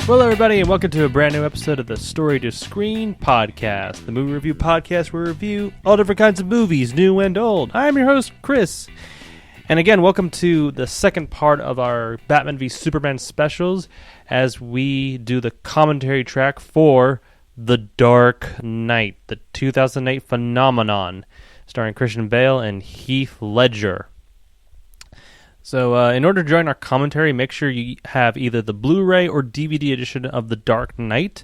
Hello, everybody, and welcome to a brand new episode of the Story to Screen podcast, the movie review podcast where we review all different kinds of movies, new and old. I'm your host, Chris. And again, welcome to the second part of our Batman v Superman specials as we do the commentary track for The Dark Knight, the 2008 phenomenon, starring Christian Bale and Heath Ledger. So in order to join our commentary, make sure you have either the Blu-ray or DVD edition of The Dark Knight.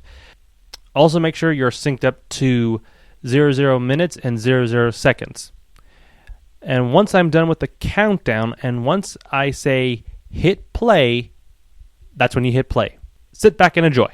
Also make sure you're synced up to 00 minutes and 00 seconds. And once I'm done with the countdown, and once I say hit play, that's when you hit play. Sit back and enjoy.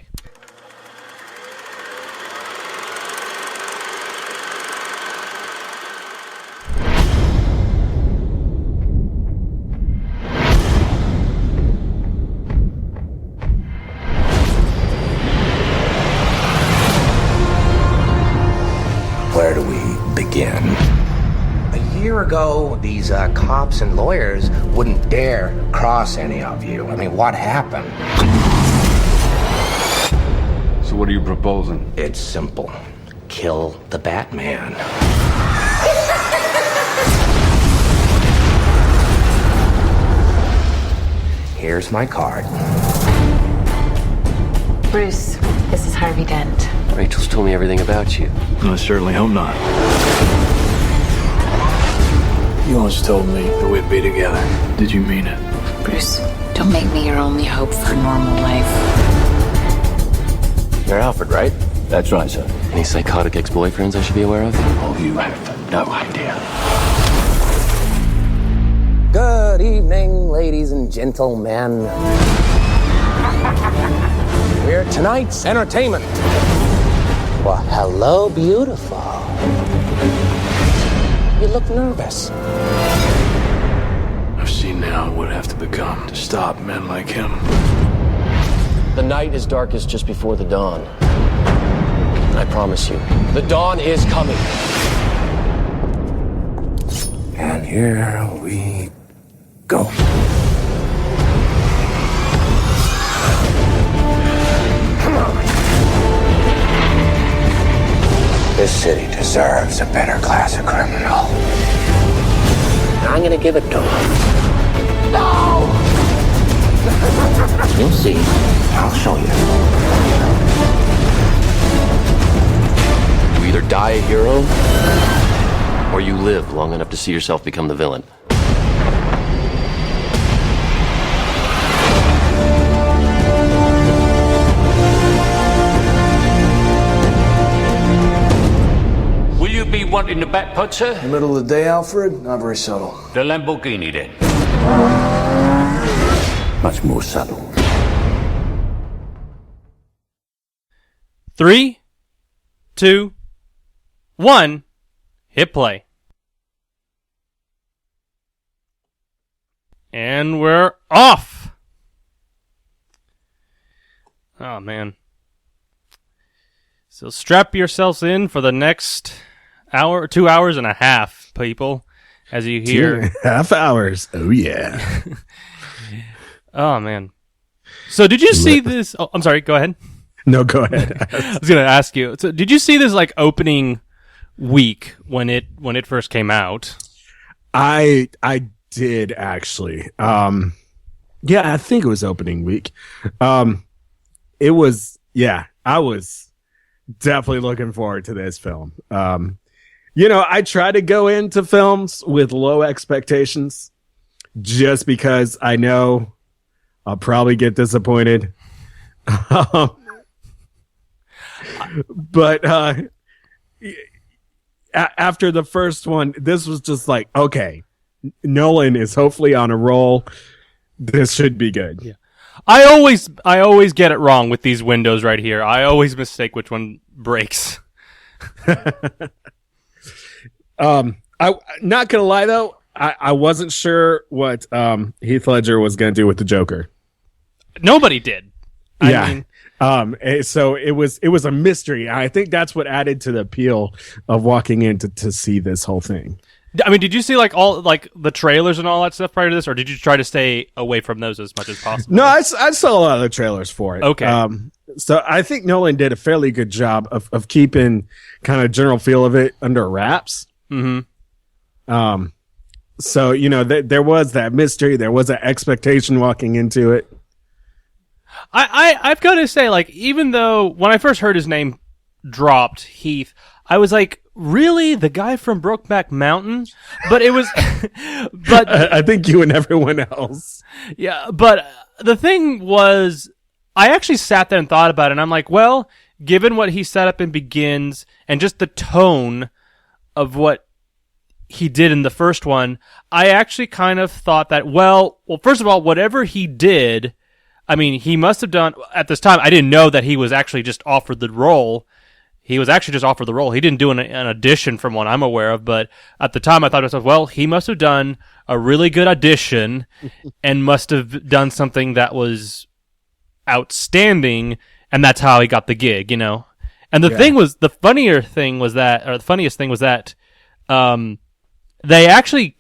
Where do we begin? A year ago, these cops and lawyers wouldn't dare cross any of you. I mean, what happened? So what are you proposing? It's simple. Kill the Batman. Here's my card. Bruce, this is Harvey Dent. Rachel's told me everything about you. I certainly hope not. You once told me that we'd be together. Did you mean it? Bruce, don't make me your only hope for normal life. You're Alfred, right? That's right, sir. Any psychotic ex-boyfriends I should be aware of? Oh, you have no idea. Good evening, ladies and gentlemen. We're tonight's entertainment. Well, hello, beautiful. You look nervous. I've seen now what it would have to become to stop men like him. The night is darkest just before the dawn. And I promise you, the dawn is coming. And here we go. This city deserves a better class of criminal. And I'm gonna give it to him. No! You'll see. I'll show you. You either die a hero, or you live long enough to see yourself become the villain. Be wanting the back pod, sir? Middle of the day, Alfred? Not very subtle. The Lamborghini, then. Much more subtle. 3, 2, 1, hit play. And we're off! Oh, man. So strap yourselves in for the next 2 hours and a half, people, as you hear. 2.5 hours. Oh, yeah. Oh, man. So did you see this? Oh, I'm sorry. Go ahead. No, go ahead. I was going to ask you. So did you see this like opening week when it first came out? I did actually. Yeah, I think it was opening week. It was, yeah, I was definitely looking forward to this film. You know, I try to go into films with low expectations just because I know I'll probably get disappointed. But after the first one, this was just like, okay, Nolan is hopefully on a roll. This should be good. Yeah. I always get it wrong with these windows right here. I always mistake which one breaks. I'm not gonna lie though, I wasn't sure what Heath Ledger was gonna do with the Joker. Nobody did. I mean, so it was a mystery. I think that's what added to the appeal of walking in to see this whole thing. I mean, did you see like all like the trailers and all that stuff prior to this, or did you try to stay away from those as much as possible? No, I saw a lot of the trailers for it. Okay. So I think Nolan did a fairly good job of keeping kind of general feel of it under wraps. Mm-hmm. So, you know, there was that mystery. There was that expectation walking into it. I've got to say, like, even though when I first heard his name dropped, Heath, I was like, really? The guy from Brokeback Mountain? But it was, but I think you and everyone else. Yeah, but the thing was, I actually sat there and thought about it, and I'm like, well, given what he set up in Begins, and just the tone of what he did in the first one, I actually kind of thought that, well, first of all, whatever he did, I mean, he must have done, at this time, I didn't know that he was actually just offered the role. He was actually just offered the role. He didn't do an audition from what I'm aware of, but at the time I thought to myself, well, he must have done a really good audition and must have done something that was outstanding, and that's how he got the gig, you know? And the funniest thing was that they actually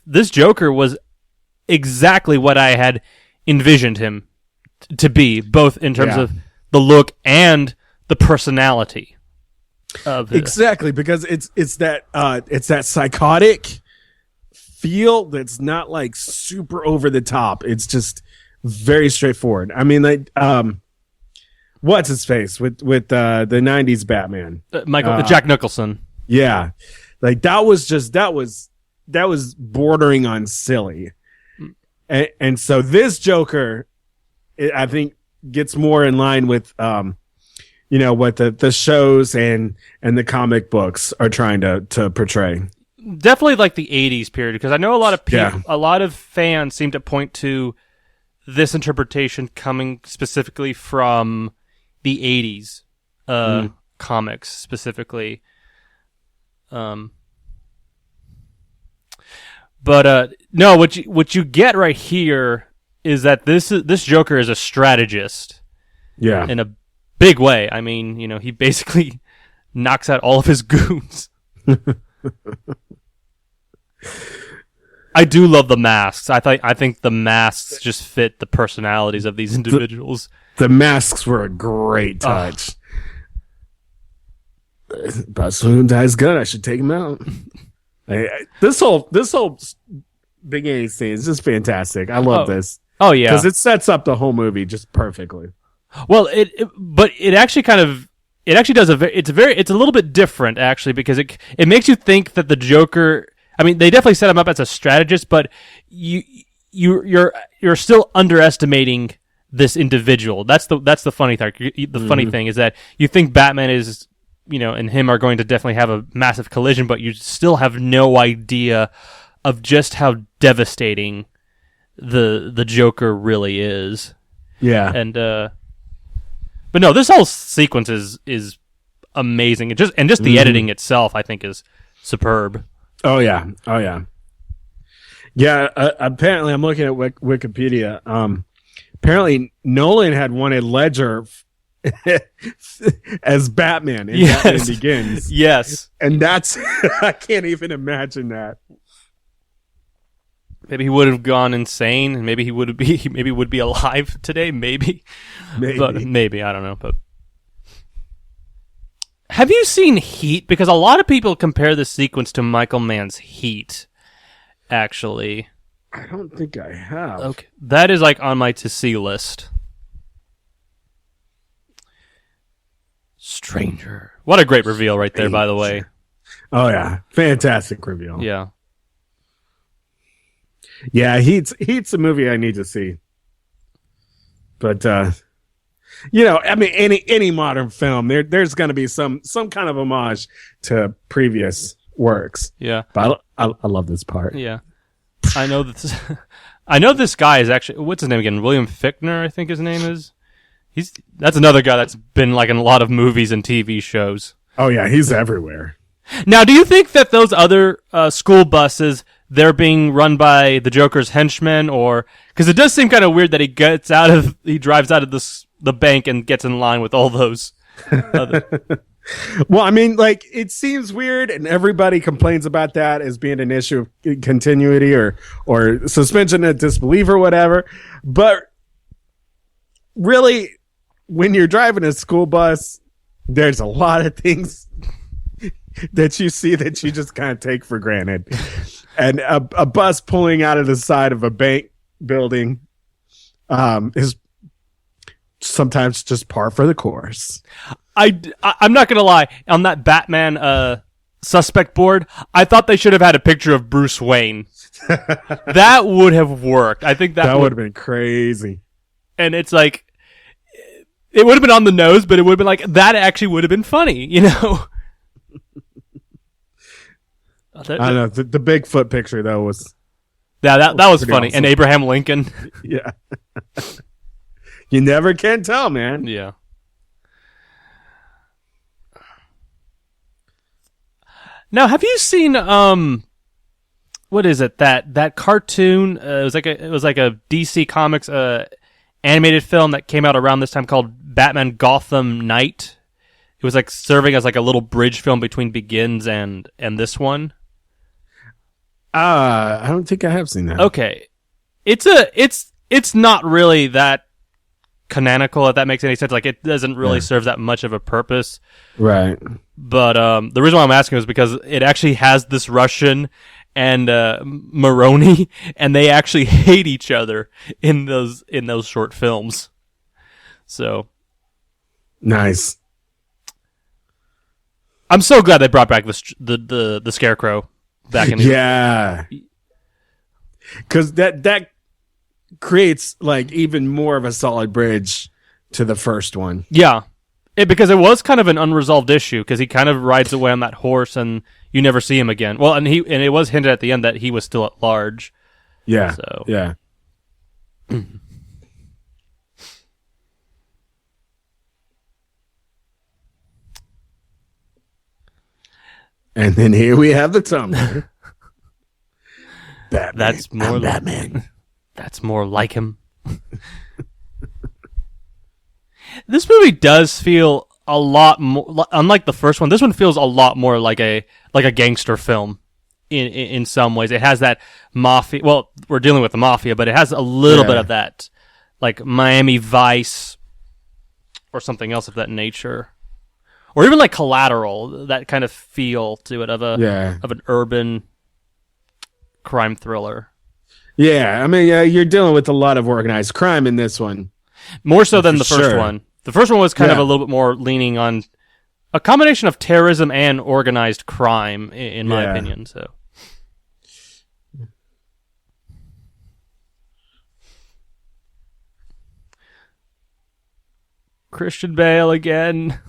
this Joker was exactly what I had envisioned him to be, both in terms of the look and the personality. Exactly, because it's that psychotic feel that's not like super over the top. It's just very straightforward. I mean, like, what's his face with the '90s Batman? Jack Nicholson. Yeah, like that was bordering on silly, and so this Joker, I think, gets more in line with you know, what the shows and the comic books are trying to portray. Definitely like the 80s period, because I know a lot of people, a lot of fans seem to point to this interpretation coming specifically from the 80s comics specifically. But no, what you get right here is that this Joker is a strategist. Yeah. In a big way. I mean, you know, he basically knocks out all of his goons. I do love the masks. I think the masks just fit the personalities of these individuals. The masks were a great touch. But Swoon's good. I should take him out. This whole beginning scene is just fantastic. I love this. Oh yeah, because it sets up the whole movie just perfectly. Well, but it actually does it's a little bit different actually, because it makes you think that the Joker, I mean, they definitely set him up as a strategist, but you're still underestimating this individual. That's the funny thing. The funny thing is that you think Batman is, you know, and him are going to definitely have a massive collision, but you still have no idea of just how devastating the Joker really is. Yeah. And but no, this whole sequence is amazing. Just the editing itself, I think, is superb. Oh yeah. Apparently, I'm looking at Wikipedia. Apparently, Nolan had wanted Ledger as Batman in Batman Begins. Yes, and that's I can't even imagine that. Maybe he would have gone insane, and maybe he would be alive today. Maybe. But maybe, I don't know. But have you seen Heat? Because a lot of people compare this sequence to Michael Mann's Heat. Actually, I don't think I have. Okay, that is like on my to see list. Stranger. What a great reveal right there, by the way. Oh yeah, fantastic reveal. Yeah. Yeah, Heat's a movie I need to see. But you know, I mean, any modern film, there's going to be some kind of homage to previous works. Yeah, but I love this part. Yeah, I know this. I know this guy is actually, what's his name again? William Fichtner, I think his name is. That's another guy that's been like in a lot of movies and TV shows. Oh yeah, he's everywhere. Now, do you think that those other school buses, they're being run by the Joker's henchmen, or because it does seem kind of weird that he drives out of the bank and gets in line with all those other. Well, I mean, like, it seems weird, and everybody complains about that as being an issue of continuity or suspension of disbelief or whatever. But really, when you're driving a school bus, there's a lot of things that you see that you just kind of take for granted. And a bus pulling out of the side of a bank building is sometimes just par for the course. I'm not gonna lie. On that Batman suspect board, I thought they should have had a picture of Bruce Wayne. That would have worked. I think that would have been crazy. And it's like, it would have been on the nose, but it would have been like, that actually would have been funny, you know? I don't know. The Bigfoot picture though was that was funny. Awesome. And Abraham Lincoln. Yeah. You never can tell, man. Yeah. Now, have you seen what is it, that cartoon? It was like a DC Comics animated film that came out around this time called Batman Gotham Knight. It was like serving as like a little bridge film between Begins and this one. I don't think I have seen that. Okay. It's not really that canonical, if that makes any sense. Like, it doesn't really serve that much of a purpose. Right. But the reason why I'm asking is because it actually has this Russian and Maroni, and they actually hate each other in those short films. So nice. I'm so glad they brought back the Scarecrow back in. Yeah, because that creates like even more of a solid bridge to the first one. Yeah, because it was kind of an unresolved issue, because he kind of rides away on that horse and you never see him again. Well, and it was hinted at the end that he was still at large. Yeah. So yeah. And then here we have the Tumblr. Batman. That's more like Batman. That's more like him. This movie does feel a lot more, unlike the first one. This one feels a lot more like a gangster film in some ways. It has that mafia. Well, we're dealing with the mafia, but it has a little bit of that, like Miami Vice or something else of that nature. Or even like Collateral, that kind of feel to it of an urban crime thriller. Yeah, I mean, you're dealing with a lot of organized crime in this one. More so than the first one. The first one was kind of a little bit more leaning on a combination of terrorism and organized crime, in my opinion. So, Christian Bale again.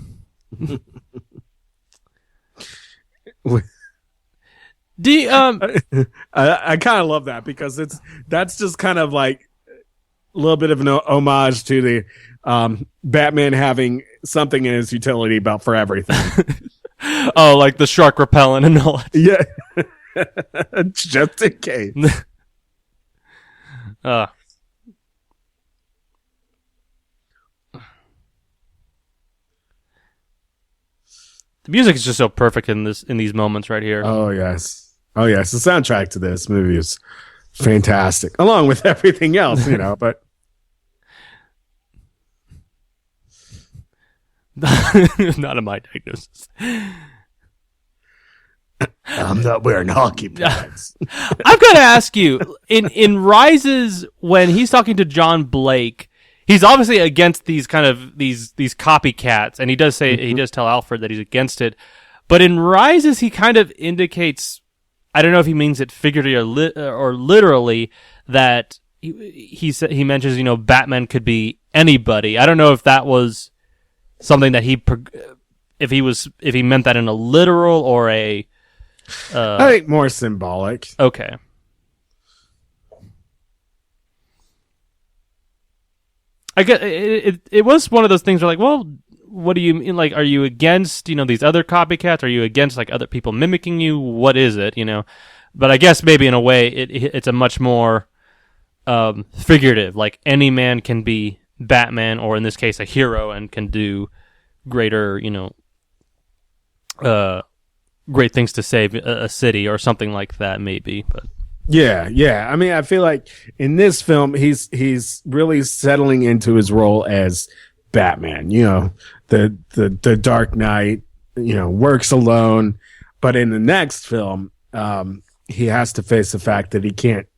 I kind of love that, because that's just kind of like a little bit of an homage to the Batman having something in his utility belt for everything. Oh, like the shark repellent and all that. Yeah. Just in case. The music is just so perfect in these moments right here. Oh yes. The soundtrack to this movie is fantastic, along with everything else, but not in my diagnosis. I'm not wearing hockey pads. I've got to ask you, in Rises, when he's talking to John Blake, he's obviously against these kind of these copycats, and he does say he does tell Alfred that he's against it. But in Rises, he kind of indicates, I don't know if he means it figuratively or literally, that he mentions, Batman could be anybody. I don't know if that was something that if he meant that in a literal or a. I think more symbolic. Okay. I get it was one of those things where, like, well, what do you mean? Like, are you against, these other copycats? Are you against, like, other people mimicking you? What is it, But I guess maybe in a way it's a much more figurative. Like, any man can be Batman, or in this case, a hero, and can do greater, great things to save a city or something like that, maybe. But Yeah. I mean, I feel like in this film, he's really settling into his role as Batman. You know, the Dark Knight. You know, works alone, but in the next film, he has to face the fact that he can't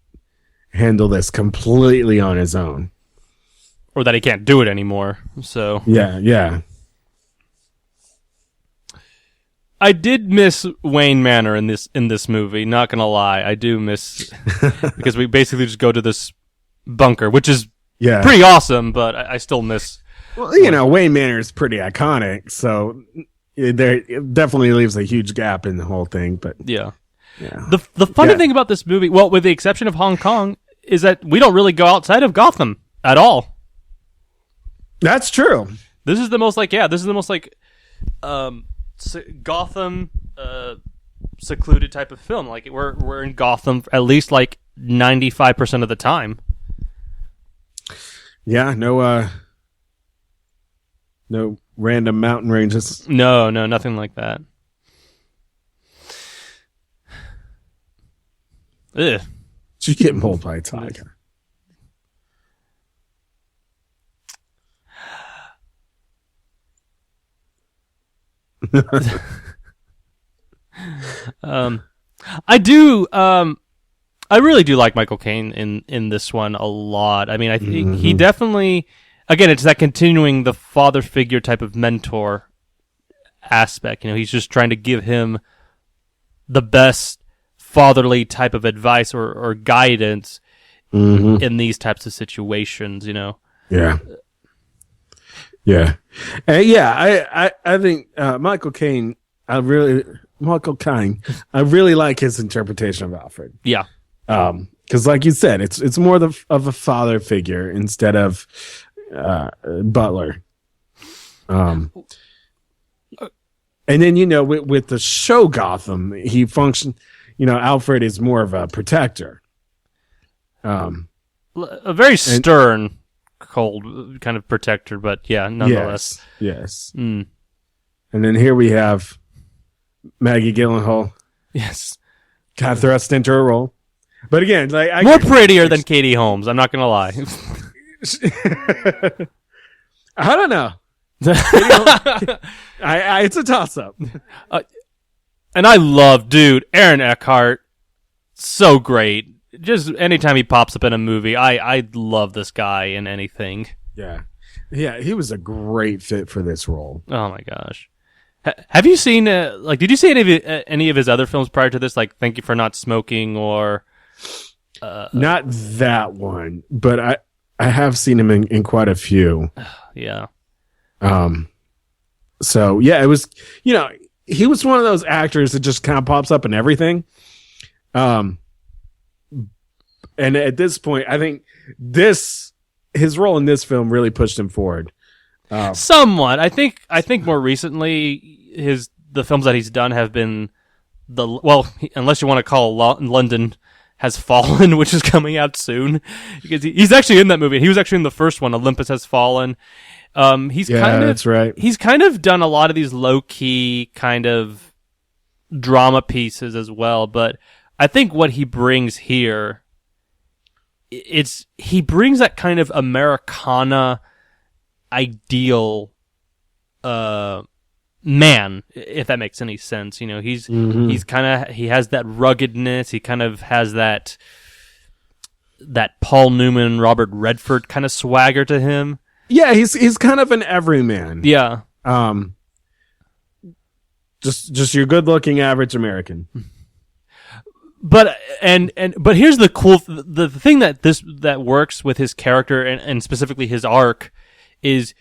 handle this completely on his own, or that he can't do it anymore. So yeah. I did miss Wayne Manor in this movie. Not gonna lie, I do miss because we basically just go to this bunker, which is pretty awesome. But I still miss. Well, you know, Wayne Manor is pretty iconic, so. It definitely leaves a huge gap in the whole thing, but yeah. The funny thing about this movie, well, with the exception of Hong Kong, is that we don't really go outside of Gotham at all. That's true. This is the most Gotham secluded type of film. Like we're in Gotham at least like 95% of the time. Yeah, no random mountain ranges. No, nothing like that. Ugh. Did you get mauled by a tiger? I do. I really do like Michael Caine in this one a lot. I mean, I think he definitely. Again, it's that continuing the father figure type of mentor aspect. You know, he's just trying to give him the best fatherly type of advice or guidance in these types of situations. You know. Yeah. I think Michael Caine. I really like his interpretation of Alfred. Yeah. Because, like you said, it's more of a father figure instead of. Butler. And then, you know, with the show Gotham, he functioned, you know, Alfred is more of a protector. A very stern, cold kind of protector, but yeah, nonetheless. Yes. And then here we have Maggie Gyllenhaal. Yes. Got thrust into a role. But again, like more prettier than Katie Holmes, I'm not going to lie. I don't know. It's a toss-up. And I love, dude, Aaron Eckhart. So great. Just anytime he pops up in a movie, I love this guy in anything. Yeah, he was a great fit for this role. Oh my gosh. Have you seen did you see any of his other films prior to this, like Thank You for Not Smoking or not that one, but I have seen him in quite a few. Yeah. So yeah, it was, you know, he was one of those actors that just kind of pops up in everything. And at this point, I think his role in this film really pushed him forward. Somewhat. I think more recently the films that he's done have been unless you want to call London Has Fallen, which is coming out soon, because he's actually in that movie. He was actually in the first one, Olympus Has Fallen. That's right. He's kind of done a lot of these low key kind of drama pieces as well, but I think what he brings here, he brings that kind of Americana ideal man, if that makes any sense. You know, he's kind of, he has that ruggedness. He kind of has that Paul Newman, Robert Redford kind of swagger to him. Yeah, he's kind of an everyman. Yeah. Just your good-looking average American. But here's the cool the thing that works with his character and specifically his arc is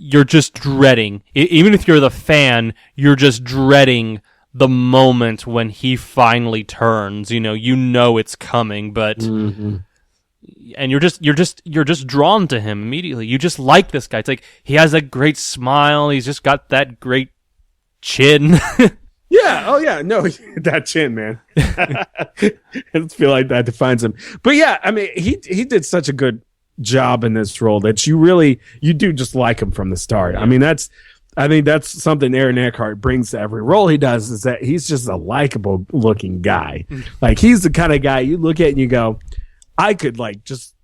you're just dreading, even if you're the fan, you're just dreading the moment when he finally turns. You know it's coming, but and you're just drawn to him immediately. You just like this guy. It's like he has a great smile. He's just got that great chin. Yeah. Oh, yeah. No, that chin, man. I just feel like that defines him. But yeah, I mean, he did such a good job in this role that you do just like him from the start. I mean, that's I think that's something Aaron Eckhart brings to every role he does, is that he's just a likable looking guy. Like, he's the kind of guy you look at and you go, I could like just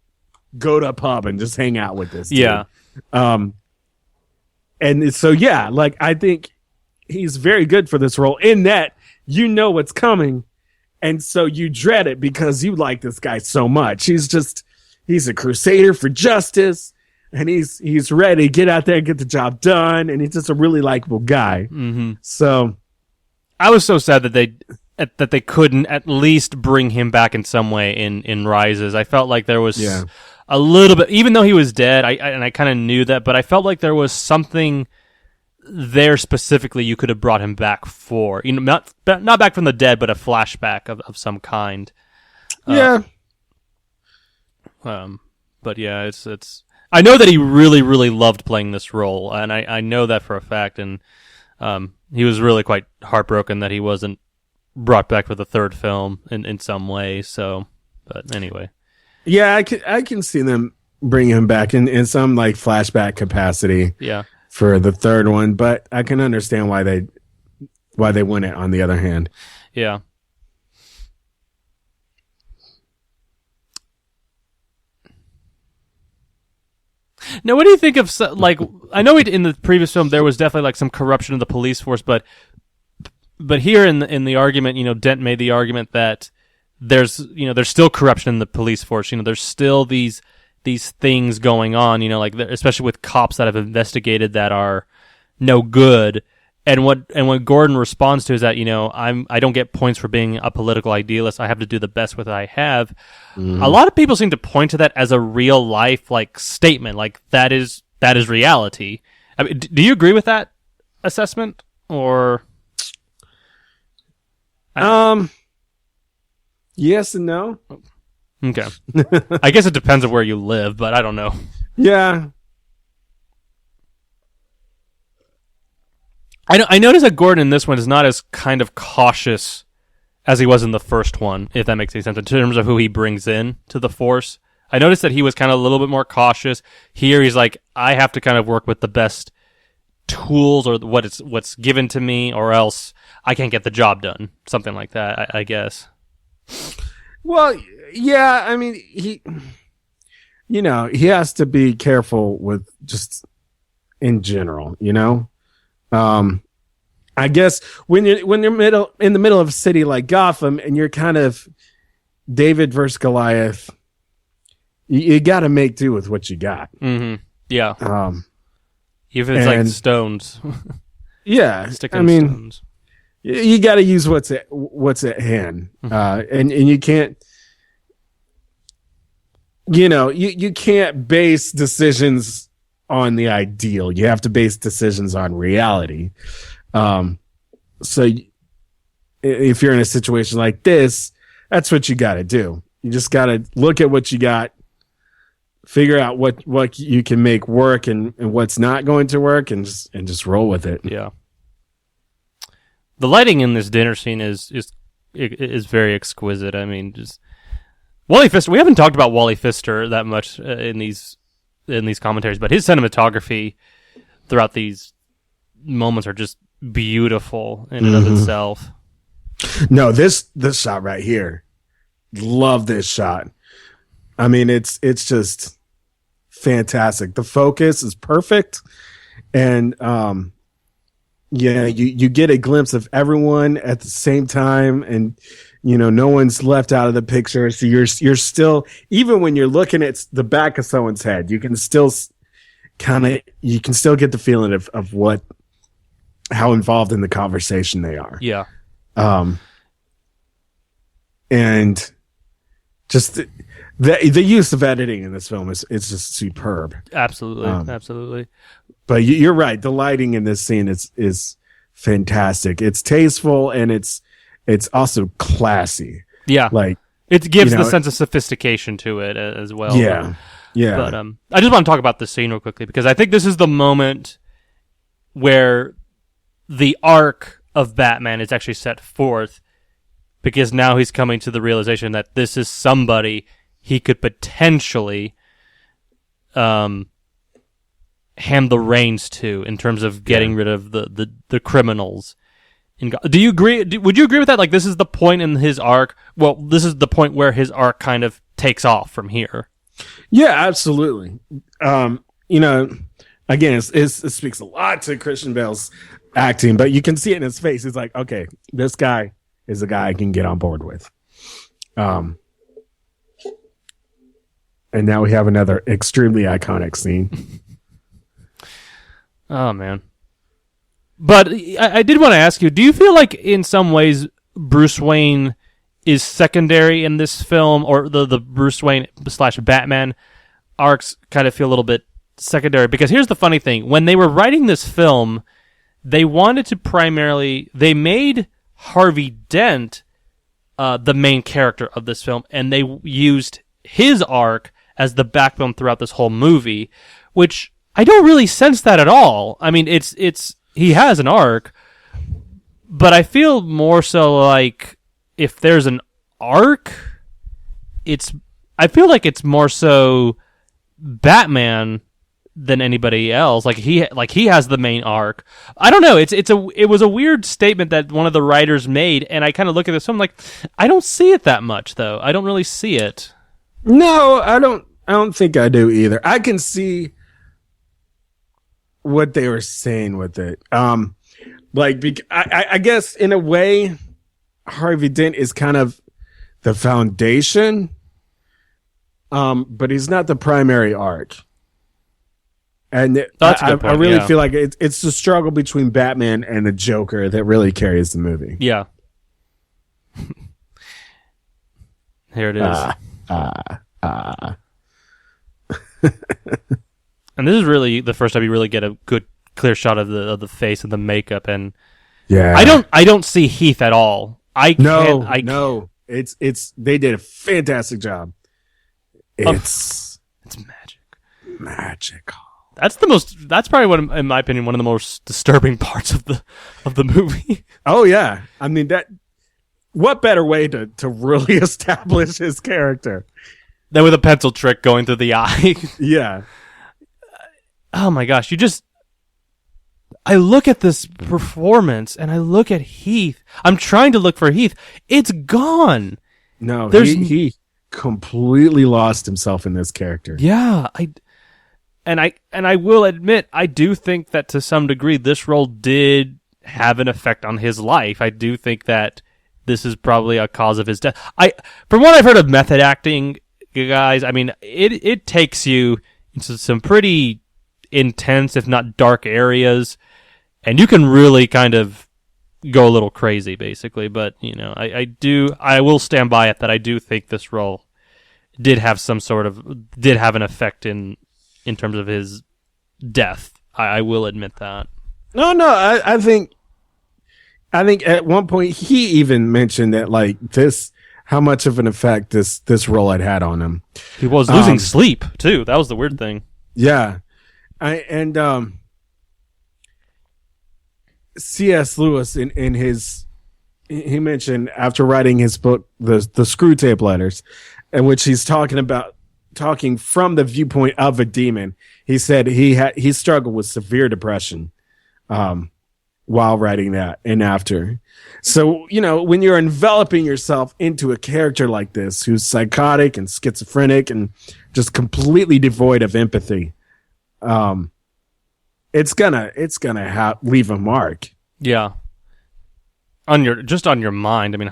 go to a pub and just hang out with this dude. Yeah. And so, yeah, like, I think he's very good for this role in that you know what's coming. And so you dread it because you like this guy so much. He's a crusader for justice. And he's ready to get out there and get the job done, and he's just a really likable guy. Mm-hmm. So, I was so sad that they couldn't at least bring him back in some way in Rises. I felt like there was a little bit, even though he was dead. I kind of knew that, but I felt like there was something there specifically you could have brought him back for. You know, not back from the dead, but a flashback of some kind. Yeah. But yeah, it's. I know that he really, really loved playing this role, and I know that for a fact, and he was really quite heartbroken that he wasn't brought back for the third film in some way, so, but anyway. Yeah, I can see them bring him back in some, like, flashback capacity for the third one, but I can understand why they wouldn't, on the other hand. Yeah. Now, what do you think of, like, I know in the previous film there was definitely like some corruption of the police force, but here in the argument, you know, Dent made the argument that there's still corruption in the police force. You know, there's still these things going on. You know, like especially with cops that have investigated that are no good. And what Gordon responds to is that, you know, I don't get points for being a political idealist. I have to do the best with what I have. Mm-hmm. A lot of people seem to point to that as a real life like statement, like that is reality. I mean, do you agree with that assessment, or? Yes and no. Okay. I guess it depends on where you live, but I don't know. Yeah. I noticed that Gordon in this one is not as kind of cautious as he was in the first one, if that makes any sense, in terms of who he brings in to the Force. I noticed that he was kind of a little bit more cautious. Here he's like, I have to kind of work with the best tools or what's given to me, or else I can't get the job done. Something like that, I guess. Well, yeah, I mean, he has to be careful with just in general, you know? I guess when you're in the middle of a city like Gotham and you're kind of David versus Goliath, you got to make do with what you got. Mm-hmm. Yeah. Even if it's like stones. Yeah. Stones. You got to use what's at hand. Mm-hmm. And you can't, you can't base decisions on the ideal. You have to base decisions on reality. So if you're in a situation like this, that's what you got to do. You just got to look at what you got, figure out what you can make work and what's not going to work, and just roll with it. Yeah. The lighting in this dinner scene is very exquisite. I mean, just Wally Pfister. We haven't talked about Wally Pfister that much in these commentaries, but his cinematography throughout these moments are just beautiful in and of itself. No, this shot right here, love this shot. I mean, it's just fantastic. The focus is perfect, and you get a glimpse of everyone at the same time, and no one's left out of the picture. So you're still, even when you're looking at the back of someone's head, you can still get the feeling of how involved in the conversation they are. Yeah. And just the use of editing in this film is just superb. Absolutely. Absolutely. But you're right. The lighting in this scene is fantastic. It's tasteful and it's also classy. Yeah. Like, it gives the sense of sophistication to it as well. Yeah. Yeah. But I just want to talk about this scene real quickly, because I think this is the moment where the arc of Batman is actually set forth, because now he's coming to the realization that this is somebody he could potentially hand the reins to in terms of getting rid of the criminals. Do you agree? Would you agree with that? Like, this is the point in his arc. Well, this is the point where his arc kind of takes off from here. Yeah, absolutely. You know, again, it speaks a lot to Christian Bale's acting, but you can see it in his face. He's like, okay, this guy is a guy I can get on board with. And now we have another extremely iconic scene. Oh, man. But I did want to ask you, do you feel like in some ways Bruce Wayne is secondary in this film, or the Bruce Wayne / Batman arcs kind of feel a little bit secondary? Because here's the funny thing. When they were writing this film, they wanted to they made Harvey Dent the main character of this film, and they used his arc as the backbone throughout this whole movie, which I don't really sense that at all. I mean, he has an arc, but I feel more so like if there's an arc, I feel like it's more so Batman than anybody else. Like he has the main arc. I don't know. It was a weird statement that one of the writers made, and I kind of look at this film like, I don't see it that much though. I don't really see it. No, I don't think I do either. I can see what they were saying with it. I guess in a way, Harvey Dent is kind of the foundation, but he's not the primary arc. And That's a good point, I really feel like it's the struggle between Batman and the Joker that really carries the movie. Yeah. Here it is. And this is really the first time you really get a good, clear shot of the face and the makeup. And yeah, I don't see Heath at all. No. It's they did a fantastic job. It's magical. That's probably one, in my opinion, one of the most disturbing parts of the movie. Oh yeah, I mean what better way to really establish his character than with a pencil trick going through the eye? Yeah. Oh my gosh, I look at this performance and I look at Heath. I'm trying to look for Heath. It's gone. No, he completely lost himself in this character. Yeah, I will admit, I do think that to some degree this role did have an effect on his life. I do think that this is probably a cause of his death. From what I've heard of method acting, guys, I mean, it takes you into some pretty intense, if not dark areas, and you can really kind of go a little crazy, basically. But I will stand by it that I do think this role did have an effect in terms of his death. I will admit that. No, I think at one point he even mentioned that like how much of an effect this role had on him. He was losing sleep too. That was the weird thing. Yeah. C.S. Lewis he mentioned after writing his book, the Screw Tape Letters, in which he's talking from the viewpoint of a demon. He said he struggled with severe depression while writing that and after. So, when you're enveloping yourself into a character like this, who's psychotic and schizophrenic and just completely devoid of empathy, it's gonna leave a mark. Yeah. On your mind. I mean,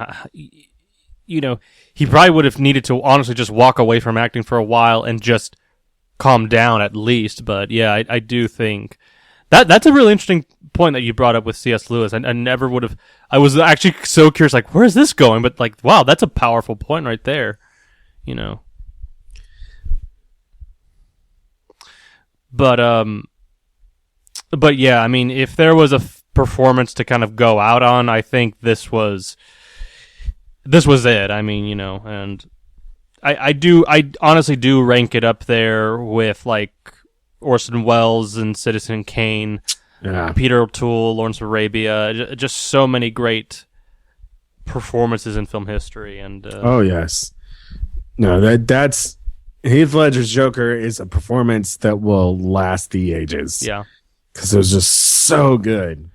he probably would have needed to honestly just walk away from acting for a while and just calm down at least. But yeah, I do think that's a really interesting point that you brought up with C.S. Lewis. I never would have. I was actually so curious, like, where is this going? But like, wow, that's a powerful point right there. But yeah, I mean, if there was a performance to kind of go out on, I think this was it. I mean, and I honestly do rank it up there with like Orson Welles and Citizen Kane, Peter O'Toole, Lawrence of Arabia, just so many great performances in film history. And oh yes, no, that's Heath Ledger's Joker is a performance that will last the ages. Yeah. Because it was just so good.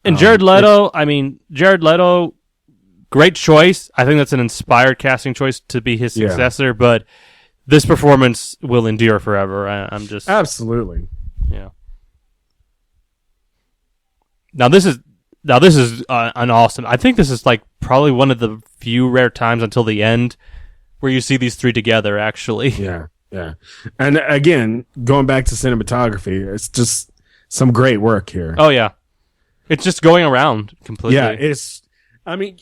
And Jared Leto, great choice. I think that's an inspired casting choice to be his successor, but this performance will endure forever. I'm just... Absolutely. Yeah. Now this is an awesome... I think this is like probably one of the few rare times until the end where you see these three together, actually. Yeah, yeah. And again, going back to cinematography, it's just some great work here. Oh, yeah. It's just going around completely. Yeah, I mean,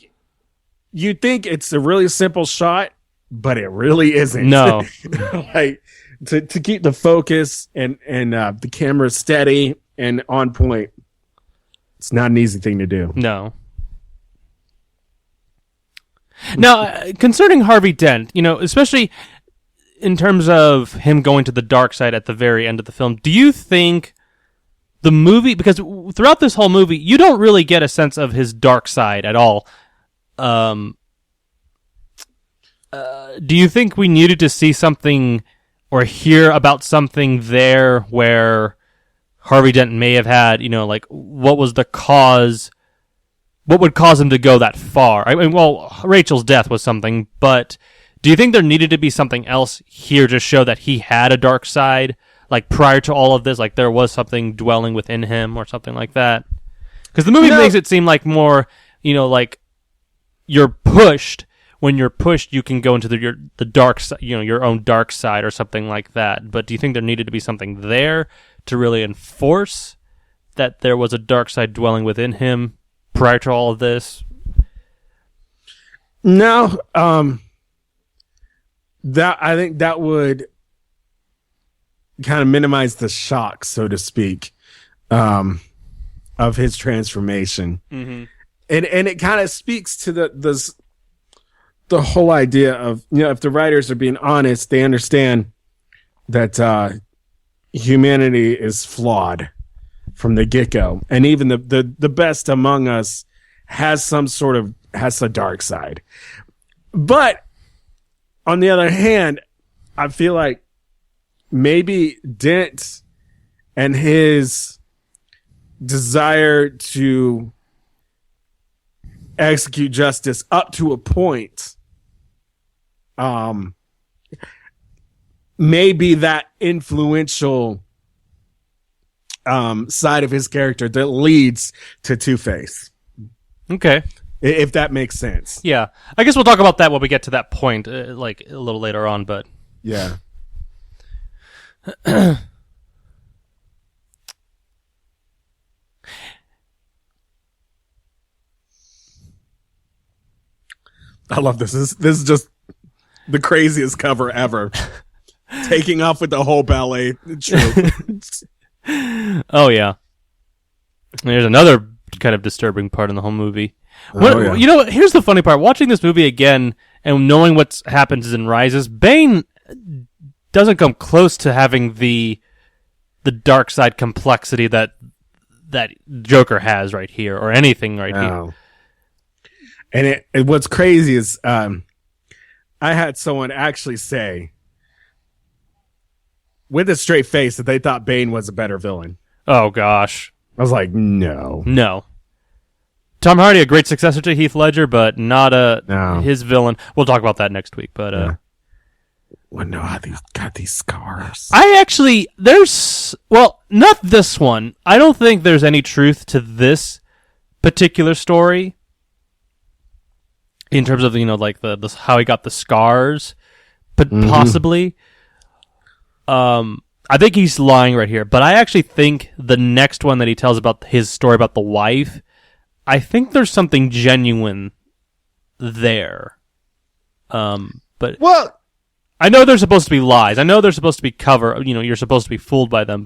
you think it's a really simple shot, but it really isn't. No. Like, to keep the focus and the camera steady and on point, it's not an easy thing to do. No. Now, concerning Harvey Dent, especially in terms of him going to the dark side at the very end of the film, do you think the movie, because throughout this whole movie, you don't really get a sense of his dark side at all. Do you think we needed to see something or hear about something there where Harvey Dent may have had, like, what was the cause? What would cause him to go that far? I mean, well, Rachel's death was something, but do you think there needed to be something else here to show that he had a dark side? Like, prior to all of this, like, there was something dwelling within him or something like that? Because the movie makes it seem like more, like, you're pushed. When you're pushed, you can go into the dark side, your own dark side or something like that. But do you think there needed to be something there to really enforce that there was a dark side dwelling within him prior to all of this? No, that I think that would kind of minimize the shock, so to speak, of his transformation, and it kind of speaks to the whole idea of, if the writers are being honest, they understand that humanity is flawed from the get-go, and even the best among us has a dark side. But on the other hand, I feel like maybe Dent and his desire to execute justice up to a point may be that influential side of his character that leads to Two-Face. Okay. If that makes sense. Yeah. I guess we'll talk about that when we get to that point, like a little later on, but... Yeah. I love this. This is just the craziest cover ever. Taking off with the whole ballet troupe. Oh, yeah. There's another kind of disturbing part in the whole movie. Here's the funny part. Watching this movie again and knowing what happens in Rises, Bane doesn't come close to having the dark side complexity that Joker has right here, or anything right here. And what's crazy is I had someone actually say with a straight face that they thought Bane was a better villain. Oh, gosh. I was like, no. Tom Hardy, a great successor to Heath Ledger, but not his villain. We'll talk about that next week, but... Yeah. Well, no, he's got these scars. Not this one. I don't think there's any truth to this particular story in terms of, like the how he got the scars, but possibly. I think he's lying right here, but I actually think the next one that he tells about his story about the wife, I think there's something genuine there. But I know they're supposed to be lies. I know they're supposed to be cover. You're supposed to be fooled by them,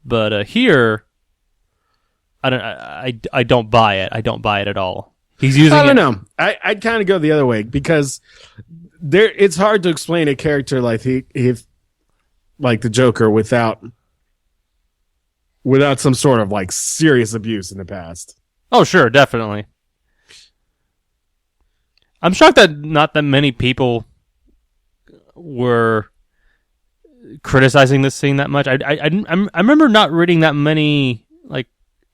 but here, I don't buy it. I don't buy it at all. He's using. I don't know. I'd kind of go the other way because it's hard to explain a character like like the Joker without some sort of like serious abuse in the past. Oh, sure, definitely. I'm shocked that not that many people were criticizing this scene that much. I remember not reading that many like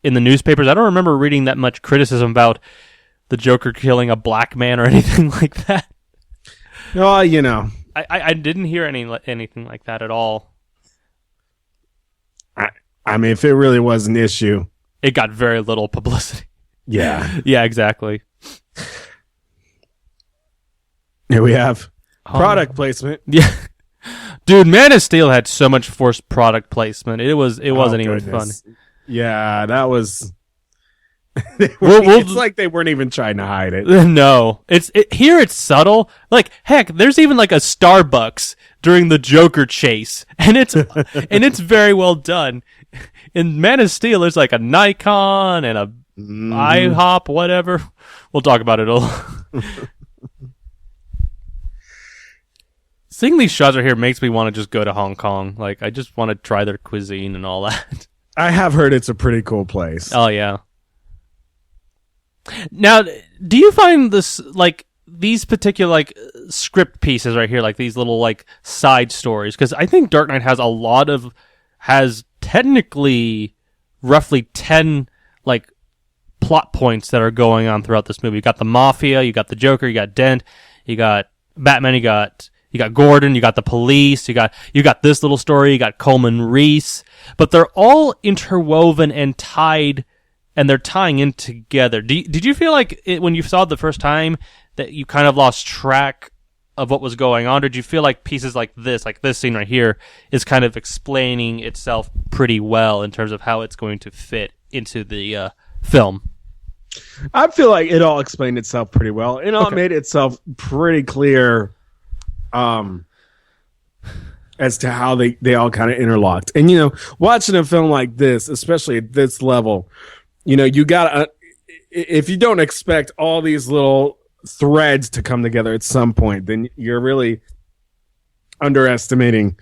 in the newspapers. I don't remember reading that much criticism about the Joker killing a black man or anything like that. Oh, you know, I didn't hear anything like that at all. I mean, if it really was an issue, it got very little publicity. Yeah. Yeah, exactly. Here we have product placement. Yeah. Dude, Man of Steel had so much forced product placement. It wasn't even funny. Yeah, that was it's like they weren't even trying to hide it. No. Here it's subtle. Like, heck, there's even like a Starbucks during the Joker chase, and it's very well done. In Man of Steel, there's like a Nikon and a IHOP, whatever. We'll talk about it all. Seeing these shots right here makes me want to just go to Hong Kong. Like, I just want to try their cuisine and all that. I have heard it's a pretty cool place. Oh, yeah. Now, do you find this, like, these particular, like, script pieces right here, like these little, like, side stories? Because I think Dark Knight has technically roughly 10, like, plot points that are going on throughout this movie. You got the Mafia, you got the Joker, you got Dent, you got Batman, you got Gordon, you got the police, you got this little story, you got Coleman Reese, but they're all interwoven and tied, and they're tying in together. Did you feel like when you saw it the first time that you kind of lost track of what was going on? Or did you feel like pieces like this scene right here, is kind of explaining itself pretty well in terms of how it's going to fit into the film? I feel like it all explained itself pretty well. It all made itself pretty clear as to how they all kind of interlocked. And, you know, watching a film like this, especially at this level, you know, you gotta, if you don't expect all these little threads to come together at some point, then you're really underestimating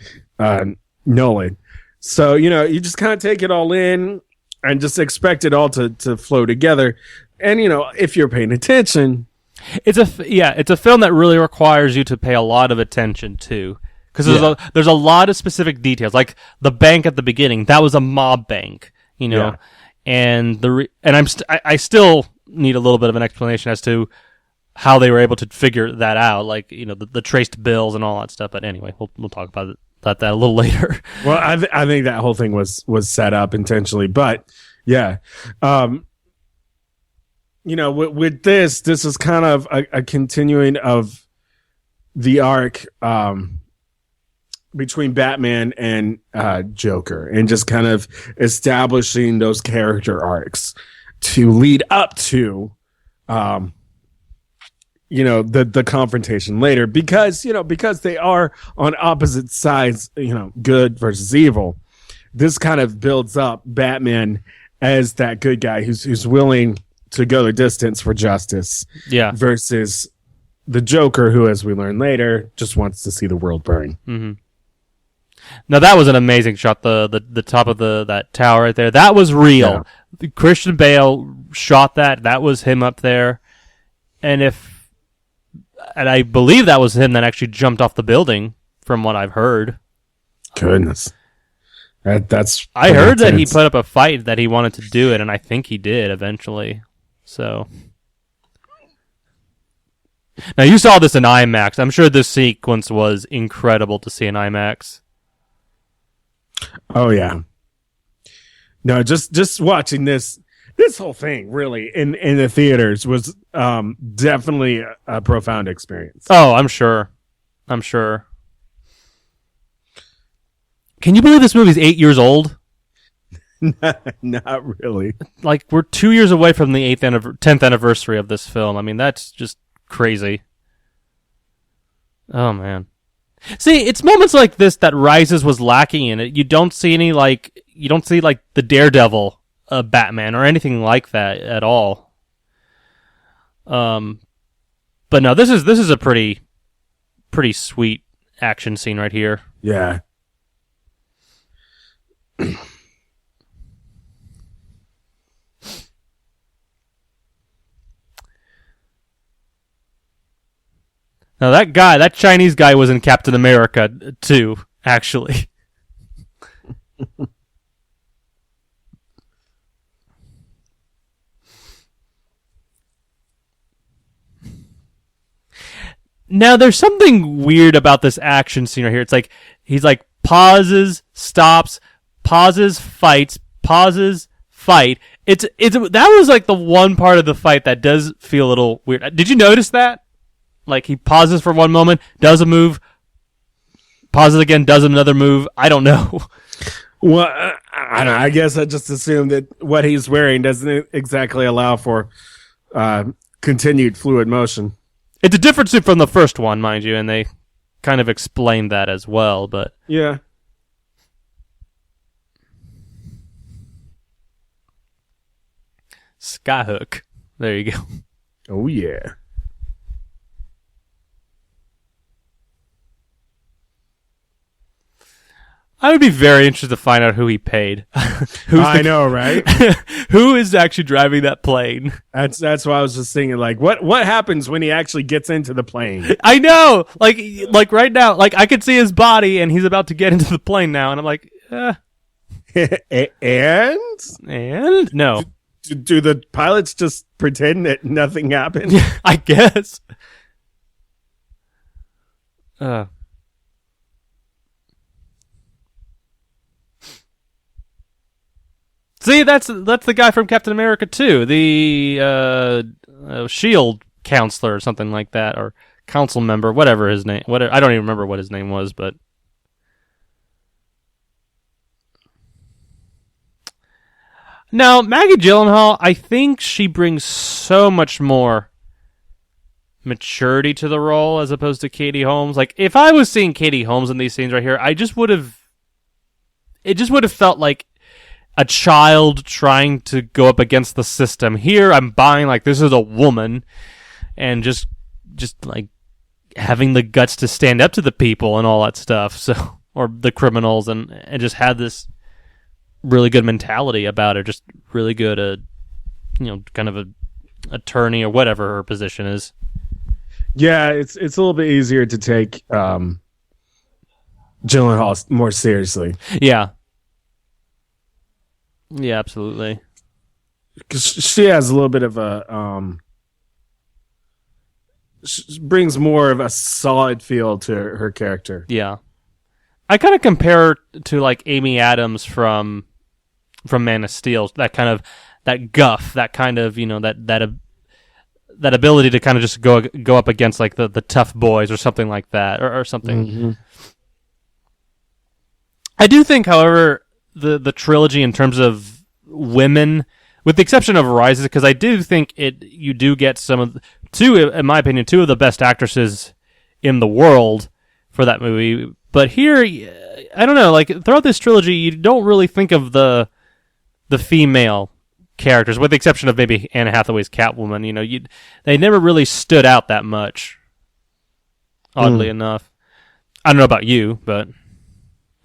Nolan. So, you know, you just kind of take it all in and just expect it all to flow together. And, you know, if you're paying attention, it's a film that really requires you to pay a lot of attention to, because there's a lot of specific details. Like the bank at the beginning, that was a mob bank, you know, and I still need a little bit of an explanation as to how they were able to figure that out, like, you know, the traced bills and all that stuff. But anyway, we'll talk about that a little later. Well, I think that whole thing was set up intentionally, but yeah. You know, with this is kind of a continuing of the arc between Batman and Joker, and just kind of establishing those character arcs to lead up to, you know, the confrontation later, because they are on opposite sides, you know, good versus evil. This kind of builds up Batman as that good guy who's willing to go the distance for justice, versus the Joker, who, as we learn later, just wants to see the world burn. Mm-hmm. Now that was an amazing shot. The top of that tower right there, that was real. Yeah. Christian Bale shot that. That was him up there, and I believe that was him that actually jumped off the building, from what I've heard. Goodness. That's. I heard that he put up a fight, that he wanted to do it, and I think he did eventually. So now you saw this in IMAX. I'm sure this sequence was incredible to see in IMAX. Oh yeah. No, just watching this whole thing really in the theaters was definitely a profound experience. Oh, I'm sure. Can you believe this movie's 8 years old? Not really. Like, we're 2 years away from the 10th anniversary of this film. I mean, that's just crazy. Oh, man. See, it's moments like this that Rises was lacking in it. You don't see the Daredevil Batman or anything like that at all. But no, this is a pretty sweet action scene right here. Yeah. Now that Chinese guy was in Captain America too, actually. Now there's something weird about this action scene right here. It's like he's like pauses, stops, pauses, fights, pauses, fight. It's that was like the one part of the fight that does feel a little weird. Did you notice that? Like he pauses for one moment, does a move, pauses again, does another move. I don't know. Well, I don't know. I guess I just assumed that what he's wearing doesn't exactly allow for continued fluid motion. It's a difference from the first one, mind you, and they kind of explained that as well, but... Yeah. Skyhook. There you go. Oh, yeah. I would be very interested to find out who he paid. I know, right? Who is actually driving that plane? That's why I was just thinking, like, what happens when he actually gets into the plane? I know, like right now, like I could see his body, and he's about to get into the plane now, and I'm like, and no. Do the pilots just pretend that nothing happened? I guess. See, that's the guy from Captain America 2, the Shield counselor or something like that, or council member, whatever his name. I don't even remember what his name was, but now Maggie Gyllenhaal, I think she brings so much more maturity to the role as opposed to Katie Holmes. Like if I was seeing Katie Holmes in these scenes right here, it just would have felt like a child trying to go up against the system. Here, I'm buying like this is a woman, and just like having the guts to stand up to the people and all that stuff. So, or the criminals, and just had this really good mentality about her. Just really good, kind of a attorney or whatever her position is. Yeah, it's a little bit easier to take Gyllenhaal more seriously. Yeah. Yeah, absolutely. Because she has a little bit of a she brings more of a solid feel to her character. Yeah, I kind of compare her to like Amy Adams from Man of Steel. That kind of that guff, that kind of that ability to kind of just go up against like the tough boys or something like that, or something. Mm-hmm. I do think, however, the trilogy in terms of women, with the exception of Rises, because I do think you do get in my opinion, two of the best actresses in the world for that movie. But here, I don't know, like throughout this trilogy, you don't really think of the female characters, with the exception of maybe Anne Hathaway's Catwoman. They never really stood out that much. Oddly enough, I don't know about you, but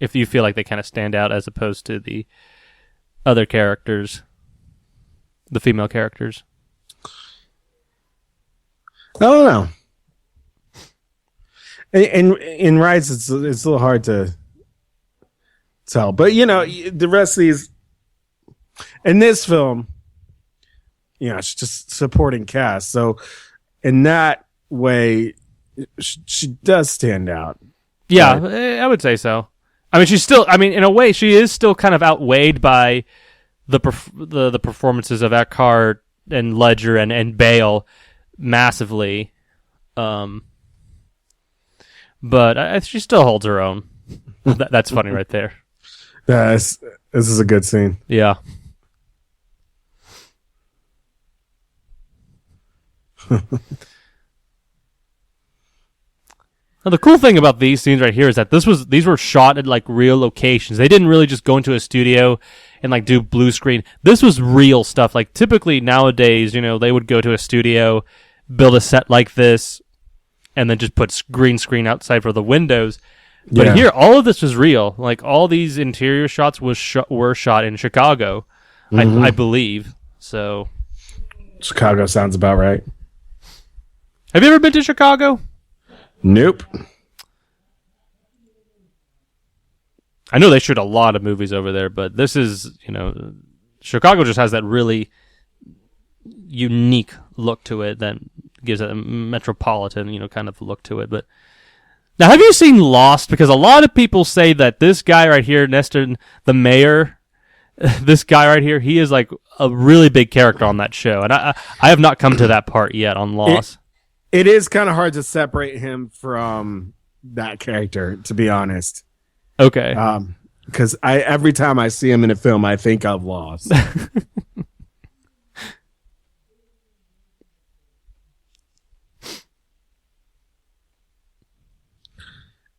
if you feel like they kind of stand out as opposed to the other characters, the female characters. I don't know. In Rise, it's a little hard to tell, but the rest of these in this film, it's just supporting cast. So in that way, she does stand out. Yeah, I would say so. I mean, she's still. I mean, in a way, she is still kind of outweighed by the performances of Eckhart and Ledger and Bale massively. But she still holds her own. That's funny right there. This is a good scene. Yeah. Now, the cool thing about these scenes right here is that these were shot at like real locations. They didn't really just go into a studio and like do blue screen. This was real stuff. Like typically nowadays, they would go to a studio, build a set like this, and then just put green screen outside for the windows. But here, all of this was real. Like all these interior shots were shot in Chicago, I believe. So Chicago sounds about right. Have you ever been to Chicago? Nope. I know they shoot a lot of movies over there, but this is, Chicago just has that really unique look to it that gives it a metropolitan, kind of look to it. But now, have you seen Lost? Because a lot of people say that this guy right here, Nestor, the mayor, this guy right here, he is like a really big character on that show, and I have not come to that part yet on Lost. It is kind of hard to separate him from that character, to be honest. Okay. Because every time I see him in a film, I think of Lost.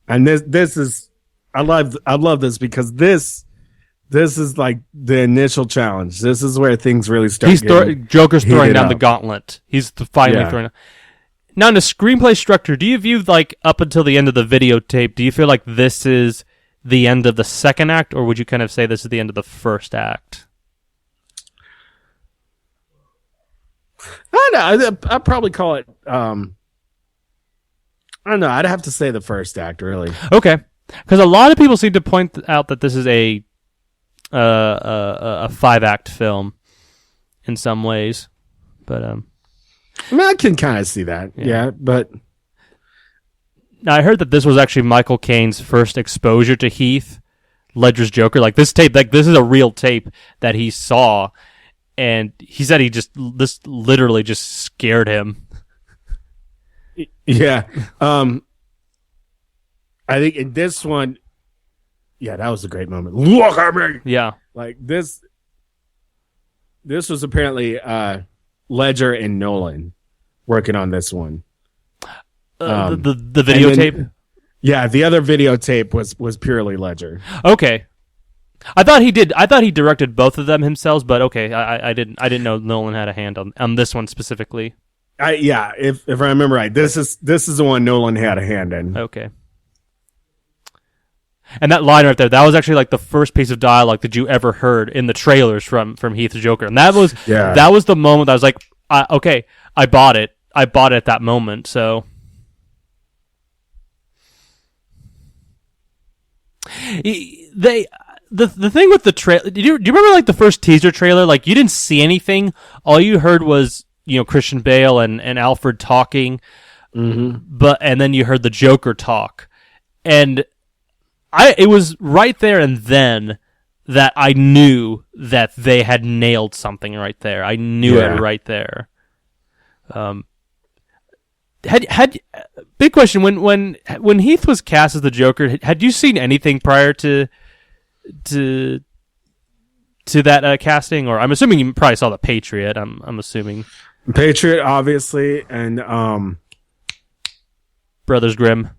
And this is, I love this because this is like the initial challenge. This is where things really start. Joker's throwing down the gauntlet. He's finally throwing. Now, in the screenplay structure, do you view like up until the end of the videotape? Do you feel like this is the end of the second act, or would you kind of say this is the end of the first act? I don't know. I'd probably call it. I don't know. I'd have to say the first act, really. Okay, because a lot of people seem to point out that this is a 5-act film in some ways, but I mean, I can kind of see that. Yeah, but now I heard that this was actually Michael Caine's first exposure to Heath Ledger's Joker. Like this tape, like this is a real tape that he saw, and he said this literally just scared him. Yeah. I think in this one, yeah, that was a great moment. Look at me. Yeah. Like this was apparently Ledger and Nolan working on this one. The videotape? Yeah, the other videotape was purely Ledger. Okay. I thought he directed both of them himself, but okay, I didn't know Nolan had a hand on this one specifically. If I remember right, this is the one Nolan had a hand in. Okay. And that line right there, that was actually like the first piece of dialogue that you ever heard in the trailers from Heath's Joker. And that was the moment that I was like, okay, I bought it. I bought it at that moment, so the thing with the trailer, do you remember like the first teaser trailer? Like you didn't see anything. All you heard was Christian Bale and Alfred talking, and then you heard the Joker talk, and it was right there and then that I knew that they had nailed something right there. I knew it right there. Had big question when Heath was cast as the Joker, had you seen anything prior to that casting? Or I'm assuming you probably saw The Patriot. I'm assuming Patriot, obviously, and Brothers Grimm,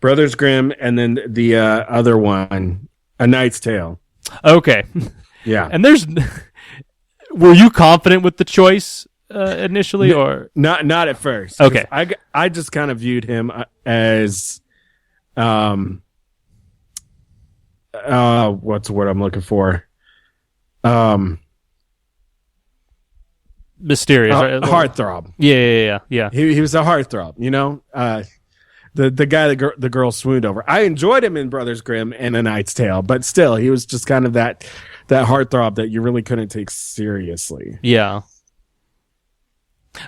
and then the other one, A Knight's Tale. Okay, yeah. And were you confident with the choice initially, or not at first? Okay, I just kind of viewed him as what's the word I'm looking for? Mysterious, heartthrob. Yeah. He was a heartthrob, the guy that the girl swooned over. I enjoyed him in Brothers Grimm and A Knight's Tale, but still, he was just kind of that heartthrob that you really couldn't take seriously. Yeah.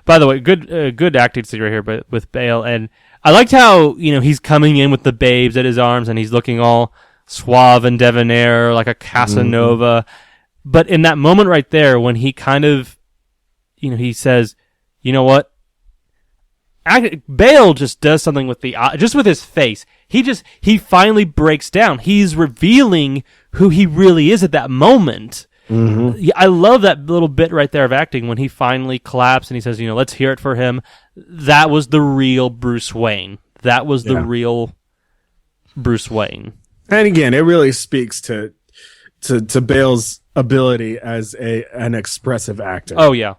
By the way, good acting scene right here, with Bale, and I liked how he's coming in with the babes at his arms, and he's looking all suave and debonair like a Casanova. But in that moment right there, when he kind of, he says, "You know what?" Bale just does something with just with his face. He finally breaks down. He's revealing who he really is at that moment. Mm-hmm. I love that little bit right there of acting when he finally claps and he says, "Let's hear it for him." That was the real Bruce Wayne. That was the real Bruce Wayne. And again, it really speaks to Bale's ability as an expressive actor. Oh yeah,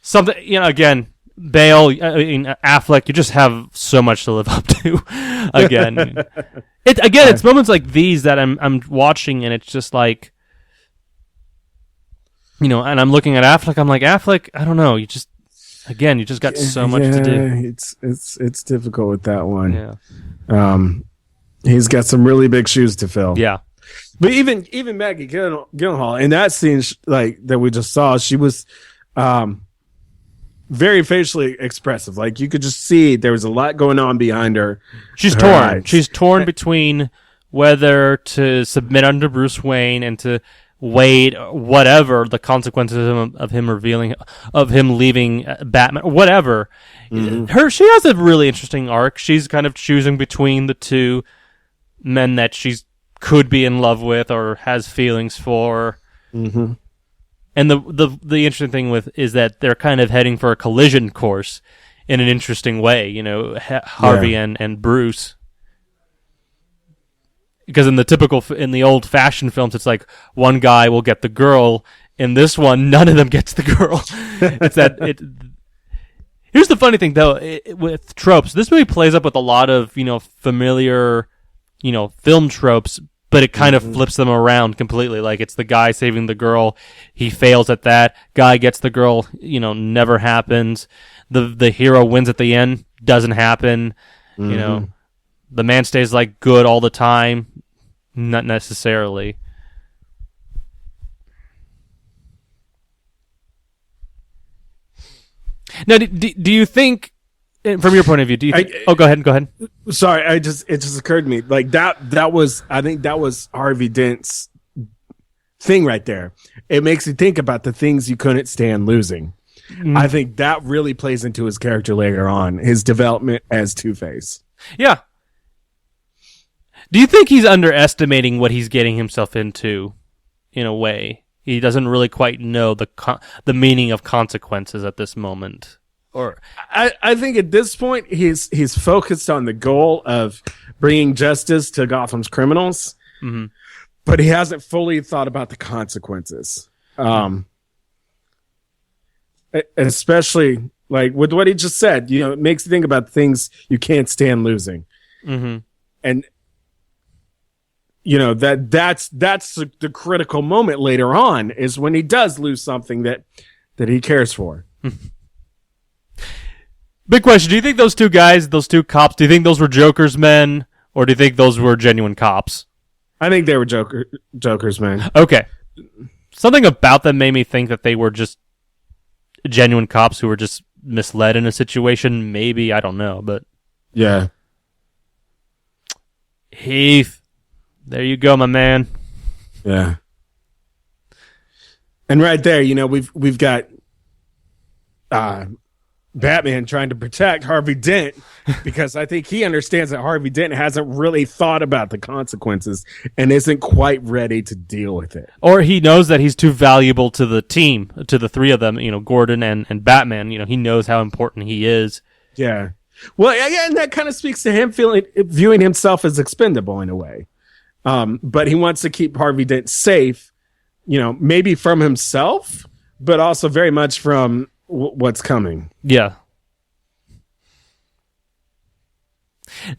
something again. Bale, Affleck, you just have so much to live up to. It's moments like these that I'm watching, and it's just like, and I'm looking at Affleck. I'm like, Affleck, I don't know. Again, you just got so much to do. It's difficult with that one. Yeah. He's got some really big shoes to fill. Yeah. But even Maggie Gyllenhaal in that scene, like that we just saw, she was very facially expressive. Like you could just see there was a lot going on behind her. She's torn. Eyes. She's torn between whether to submit under Bruce Wayne and to wait, whatever the consequences of him leaving Batman, whatever. Mm-hmm. She has a really interesting arc. She's kind of choosing between the two men that she could be in love with or has feelings for. Mm-hmm. And the interesting thing is that they're kind of heading for a collision course in an interesting way, Harvey and Bruce. Because in the old fashioned films, it's like one guy will get the girl. In this one, none of them gets the girl. Here's the funny thing, though, with tropes. This movie plays up with a lot of familiar, film tropes, but it kind of flips them around completely. Like it's the guy saving the girl, he fails at that. Guy gets the girl, never happens. The hero wins at the end, doesn't happen. Mm-hmm. The man stays like good all the time. Not necessarily. Now, do you think, from your point of view, do you think... Go ahead. Sorry, it just occurred to me. Like that was, I think that was Harvey Dent's thing right there. It makes you think about the things you couldn't stand losing. Mm. I think that really plays into his character later on, his development as Two-Face. Yeah. Do you think he's underestimating what he's getting himself into, in a way? He doesn't really quite know the meaning of consequences at this moment. Or I think at this point he's focused on the goal of bringing justice to Gotham's criminals, but he hasn't fully thought about the consequences. Especially like with what he just said, it makes you think about things you can't stand losing, and. That's the critical moment later on is when he does lose something that he cares for. Big question. Do you think those two guys, those two cops, do you think those were Joker's men or do you think those were genuine cops? I think they were Joker's men. Okay. Something about them made me think that they were just genuine cops who were just misled in a situation. Maybe, I don't know, but... Yeah. Heath. There you go, my man. Yeah. And right there, we've got Batman trying to protect Harvey Dent because I think he understands that Harvey Dent hasn't really thought about the consequences and isn't quite ready to deal with it. Or he knows that he's too valuable to the team, to the three of them, Gordon and Batman. He knows how important he is. Yeah. Well, yeah, and that kind of speaks to him viewing himself as expendable in a way. But he wants to keep Harvey Dent safe, maybe from himself, but also very much from what's coming. Yeah.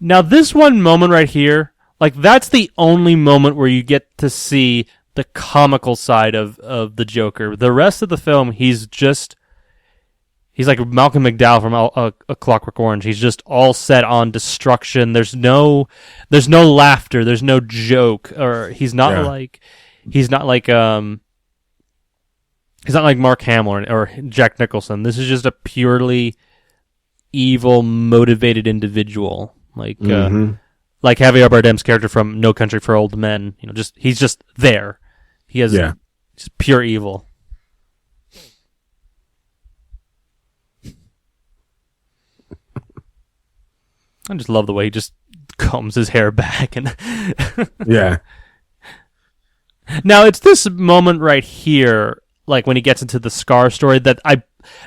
Now, this one moment right here, like that's the only moment where you get to see the comical side of the Joker. The rest of the film, he's like Malcolm McDowell from A Clockwork Orange. He's just all set on destruction. There's no laughter. There's no joke. Or he's not like Mark Hamill or Jack Nicholson. This is just a purely evil, motivated individual, like Javier Bardem's character from No Country for Old Men. He's just there. He has just pure evil. I just love the way he just combs his hair back and yeah. Now it's this moment right here, like when he gets into the Scar story, that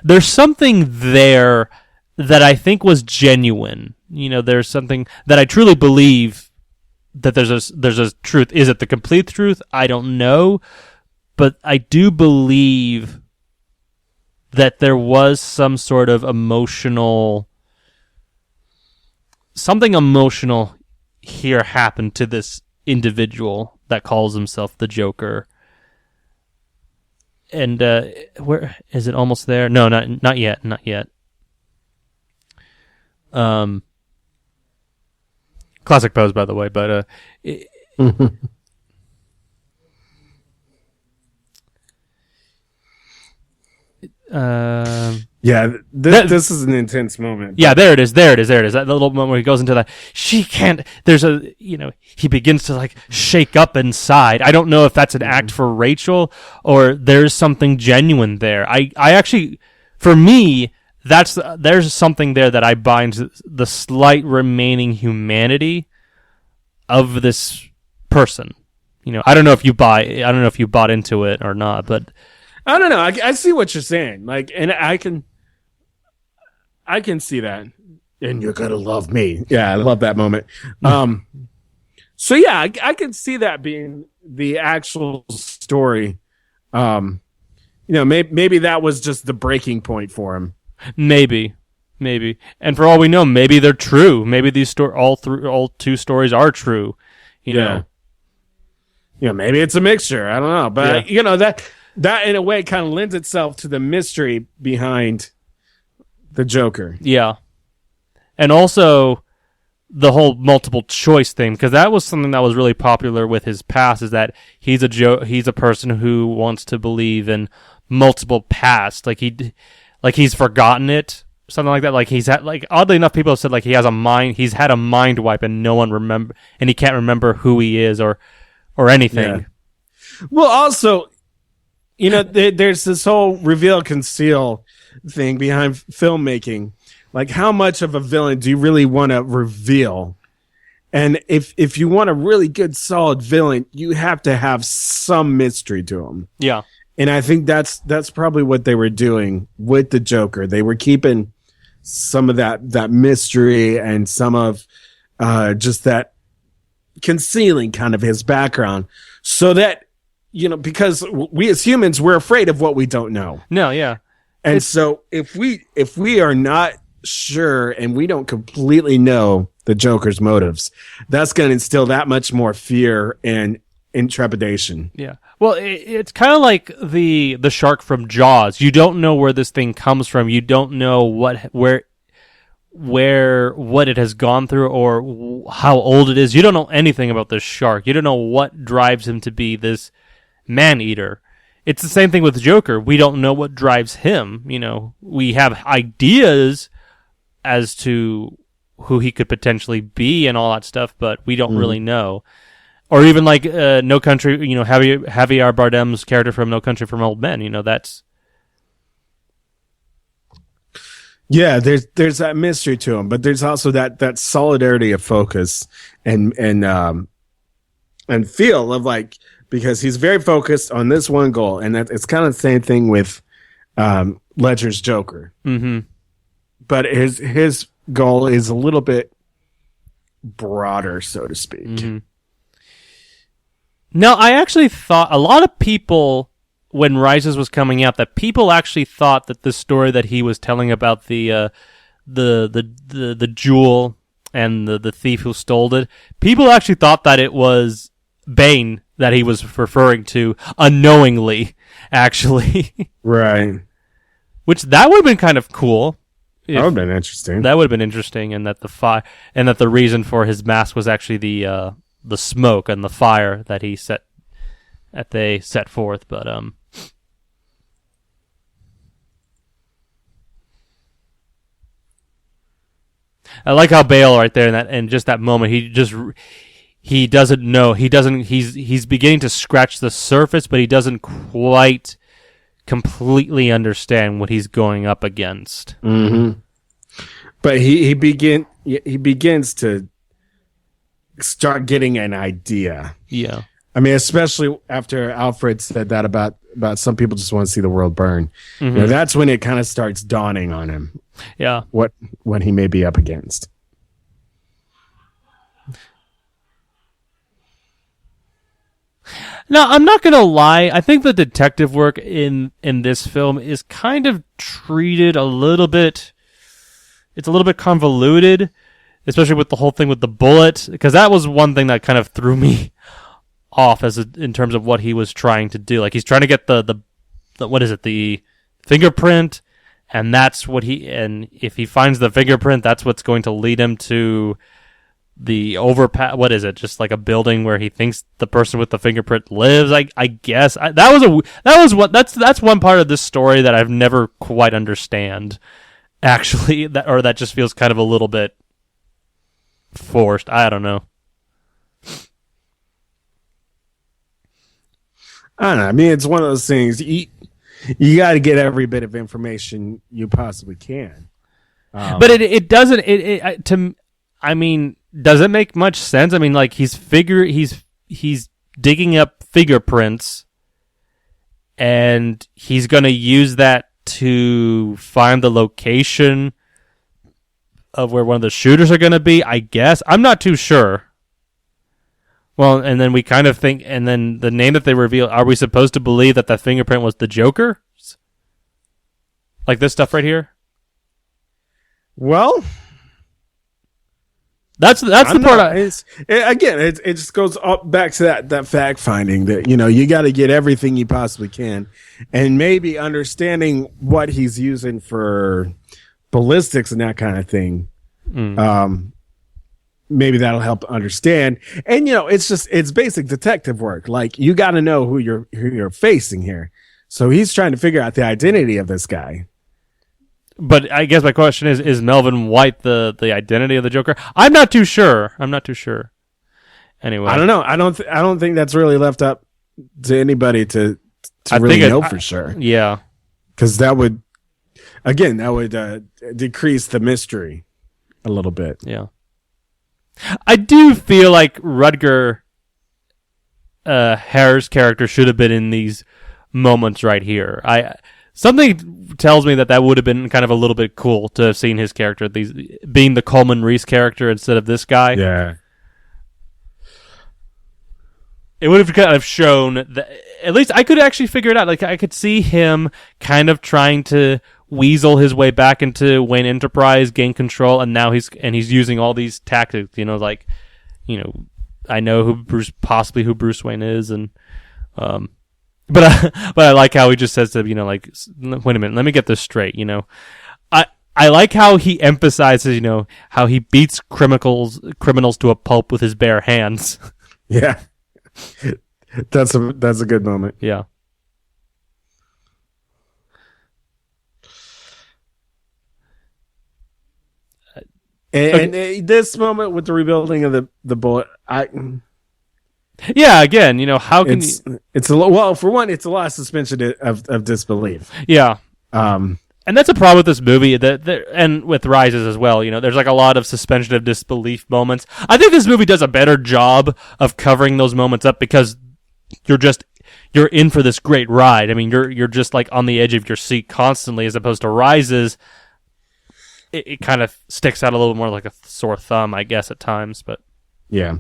there's something there that I think was genuine. There's something that I truly believe that there's a truth. Is it the complete truth? I don't know, but I do believe that there was some sort of something emotional here happened to this individual that calls himself the Joker. And where is it? Almost there? No, not yet. Not yet. Classic pose, by the way. But this is an intense moment. Yeah, there it is. That little moment where he goes into that. She can't. There's he begins to like shake up inside. I don't know if that's an act for Rachel or there's something genuine there. I actually, for me, there's something there that I buy into the slight remaining humanity of this person. I don't know if you bought into it or not, but I don't know. I see what you're saying. Like, and I can see that. And you're gonna love me. Yeah, I love that moment. So yeah, I can see that being the actual story. Maybe that was just the breaking point for him. Maybe. And for all we know, maybe they're true. Maybe these all two stories are true. You know. Maybe it's a mixture. I don't know, but that in a way kind of lends itself to the mystery behind the Joker. Yeah. And also the whole multiple choice thing, because that was something that was really popular with his past, is that he's a person who wants to believe in multiple pasts. Like he's forgotten it, something like that. Like he's had, like, oddly enough, people have said like he's had a mind wipe and no one and he can't remember who he is or anything. Yeah. Well, also, there's this whole reveal conceal thing behind filmmaking. Like, how much of a villain do you really want to reveal? And if you want a really good, solid villain, you have to have some mystery to him. Yeah. And I think that's probably what they were doing with the Joker. They were keeping some of that mystery and some of just that concealing kind of his background, so that, because we as humans, we're afraid of what we don't know. No, yeah. And so if we are not sure and we don't completely know the Joker's motives, that's going to instill that much more fear and intrepidation. Yeah. Well, it's kind of like the shark from Jaws. You don't know where this thing comes from. You don't know what it has gone through or how old it is. You don't know anything about this shark. You don't know what drives him to be this man-eater. It's the same thing with Joker. We don't know what drives him. We have ideas as to who he could potentially be and all that stuff, but we don't really know. Or even like No Country, Javier Bardem's character from No Country for Old Men. That's. Yeah, there's that mystery to him, but there's also that solidarity of focus and feel of, like, because he's very focused on this one goal, and that it's kind of the same thing with Ledger's Joker. Mm-hmm. But his goal is a little bit broader, so to speak. Mm-hmm. Now, I actually thought a lot of people, when Rises was coming out, that people actually thought that the story that he was telling about the jewel and the thief who stole it, people actually thought that it was Bane that he was referring to unknowingly, actually. Right. Which that would have been kind of cool. That would have been interesting. That would have been interesting, and that the reason for his mask was actually the smoke and the fire that they set forth, but I like how Bale right there in just that moment, he doesn't know, he's beginning to scratch the surface, but he doesn't quite completely understand what he's going up against. Mm-hmm. But he begins to start getting an idea. Yeah. I mean, especially after Alfred said that about some people just want to see the world burn. Mm-hmm. That's when it kind of starts dawning on him. Yeah. What he may be up against. Now, I'm not going to lie. I think the detective work in this film is kind of treated a little bit... It's a little bit convoluted, especially with the whole thing with the bullet, because that was one thing that kind of threw me off in terms of what he was trying to do. Like, he's trying to get the what is it, the fingerprint, and if he finds the fingerprint, that's what's going to lead him to the overpass. What is it? Just like a building where he thinks the person with the fingerprint lives. I guess that's one part of this story that I've never quite understand. Actually, that just feels kind of a little bit forced. I don't know. I don't know. I mean, it's one of those things. You got to get every bit of information you possibly can. But it doesn't. I mean, does it make much sense? I mean, like he's digging up fingerprints, and he's gonna use that to find the location of where one of the shooters are gonna be. I guess I'm not too sure. Well, and then we kind of think, and then the name that they reveal, are we supposed to believe that the fingerprint was the Joker? Like this stuff right here? Well, that's the part. It just goes up back to that fact finding that, you got to get everything you possibly can, and maybe understanding what he's using for ballistics and that kind of thing. Maybe that'll help understand. And it's basic detective work. Like, you got to know who you're facing here. So he's trying to figure out the identity of this guy. But I guess my question is Melvin White the identity of the Joker? I'm not too sure. Anyway, I don't know. I don't think that's really left up to anybody to really know for sure. Yeah, because that would decrease the mystery a little bit. Yeah, I do feel like Rutger Hauer's character should have been in these moments right here. Something tells me that would have been kind of a little bit cool to have seen his character, being the Coleman Reese character instead of this guy. Yeah. It would have kind of shown that, at least I could actually figure it out. Like, I could see him kind of trying to weasel his way back into Wayne Enterprise, gain control, and now he's using all these tactics, I know who Bruce Wayne is, and But I like how he just says to, wait a minute, let me get this straight, I like how he emphasizes, how he beats criminals to a pulp with his bare hands. Yeah. That's a good moment. Yeah. And this moment with the rebuilding of the bullet, yeah, again, how can it's a well, for one, it's a lot of suspension of disbelief. Yeah. And that's a problem with this movie and with Rises as well. There's like a lot of suspension of disbelief moments. I think this movie does a better job of covering those moments up because you're in for this great ride. I mean, you're just like on the edge of your seat constantly, as opposed to Rises. It kind of sticks out a little more like a sore thumb, I guess, at times, but yeah.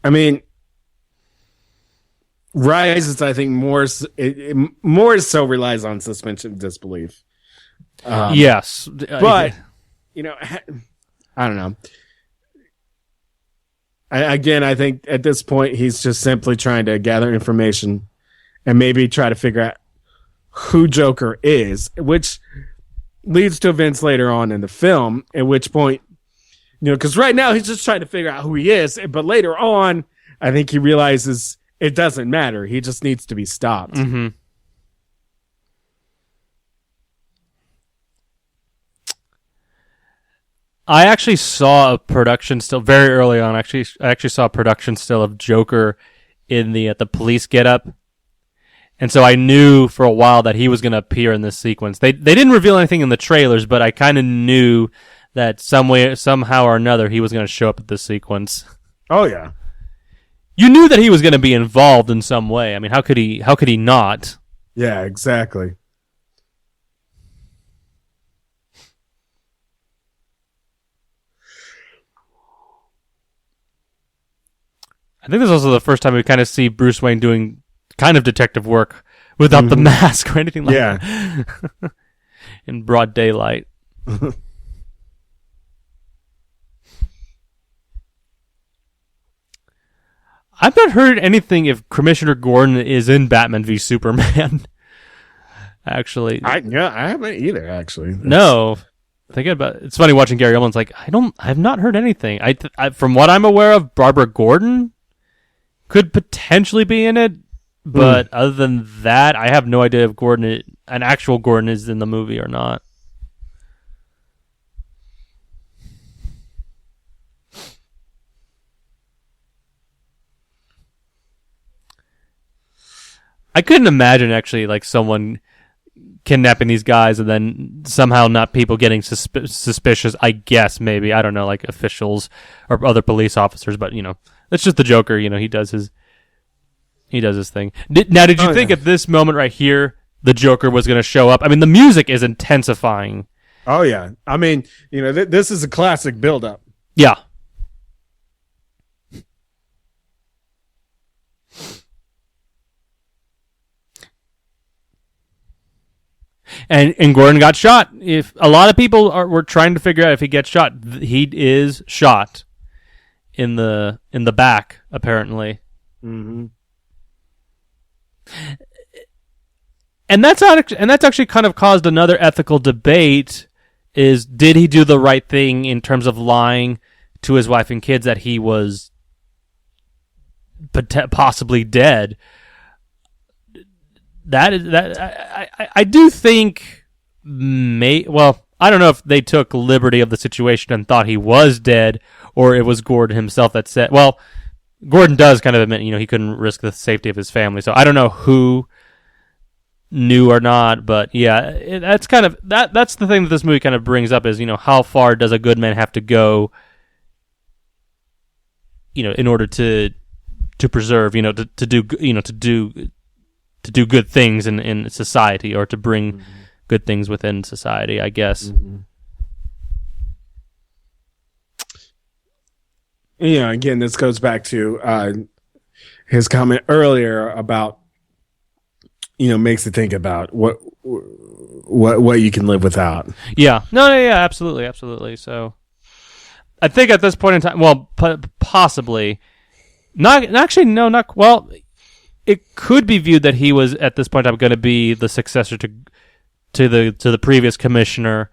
I mean, Rises, I think, more so relies on suspension of disbelief. Yes. But, I don't know. I think at this point, he's just simply trying to gather information and maybe try to figure out who Joker is, which leads to events later on in the film, at which point, because right now he's just trying to figure out who he is, but later on, I think he realizes it doesn't matter. He just needs to be stopped. Mm-hmm. I actually saw a production still very early on. I actually saw a production still of Joker in at the police getup. And so I knew for a while that he was going to appear in this sequence. They didn't reveal anything in the trailers, but I kind of knew that somehow or another he was going to show up at this sequence. Oh yeah. You knew that he was going to be involved in some way. I mean, how could he not? Yeah, exactly. I think this is also the first time we kind of see Bruce Wayne doing kind of detective work without the mask or anything like that. In broad daylight. I've not heard anything if Commissioner Gordon is in Batman v Superman. Actually, I haven't either. Actually, no. Thinking about it's funny watching Gary Oldman's like I've not heard anything. I from what I'm aware of, Barbara Gordon could potentially be in it, but other than that, I have no idea if an actual Gordon is in the movie or not. I couldn't imagine actually like someone kidnapping these guys and then somehow not people getting suspicious. I guess maybe, I don't know, like officials or other police officers, but it's just the Joker. He does his thing. Did you think at this moment right here the Joker was going to show up? I mean, the music is intensifying. Oh yeah, I mean, this is a classic build-up. Yeah. And Gordon got shot. If a lot of people were trying to figure out if he gets shot, he is shot in the back apparently. Mm-hmm. And that's actually kind of caused another ethical debate. Is did he do the right thing in terms of lying to his wife and kids that he was possibly dead? I do think I don't know if they took liberty of the situation and thought he was dead, or it was Gordon himself that said. Well, Gordon does kind of admit, he couldn't risk the safety of his family, so I don't know who knew or not, but yeah, that's kind of that's the thing that this movie kind of brings up is how far does a good man have to go, in order to preserve, to do good things in society, or to bring good things within society, I guess. Mm-hmm. Again, this goes back to his comment earlier about, makes you think about what you can live without. Yeah. No, yeah, absolutely. So I think at this point in time, well, possibly not well, it could be viewed that he was at this point in time going to be the successor to the previous commissioner,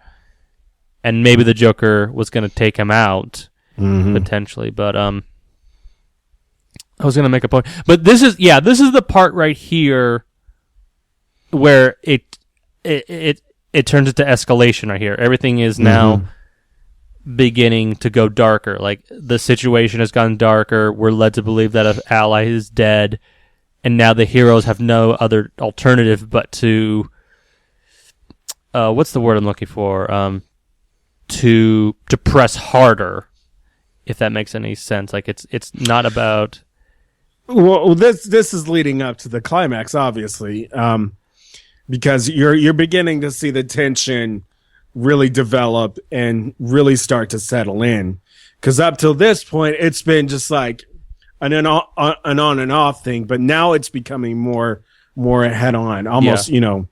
and maybe the Joker was going to take him out potentially. But I was going to make a point, but this is the part right here where it turns into escalation right here. Everything is now beginning to go darker. Like the situation has gone darker. We're led to believe that an ally is dead. And now the heroes have no other alternative but to, what's the word I'm looking for? To press harder, if that makes any sense. Like it's not about. Well, this is leading up to the climax, obviously, because you're beginning to see the tension really develop and really start to settle in. Because up till this point, it's been just like an on and off thing, but now it's becoming more head on. Almost, the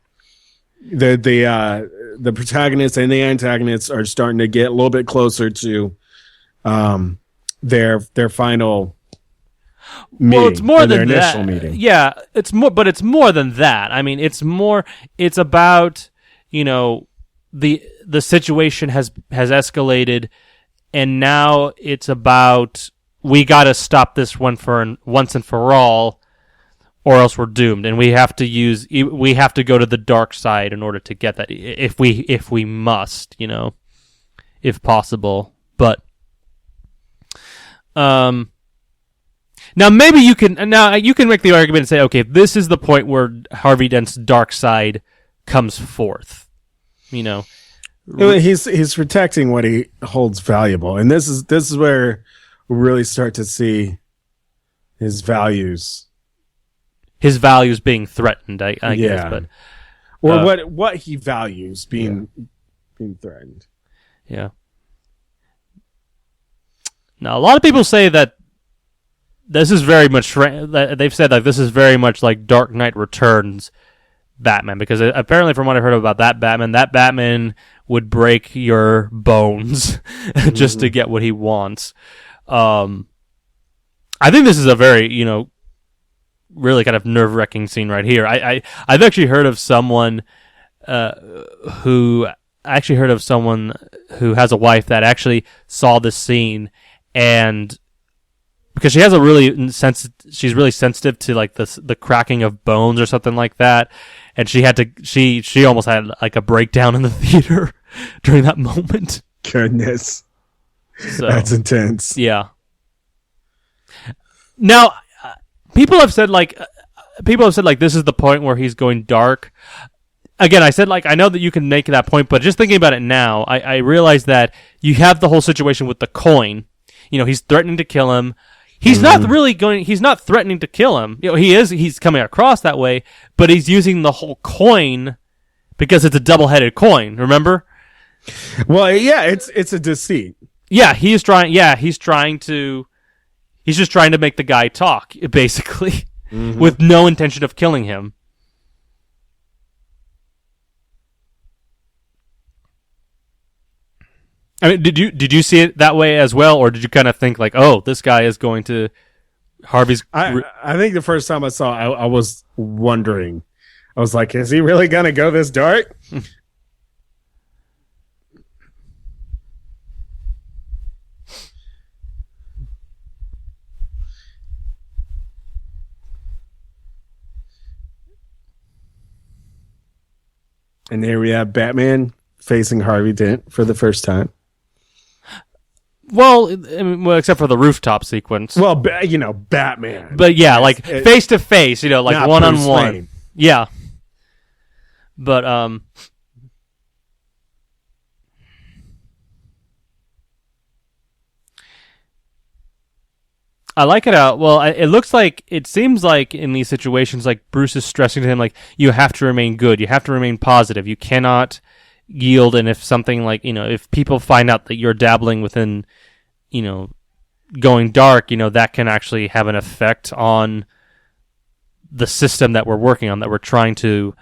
protagonists and the antagonists are starting to get a little bit closer to their final meeting. Well, it's more than their initial that. Meeting. Yeah, it's more than that. I mean, it's about, the situation has escalated, and now it's about, we got to stop this one for once and for all, or else we're doomed. And we have to go to the dark side in order to get that, if we must, if possible. But now maybe you can make the argument and say, okay, this is the point where Harvey Dent's dark side comes forth. He's protecting what he holds valuable, and this is where we really start to see his values being threatened. I guess, but what he values being threatened. Yeah. Now, a lot of people say that this is very much. They've said that this is very much like Dark Knight Returns Batman, because apparently, from what I heard about that Batman would break your bones just to get what he wants. I think this is a very, really kind of nerve-wracking scene right here. I've actually heard of someone who has a wife that actually saw this scene, and because she has she's really sensitive to like the cracking of bones or something like that, and she almost had like a breakdown in the theater during that moment. Goodness, so, that's intense. Yeah. Now, people have said like this is the point where he's going dark. Again, I said, like, I know that you can make that point, but just thinking about it now, I realize that you have the whole situation with the coin. He's threatening to kill him. He's not threatening to kill him. He's coming across that way, but he's using the whole coin because it's a double-headed coin, remember? Well, yeah, it's a deceit. Yeah, he's just trying to make the guy talk, basically, with no intention of killing him. I mean, did you see it that way as well, or did you kind of think like, oh, this guy is going to Harvey's? I think the first time I saw it, I was wondering. I was like, is he really gonna go this dark? And there we have Batman facing Harvey Dent for the first time. Well, except for the rooftop sequence. Well, Batman. But yeah, like face to face, like one on one. Yeah. But I like it out. Well, it seems like in these situations, like Bruce is stressing to him, like, you have to remain good. You have to remain positive. You cannot yield. And if something like, if people find out that you're dabbling within, going dark, that can actually have an effect on the system that we're working on, that we're trying to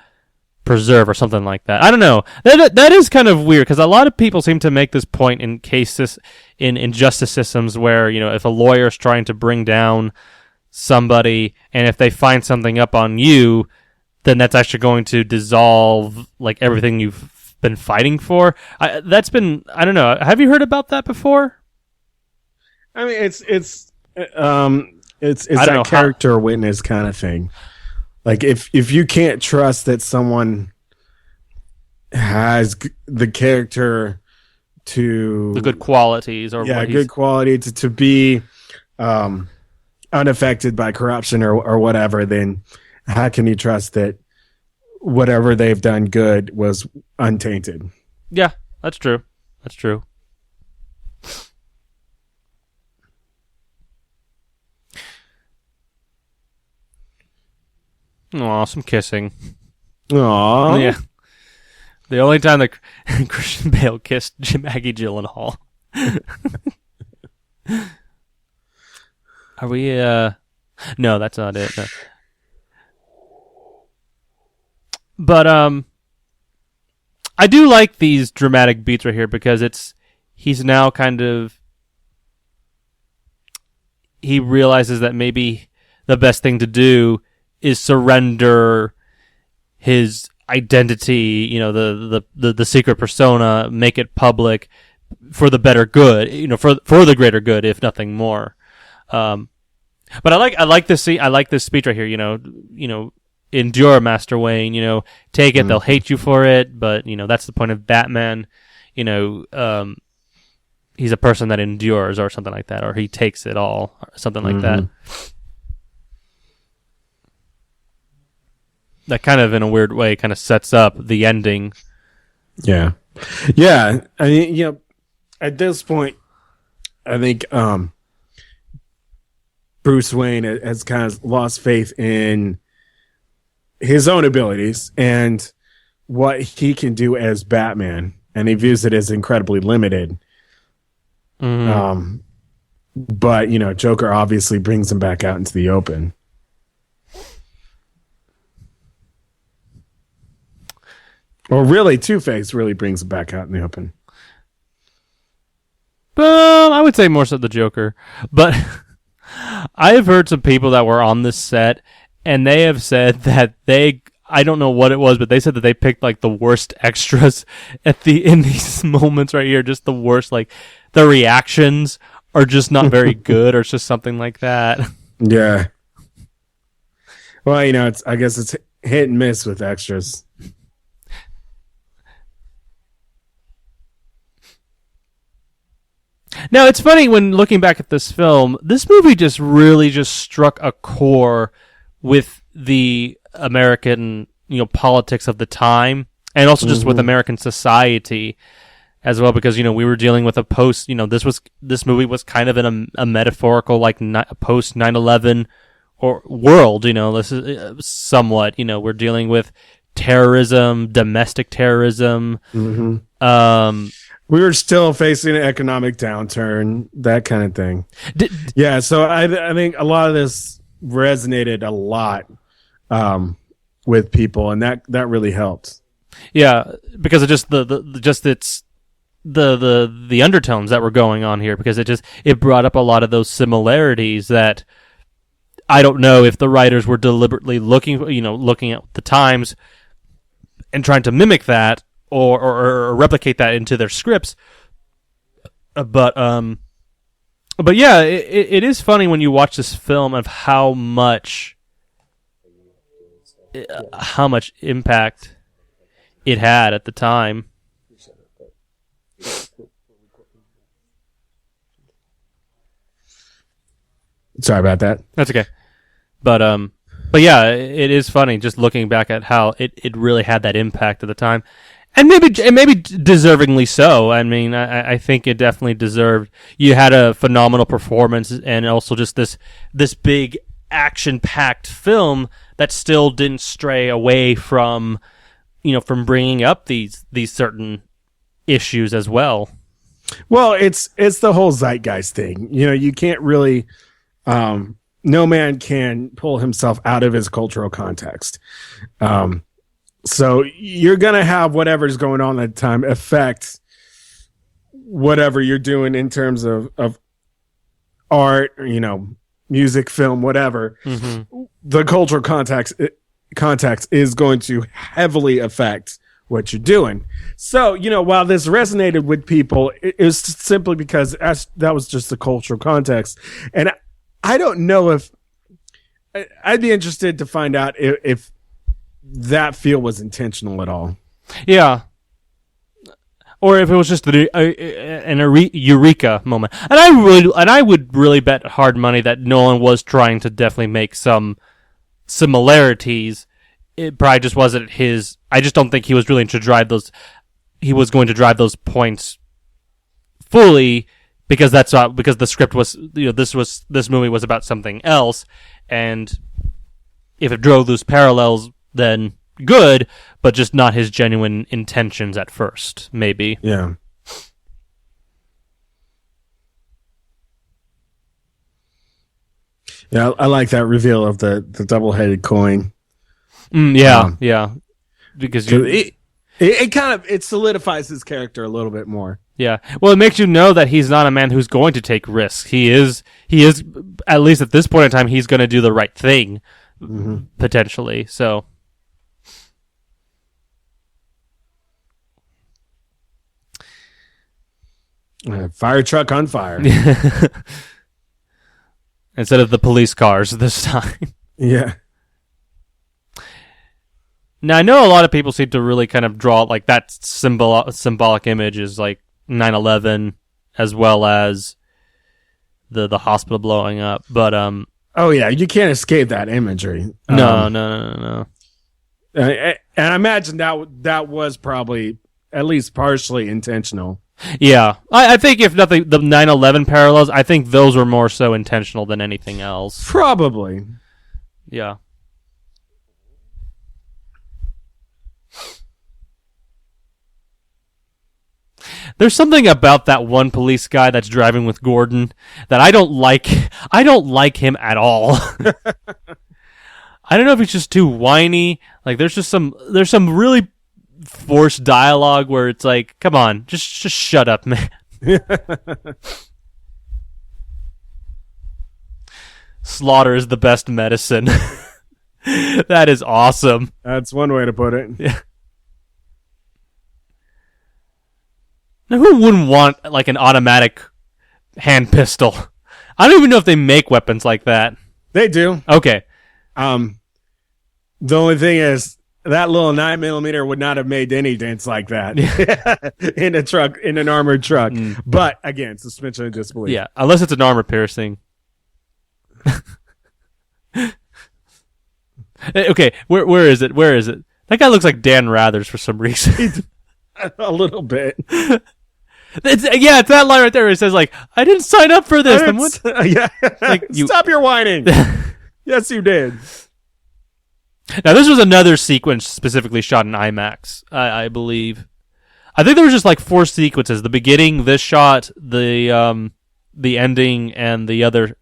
preserve or something like that. I don't know. That is kind of weird because a lot of people seem to make this point in cases in justice systems where, if a lawyer is trying to bring down somebody and if they find something up on you, then that's actually going to dissolve like everything you've been fighting for. I don't know. Have you heard about that before? I mean, it's that character witness kind of thing. Like if you can't trust that someone has the character to the good qualities or good quality to be unaffected by corruption or whatever, then how can you trust that whatever they've done good was untainted? Yeah, that's true. That's true. Aw, some kissing. Aw. Yeah. The only time that Christian Bale kissed Maggie Gyllenhaal. Are we, No, that's not it. No. But, I do like these dramatic beats right here because he's now kind of, he realizes that maybe the best thing to do is surrender his identity, the secret persona, make it public for the better good, for the greater good, if nothing more. But I like this scene. I like this speech right here. Endure, Master Wayne. Take it. They'll hate you for it, but that's the point of Batman. He's a person that endures, or something like that, or he takes it all, or something like that. That kind of, in a weird way, kind of sets up the ending. Yeah. Yeah. I mean, at this point, I think Bruce Wayne has kind of lost faith in his own abilities and what he can do as Batman, and he views it as incredibly limited. But, Joker obviously brings him back out into the open. Or really, Two-Face really brings it back out in the open. I would say more so the Joker. But I have heard some people that were on this set, and they have said that I don't know what it was, but they said that they picked like the worst extras in these moments right here. Just the worst, like the reactions are just not very good, or it's just something like that. Yeah. Well, I guess it's hit and miss with extras. Now, it's funny when looking back at this film, this movie just really just struck a chord with the American, politics of the time, and also just with American society as well, because, we were dealing with a post, this movie was kind of in a metaphorical, like, post 9/11 or world, this is somewhat, we're dealing with terrorism, domestic terrorism, we were still facing an economic downturn, that kind of thing. Yeah, so I think a lot of this resonated a lot with people, and that really helped. Yeah, because of just the undertones that were going on here, because it brought up a lot of those similarities that I don't know if the writers were deliberately looking at the times and trying to mimic that or replicate that into their scripts. But yeah, it is funny when you watch this film of how much impact it had at the time. Sorry about that. That's okay. But yeah, it is funny just looking back at how it really had that impact at the time. And maybe deservingly so. I mean, I think it definitely deserved. You had a phenomenal performance, and also just this big action-packed film that still didn't stray away from, from bringing up these certain issues as well. Well, it's the whole zeitgeist thing. You can't really, no man can pull himself out of his cultural context. So you're going to have whatever's going on at the time affect whatever you're doing in terms of art, music, film, whatever. Mm-hmm. The cultural context is going to heavily affect what you're doing. So, while this resonated with people, it was simply because that was just the cultural context. And I don't know if I'd be interested to find out if that feel was intentional at all. Yeah. Or if it was just an eureka moment. And I would really bet hard money that Nolan was trying to definitely make some similarities. It probably just wasn't his. I just don't think he was really to drive those. He was going to drive those points fully because because the script was, this movie was about something else, and if it drove those parallels, then good, but just not his genuine intentions at first, maybe. Yeah. Yeah, I like that reveal of the double-headed coin. Yeah. Because it kind of solidifies his character a little bit more. Yeah. Well, it makes you know that he's not a man who's going to take risks. He is at least at this point in time, he's going to do the right thing, potentially. So. Fire truck on fire. Instead of the police cars this time. Yeah. Now, I know a lot of people seem to really kind of draw like that symbolic image is like 9/11 as well as the hospital blowing up. But oh yeah, you can't escape that imagery. No. And I imagine that was probably at least partially intentional. Yeah. I think if nothing, the 9/11 parallels, I think those were more so intentional than anything else. Probably. Yeah. There's something about that one police guy that's driving with Gordon that I don't like. I don't like him at all. I don't know if he's just too whiny. Like there's some really forced dialogue where it's like, come on, just shut up, man. Slaughter is the best medicine. That is awesome. That's one way to put it. Yeah. Now, who wouldn't want like an automatic hand pistol? I don't even know if they make weapons like that. They do. Okay. The only thing is that little 9mm would not have made any dents like that in a truck, in an armored truck. But again, suspension of disbelief. Yeah, unless it's an armor piercing. Okay, where is it? Where is it? That guy looks like Dan Rathers for some reason. A little bit. It's that line right there where it says like, I didn't sign up for this. Yeah. Like, Stop your whining. Yes, you did. Now, this was another sequence specifically shot in IMAX, I believe. I think there was just like 4 sequences: the beginning, this shot, the ending, and the other,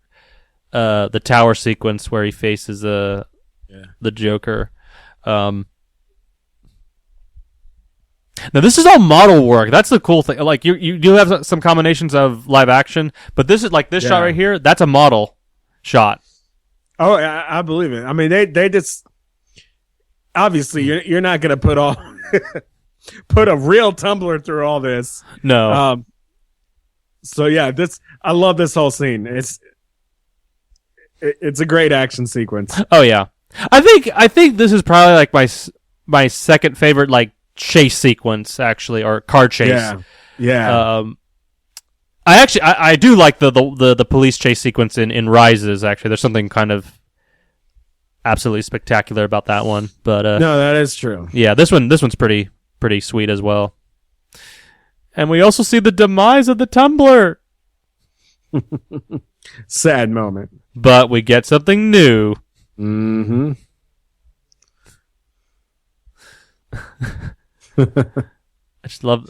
the tower sequence where he faces the Joker. Now, this is all model work. That's the cool thing. Like you do have some combinations of live action, but this is like this shot right here. That's a model shot. Oh, I believe it. I mean, they just obviously you're not going to put a real tumbler through all this. No. So yeah, I love this whole scene. It's a great action sequence. Oh yeah, I think this is probably like my second favorite like chase sequence actually, or car chase. Yeah. I do like the police chase sequence in Rises. Actually, there's something kind of absolutely spectacular about that one. But no, that is true. Yeah, this one's pretty sweet as well. And we also see the demise of the tumbler. Sad moment. But we get something new. Mm-hmm. I just love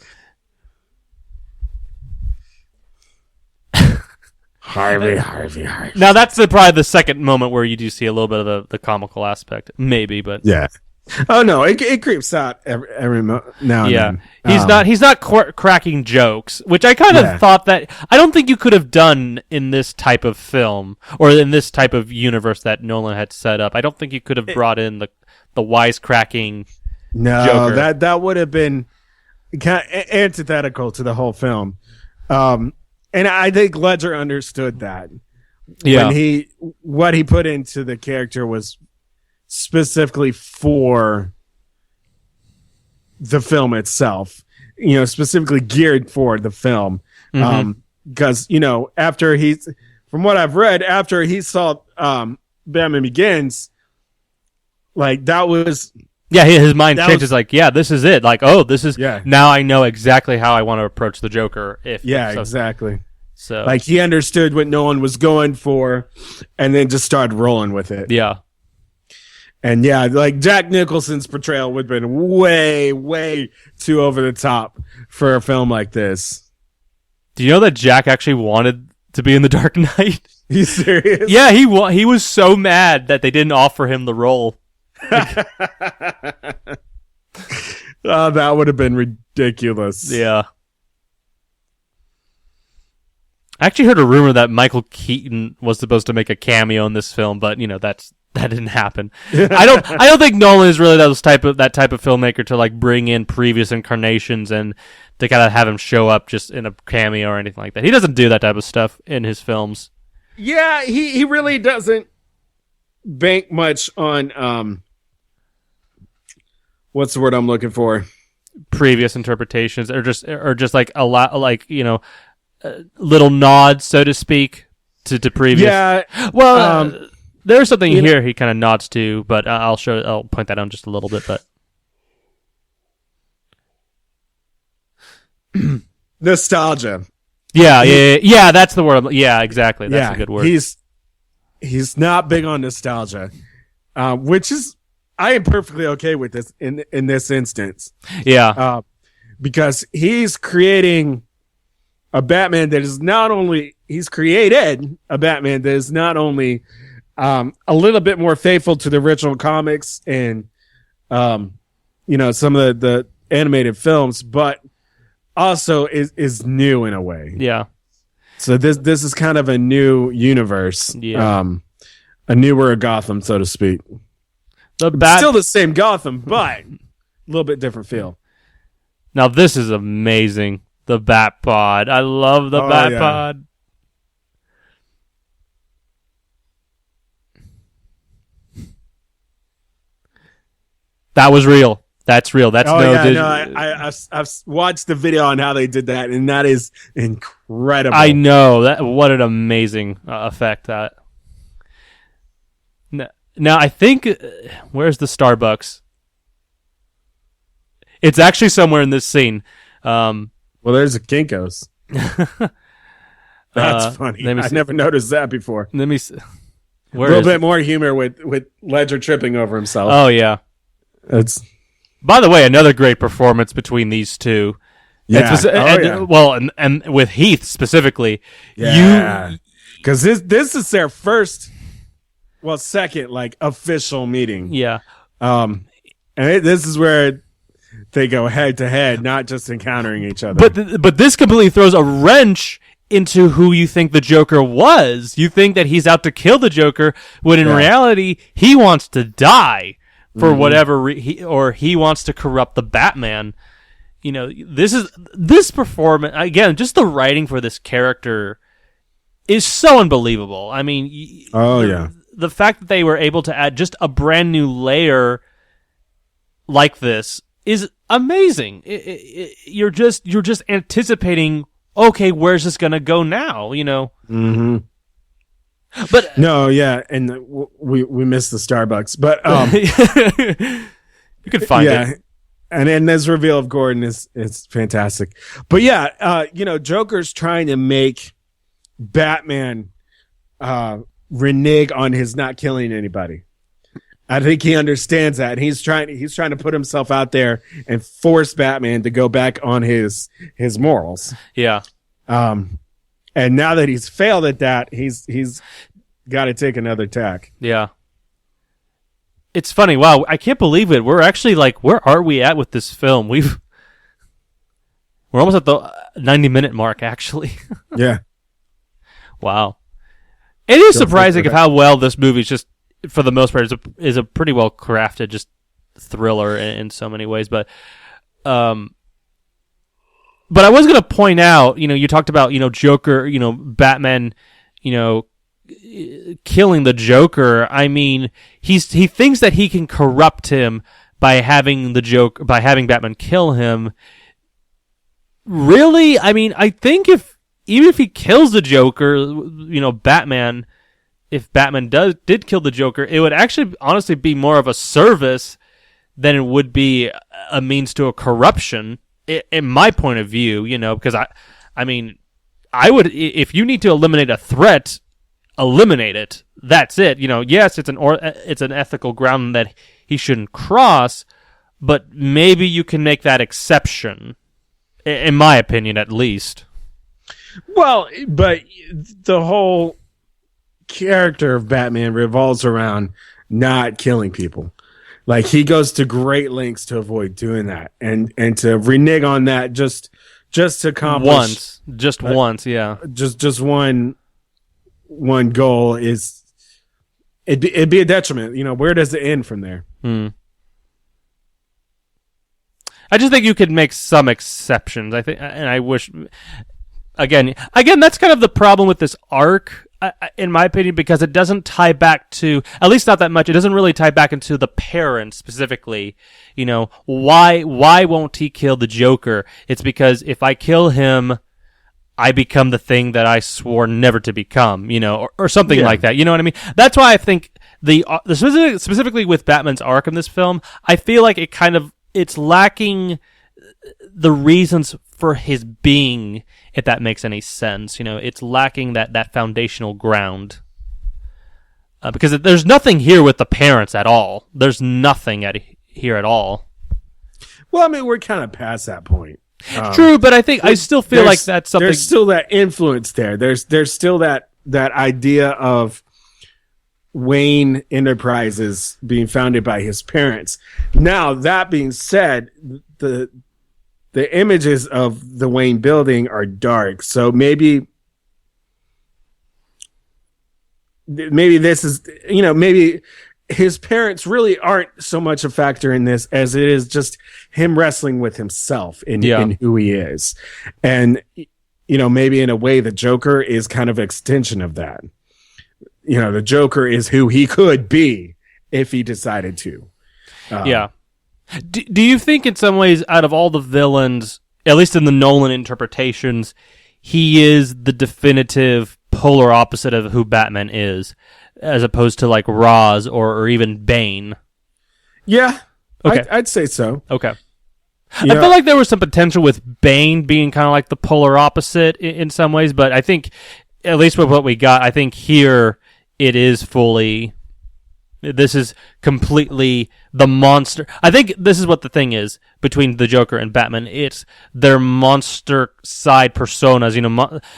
Harvey. Now that's probably the second moment where you do see a little bit of the comical aspect, maybe, but yeah. Oh no, it creeps out every now and then. He's not cracking jokes, which I kind of thought that I don't think you could have done in this type of film or in this type of universe that Nolan had set up. I don't think you could have brought in the wisecracking. No, Joker. that would have been kind of antithetical to the whole film. And I think Ledger understood that. Yeah. When what he put into the character was specifically for the film itself, specifically geared for the film. Because, from what I've read, after he saw Batman Begins, like that was... Yeah, his mind changes. This is it. Like, this is now I know exactly how I want to approach the Joker. Exactly. So, like, he understood what Nolan was going for, and then just started rolling with it. Yeah, and like Jack Nicholson's portrayal would have been way, way too over the top for a film like this. Do you know that Jack actually wanted to be in The Dark Knight? You serious? Yeah, he was so mad that they didn't offer him the role. That would have been ridiculous. Yeah. I actually heard a rumor that Michael Keaton was supposed to make a cameo in this film, but that didn't happen. I don't think Nolan is really that type of filmmaker to like bring in previous incarnations and to kind of have him show up just in a cameo or anything like that. He doesn't do that type of stuff in his films. Yeah, he really doesn't bank much on what's the word I'm looking for? Previous interpretations, or just like a lot, like little nods, so to speak, to previous. Yeah. Well, there's something here he kind of nods to, but I'll point that out in just a little bit. But nostalgia. Yeah. That's the word. Yeah, exactly. That's a good word. He's not big on nostalgia, which is. I am perfectly okay with this in this instance. Yeah. Because he's creating a Batman that is not only he's created a Batman that is not only a little bit more faithful to the original comics and some of the animated films, but also is new in a way. Yeah. So this is kind of a new universe. Yeah. a newer Gotham, so to speak. Still the same Gotham, but a little bit different feel. Now this is amazing. The Bat Pod. I love the Bat Pod. That was real. That's real. That's I've watched the video on how they did that, and that is incredible. I know that. What an amazing effect that. Now I think where's the Starbucks? It's actually somewhere in this scene. Well, there's a Kinko's. That's funny. I never noticed that before. Let me see. A little bit more humor with Ledger tripping over himself. Oh yeah. By the way, another great performance between these two. Yeah. Well, and with Heath specifically. Yeah. Because this is their second official meeting. Yeah. And this is where they go head to head, not just encountering each other. But this completely throws a wrench into who you think the Joker was. You think that he's out to kill the Joker, when in reality he wants to die for whatever he wants to corrupt the Batman. You know, this performance again. Just the writing for this character is so unbelievable. I mean, the fact that they were able to add just a brand new layer like this is amazing. You're just anticipating, okay, where's this gonna go now? You know. Mm-hmm. But no, yeah, and we missed the Starbucks, but you could find it. And then this reveal of Gordon is fantastic. But yeah, Joker's trying to make Batman renege on his not killing anybody. I think he understands that. He's trying to put himself out there and force Batman to go back on his morals. Yeah. And now that he's failed at that, he's got to take another tack. Yeah. It's funny. Wow, I can't believe it. We're actually where are we at with this film? We're almost at the 90-minute mark, actually. Yeah. Wow. It is surprising of how well this movie's just, for the most part, is a pretty well crafted just thriller in so many ways. But I was going to point out, you talked about, Joker, Batman, killing the Joker. I mean, he thinks that he can corrupt him by having Batman kill him. Really? I mean, I think even if he kills the Joker, Batman, if Batman did kill the Joker, it would actually honestly be more of a service than it would be a means to a corruption, in my point of view, because I mean, I would, if you need to eliminate a threat, eliminate it. That's it. Yes, it's an ethical ground that he shouldn't cross, but maybe you can make that exception, in my opinion, at least. Well, but the whole character of Batman revolves around not killing people. Like, he goes to great lengths to avoid doing that, and to renege on that just to accomplish once, yeah. Just one goal is it'd be a detriment. Where does it end from there? I just think you could make some exceptions. I think, and I wish. Again, that's kind of the problem with this arc, in my opinion, because it doesn't tie back to, at least not that much. It doesn't really tie back into the parent specifically. Why won't he kill the Joker? It's because if I kill him, I become the thing that I swore never to become, or something like that. You know what I mean? That's why I think the specifically with Batman's arc in this film, I feel like it's lacking the reasons for his being, if that makes any sense. It's lacking that foundational ground. Because there's nothing here with the parents at all. There's nothing here at all. Well, I mean, we're kind of past that point. True, but I still feel like that's something. There's still that influence there. There's still that idea of Wayne Enterprises being founded by his parents. Now, that being said, the images of the Wayne building are dark, so maybe maybe this is, maybe his parents really aren't so much a factor in this as it is just him wrestling with himself in who he is. And, maybe in a way the Joker is kind of extension of that. The Joker is who he could be if he decided to. Yeah. Do you think in some ways, out of all the villains, at least in the Nolan interpretations, he is the definitive polar opposite of who Batman is, as opposed to like Ra's or even Bane? Yeah. Okay. I'd say so. Okay. I feel like there was some potential with Bane being kind of like the polar opposite in some ways, but I think, at least with what we got, I think here it is fully... This is completely the monster. I think this is what the thing is between the Joker and Batman. It's their monster side personas.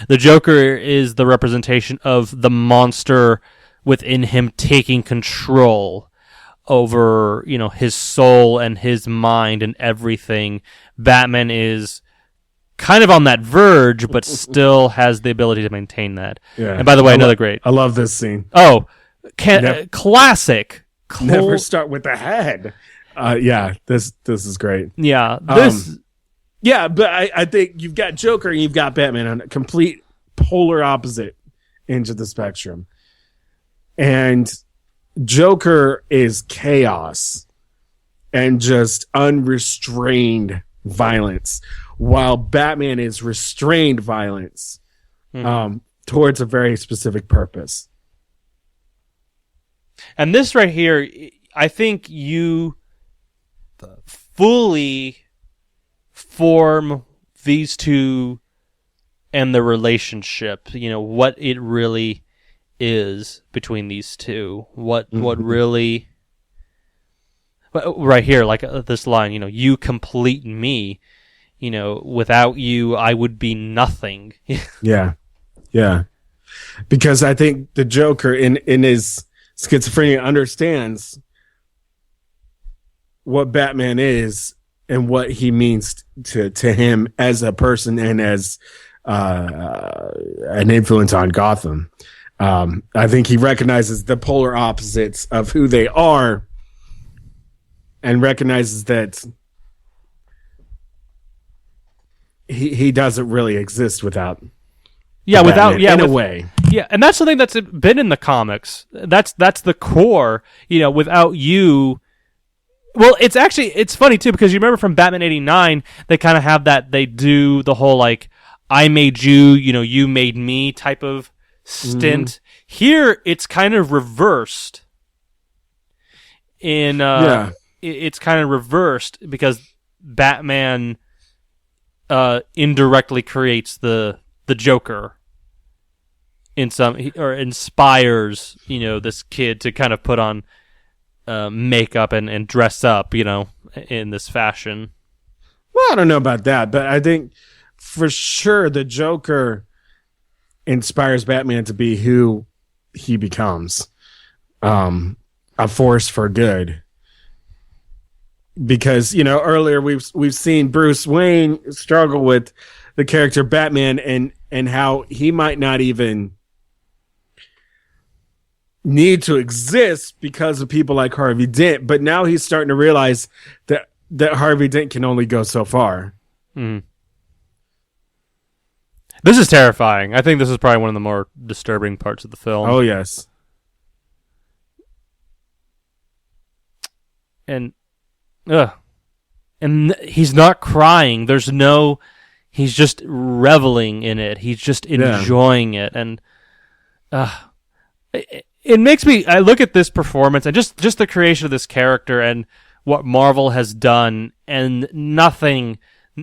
The Joker is the representation of the monster within him taking control over, his soul and his mind and everything. Batman is kind of on that verge, but still has the ability to maintain that. Yeah. And by the way, another great. I love this scene. Oh, classic. Never start with the head. This is great. Yeah, but I think you've got Joker and you've got Batman on a complete polar opposite ends of the spectrum. And Joker is chaos and just unrestrained violence, while Batman is restrained violence towards a very specific purpose. And this right here, I think you fully form these two and the relationship, what it really is between these two. What really... Right here, like this line, you complete me. Without you, I would be nothing. Yeah. Because I think the Joker in his schizophrenia understands what Batman is and what he means to him as a person and as an influence on Gotham. I think he recognizes the polar opposites of who they are and recognizes that he doesn't really exist without in a way. Yeah, and that's something that's been in the comics. That's the core. Without you, well, it's funny too, because you remember from Batman '89, they kind of have that. They do the whole like, I made you, you made me type of stint. Mm-hmm. Here, it's kind of reversed. It's kind of reversed because Batman indirectly creates the Joker or inspires this kid to kind of put on makeup and dress up in this fashion. Well, I don't know about that, but I think for sure the Joker inspires Batman to be who he becomes, a force for good. Because earlier we've seen Bruce Wayne struggle with the character Batman and how he might not even need to exist because of people like Harvey Dent, but now he's starting to realize that Harvey Dent can only go so far. Mm. This is terrifying. I think this is probably one of the more disturbing parts of the film. Oh yes. And he's not crying. He's just reveling in it. He's just enjoying it. And it makes me, I look at this performance and just the creation of this character and what Marvel has done, and nothing,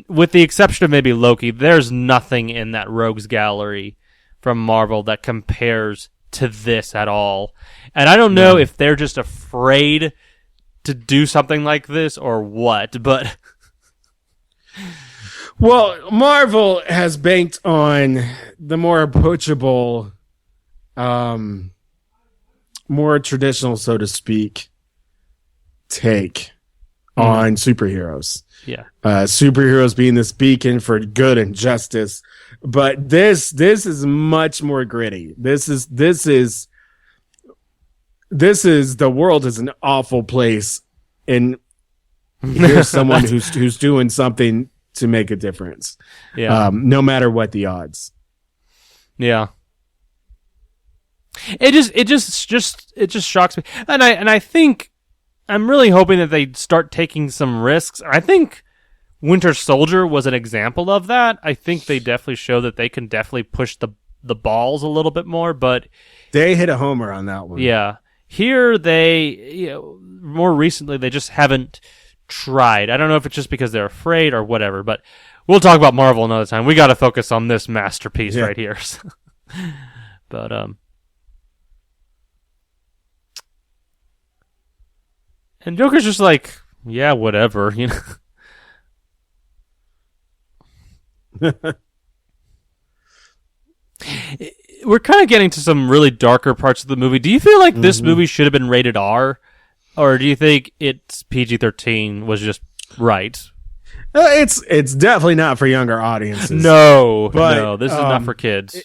with the exception of maybe Loki, there's nothing in that rogues gallery from Marvel that compares to this at all. And I don't know if they're just afraid to do something like this or what, but well, Marvel has banked on the more approachable, more traditional, so to speak, take on superheroes. Yeah. Superheroes being this beacon for good and justice, but this is much more gritty. This is this is the world is an awful place, and here's someone who's doing something to make a difference. Yeah. No matter what the odds. Yeah. It just shocks me, and I think I'm really hoping that they start taking some risks. I think Winter Soldier was an example of that. I think they definitely show that they can definitely push the balls a little bit more, but they hit a homer on that one. Yeah. Here more recently they just haven't tried. I don't know if it's just because they're afraid or whatever, but we'll talk about Marvel another time. We got to focus on this masterpiece right here. But and Joker's just like, yeah, whatever, you know. We're kind of getting to some really darker parts of the movie. Do you feel like this movie should have been rated R, or do you think it's PG-13 was just right? It's definitely not for younger audiences. No, this is not for kids.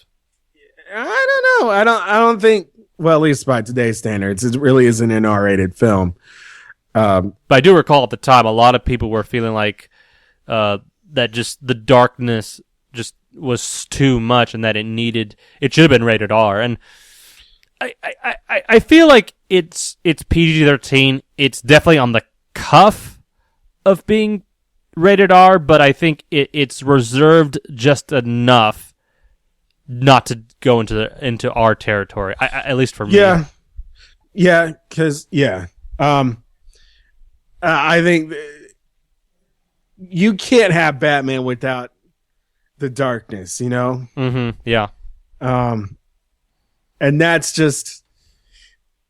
I don't know. I don't think. Well, at least by today's standards, it really isn't an R-rated film. But I do recall at the time, a lot of people were feeling like that just the darkness just was too much, and that it should have been rated R. And I feel like it's PG-13. It's definitely on the cuff of being rated R, but I think it's reserved just enough not to go into R territory. At least for me. Yeah, because I think you can't have Batman without the darkness, you know? Mm-hmm. Yeah. And that's just,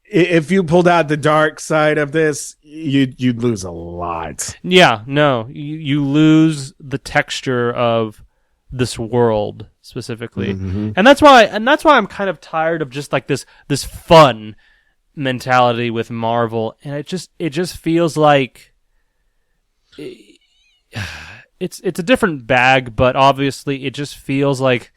if you pulled out the dark side of this, you'd lose a lot. Yeah, no, you lose the texture of this world specifically, and that's why I'm kind of tired of just like this fun mentality with Marvel, and it just feels like it's a different bag, but obviously it just feels like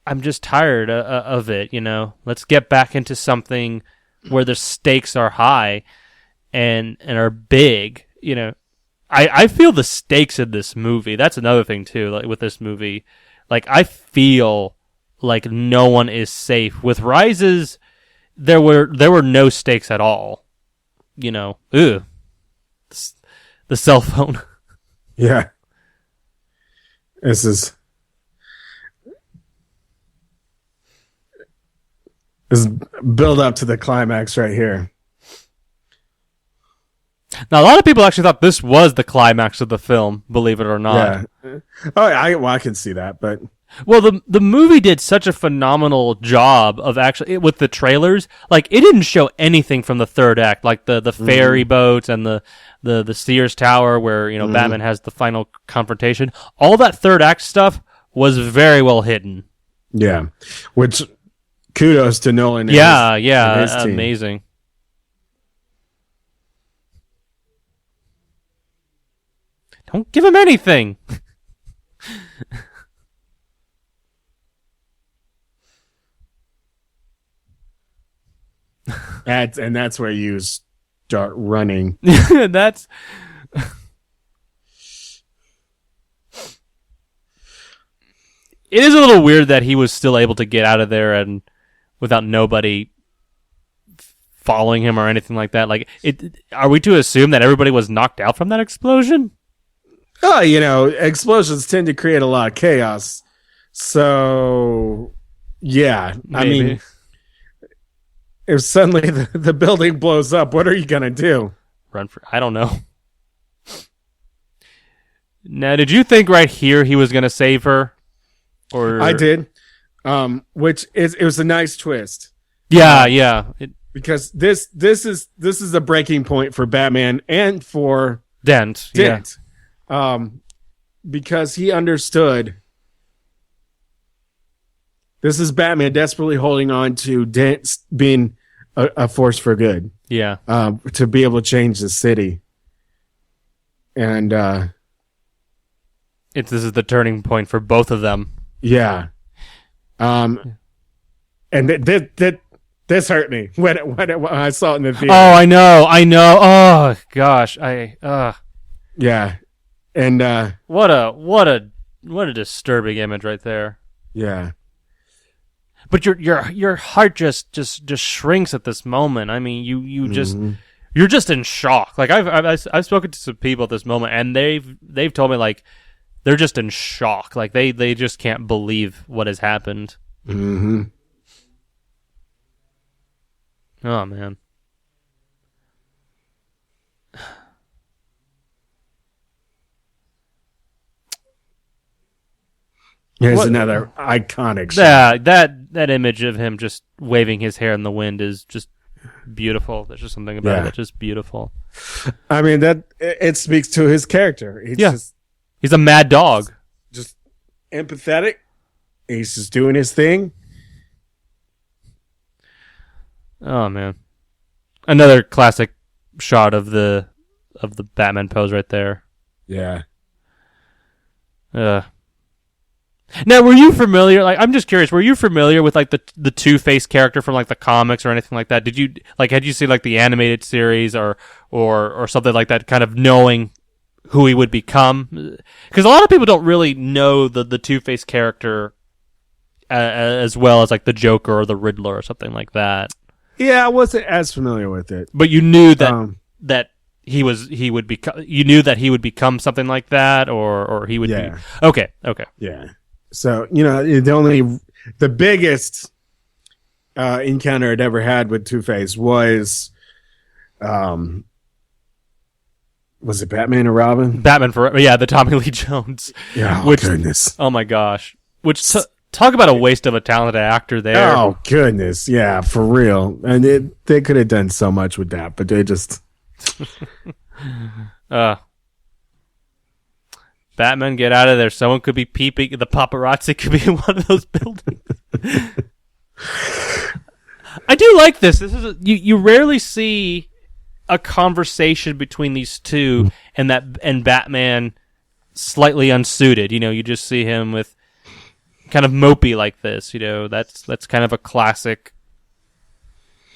I'm just tired of it, you know. Let's get back into something where the stakes are high and are big, you know. I feel the stakes in this movie. That's another thing too, like with this movie. Like I feel like no one is safe. With Rises, there were no stakes at all. You know. Ugh. The cell phone. Yeah. This is build up to the climax right here. Now, a lot of people actually thought this was the climax of the film, believe it or not. Yeah. Oh, I can see that, but well, the movie did such a phenomenal job of actually with the trailers. Like it didn't show anything from the third act, like the ferry boats and the Sears Tower, where Batman has the final confrontation. All that third act stuff was very well hidden. Yeah, which kudos to Nolan. And his team. Amazing. Don't give him anything. That's where you start running. That's it is a little weird that he was still able to get out of there and without nobody following him or anything like that. Like, are we to assume that everybody was knocked out from that explosion? Oh, explosions tend to create a lot of chaos. So, yeah. Maybe. I mean, if suddenly the building blows up, what are you going to do? I don't know. Now, did you think right here he was going to save her? Or I did. It was a nice twist. Yeah. Because this is a breaking point for Batman and for Dent. Yeah. Because he understood this is Batman desperately holding on to Dent being a force for good. Yeah. To be able to change the city. And this is the turning point for both of them. Yeah. And that This hurt me when I saw it in the theater. Oh, I know. Oh gosh, Yeah, and what a disturbing image right there. yeah, But your heart just shrinks at this moment. I mean, you just you're just in shock. Like I've spoken to some people at this moment, and they've told me like they're just in shock. Like they just can't believe what has happened. Mm-hmm. Oh man. Here's another iconic shot. Yeah, that image of him just waving his hair in the wind is just beautiful. There's just something about it that's just beautiful. I mean, that it speaks to his character. He's a mad dog. Just empathetic. He's just doing his thing. Oh man. Another classic shot of the Batman pose right there. Yeah. Now, were you familiar? Like, I'm just curious. Were you familiar with like the Two-Face character from like the comics or anything like that? Did you had you seen like the animated series or something like that? Kind of knowing who he would become, because a lot of people don't really know the Two-Face character as well as like the Joker or the Riddler or something like that. Yeah, I wasn't as familiar with it, but you knew that he would become. You knew that he would become something like that, or he would be. Okay. Yeah. So, the biggest encounter I'd ever had with Two-Face was it Batman or Robin? Batman Forever. Yeah, the Tommy Lee Jones. Yeah, goodness. Oh my gosh. Talk about a waste of a talented actor there. Oh goodness. Yeah, for real. And they could have done so much with that, but they just Batman, get out of there. Someone could be peeping. The paparazzi could be in one of those buildings. I do like this. This is you rarely see a conversation between these two and Batman slightly unsuited. You just see him with kind of mopey like this. That's kind of a classic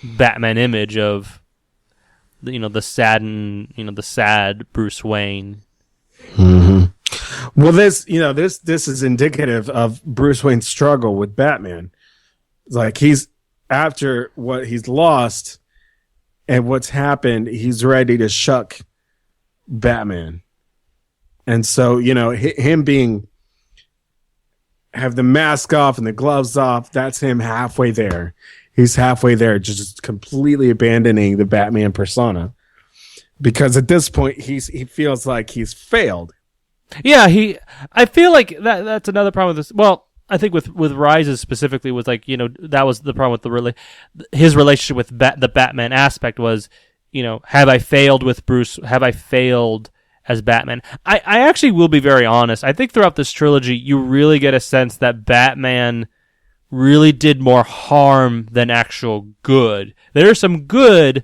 Batman image of the sad Bruce Wayne. Mm-hmm. Well, this is indicative of Bruce Wayne's struggle with Batman. Like, he's after what he's lost and what's happened, he's ready to shuck Batman. And so, him have the mask off and the gloves off, that's him halfway there. He's halfway there, just completely abandoning the Batman persona. Because at this point, he feels like he's failed. Yeah, I feel like that's another problem with this. Well, I think with Rises specifically was like, that was the problem with his relationship with the Batman aspect was, have I failed with Bruce? Have I failed as Batman? I actually will be very honest. I think throughout this trilogy, you really get a sense that Batman really did more harm than actual good. There is some good,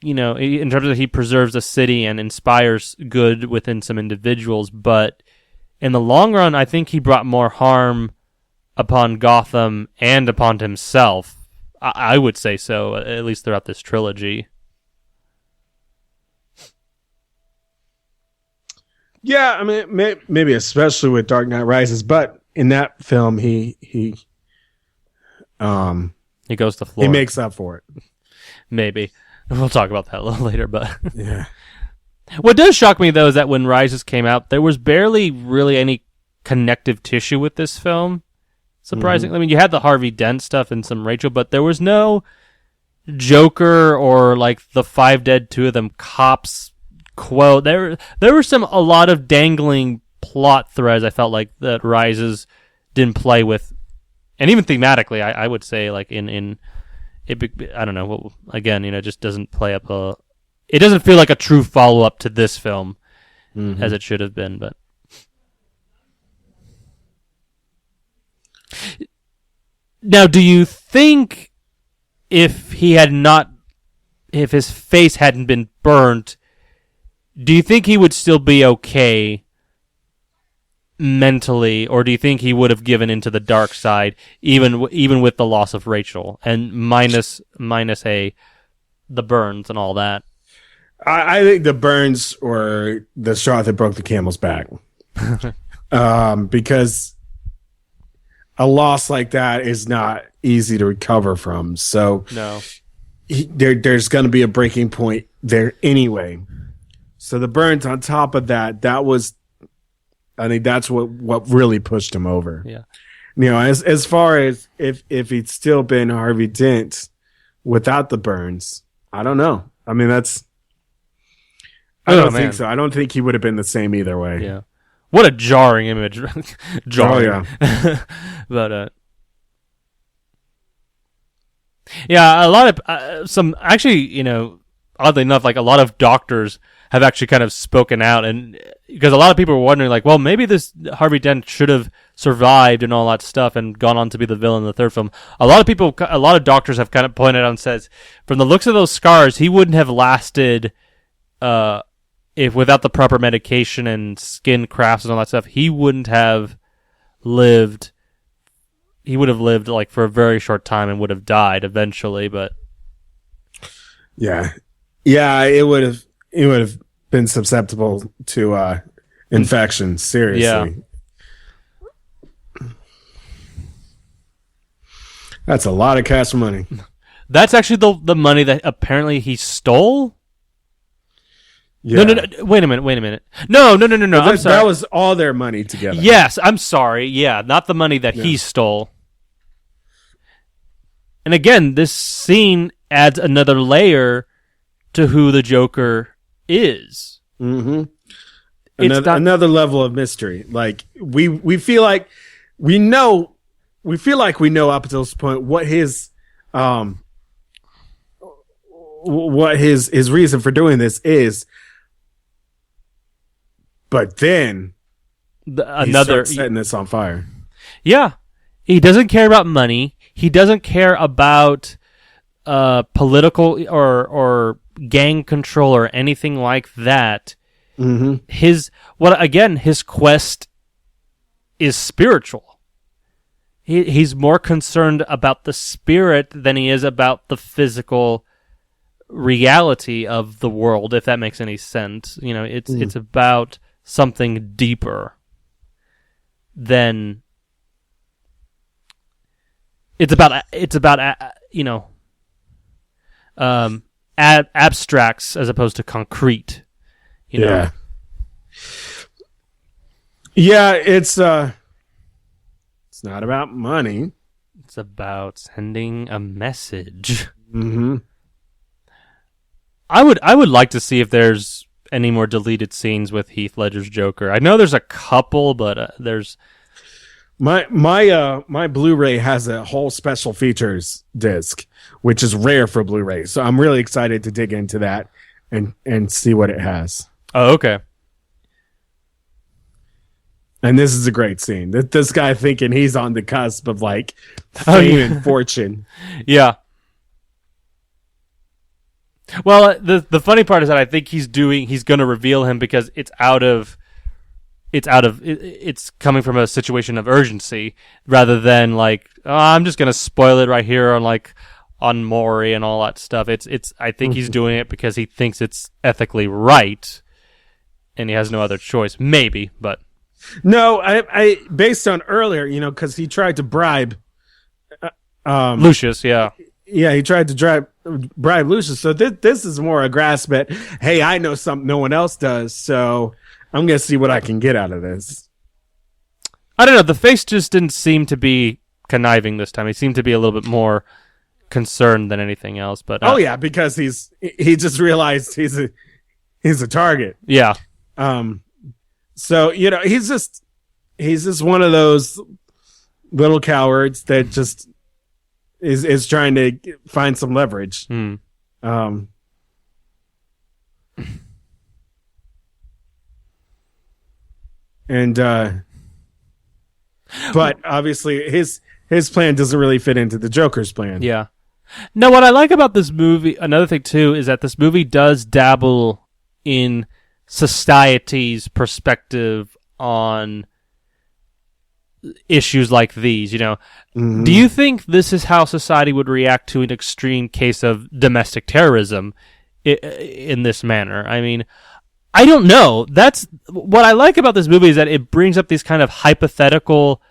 in terms of he preserves a city and inspires good within some individuals, but in the long run, I think he brought more harm upon Gotham and upon himself. I would say so, at least throughout this trilogy. Yeah, I mean, maybe especially with Dark Knight Rises, but in that film, he goes to Florida. He makes up for it. Maybe. We'll talk about that a little later, but yeah. What does shock me, though, is that when Rises came out, there was barely really any connective tissue with this film. Surprisingly. I mean, you had the Harvey Dent stuff and some Rachel, but there was no Joker or like the 5 Dead, 2 of them cops quote. There were a lot of dangling plot threads I felt like that Rises didn't play with. And even thematically, I would say, like, in I don't know. Again, it just doesn't play up it doesn't feel like a true follow-up to this film as it should have been, but now, do you think if his face hadn't been burnt, do you think he would still be okay mentally, or do you think he would have given into the dark side, even with the loss of Rachel and minus the burns and all that? I think the burns were the straw that broke the camel's back. Because a loss like that is not easy to recover from. So No. there's going to be a breaking point there anyway. So the burns on top of that was, I think that's what really pushed him over. Yeah. You know, as far as if he'd still been Harvey Dent without the burns, I don't know. I mean, I don't think so. I don't think he would have been the same either way. Yeah. What a jarring image. Jarring. Oh, yeah. But, yeah, a lot of, oddly enough, like a lot of doctors have actually kind of spoken out, and because a lot of people were wondering, like, well, maybe this Harvey Dent should have survived and all that stuff and gone on to be the villain in the third film. A lot of doctors have kind of pointed out and says, from the looks of those scars, he wouldn't have lasted, if without the proper medication and skin crafts and all that stuff, he wouldn't have lived. He would have lived like for a very short time and would have died eventually. But yeah, it would have been susceptible to infection. Seriously, yeah. That's a lot of cash money. That's actually the money that apparently he stole. Yeah. No, wait a minute. No. I'm sorry. That was all their money together. Yes, I'm sorry. Yeah, not the money that he stole. And again, this scene adds another layer to who the Joker is. Mm-hmm. Another level of mystery. Like we feel like we know up until this point what his reason for doing this is. But then he starts setting this on fire. Yeah. He doesn't care about money. He doesn't care about political or gang control or anything like that. Mm-hmm. His quest is spiritual. He's more concerned about the spirit than he is about the physical reality of the world, if that makes any sense. You know, it's about something deeper than it's about abstracts as opposed to concrete, you know. Yeah, it's not about money. It's about sending a message. Mm-hmm. I would like to see if there's any more deleted scenes with Heath Ledger's Joker. I know there's a couple, but there's my Blu-ray has a whole special features disc, which is rare for Blu-ray. So I'm really excited to dig into that and see what it has. Oh, okay. And this is a great scene. This guy thinking he's on the cusp of like fame and fortune. Yeah. Well, the funny part is that I think he's going to reveal him because it's coming from a situation of urgency rather than like, oh, I'm just going to spoil it right here on Maury and all that stuff. I think he's doing it because he thinks it's ethically right and he has no other choice. Maybe, but no, I based on earlier, because he tried to bribe Lucius, yeah. Yeah, he tried to bribe Lucius. So this is more a grasp at, hey, I know something no one else does, so I'm going to see what I can get out of this. I don't know. The face just didn't seem to be conniving this time. He seemed to be a little bit more concerned than anything else. But oh yeah, because he just realized he's a target. Yeah. So he's just one of those little cowards that just is trying to find some leverage. But obviously his plan doesn't really fit into the Joker's plan. Yeah. Now, what I like about this movie, another thing too, is that this movie does dabble in society's perspective on issues like these, Do you think this is how society would react to an extreme case of domestic terrorism in this manner? I mean, I don't know. That's what I like about this movie, is that it brings up these kind of hypothetical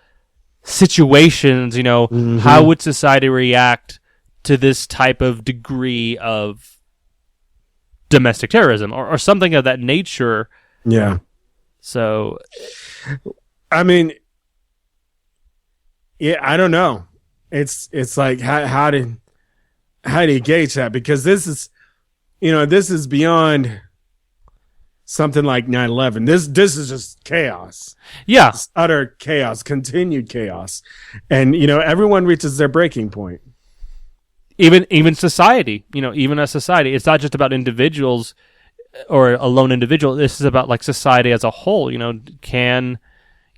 situations, how would society react to this type of degree of domestic terrorism or something of that nature. Yeah. So, I mean, yeah, I don't know. It's like how do you gauge that? Because this is beyond something like 9/11. This is just chaos. Yeah, it's utter chaos, continued chaos, and everyone reaches their breaking point. Even society, even a society, it's not just about individuals or a lone individual. This is about like society as a whole.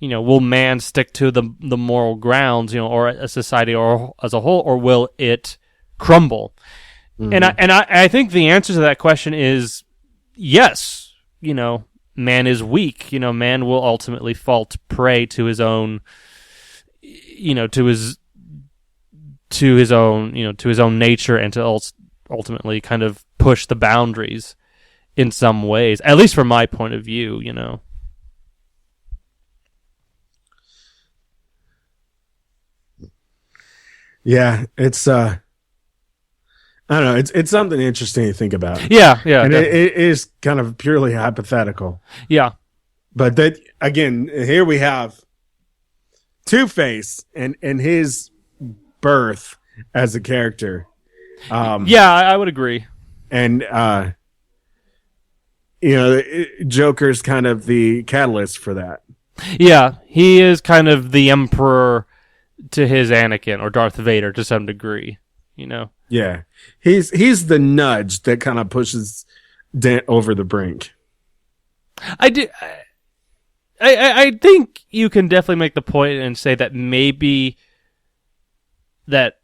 Will man stick to the moral grounds, or a society or as a whole, or will it crumble? And I think the answer to that question is yes. Man is weak. Man will ultimately fall prey to his own, to his own nature, and to ultimately kind of push the boundaries in some ways, at least from my point of view, Yeah, it's I don't know. It's something interesting to think about. Yeah, and it is kind of purely hypothetical. Yeah, but that again, here we have Two-Face and his birth as a character. Yeah, I would agree. And Joker's kind of the catalyst for that. Yeah, he is kind of the emperor to his Anakin or Darth Vader to some degree. Yeah, he's the nudge that kind of pushes Dent over the brink. I think you can definitely make the point and say that maybe that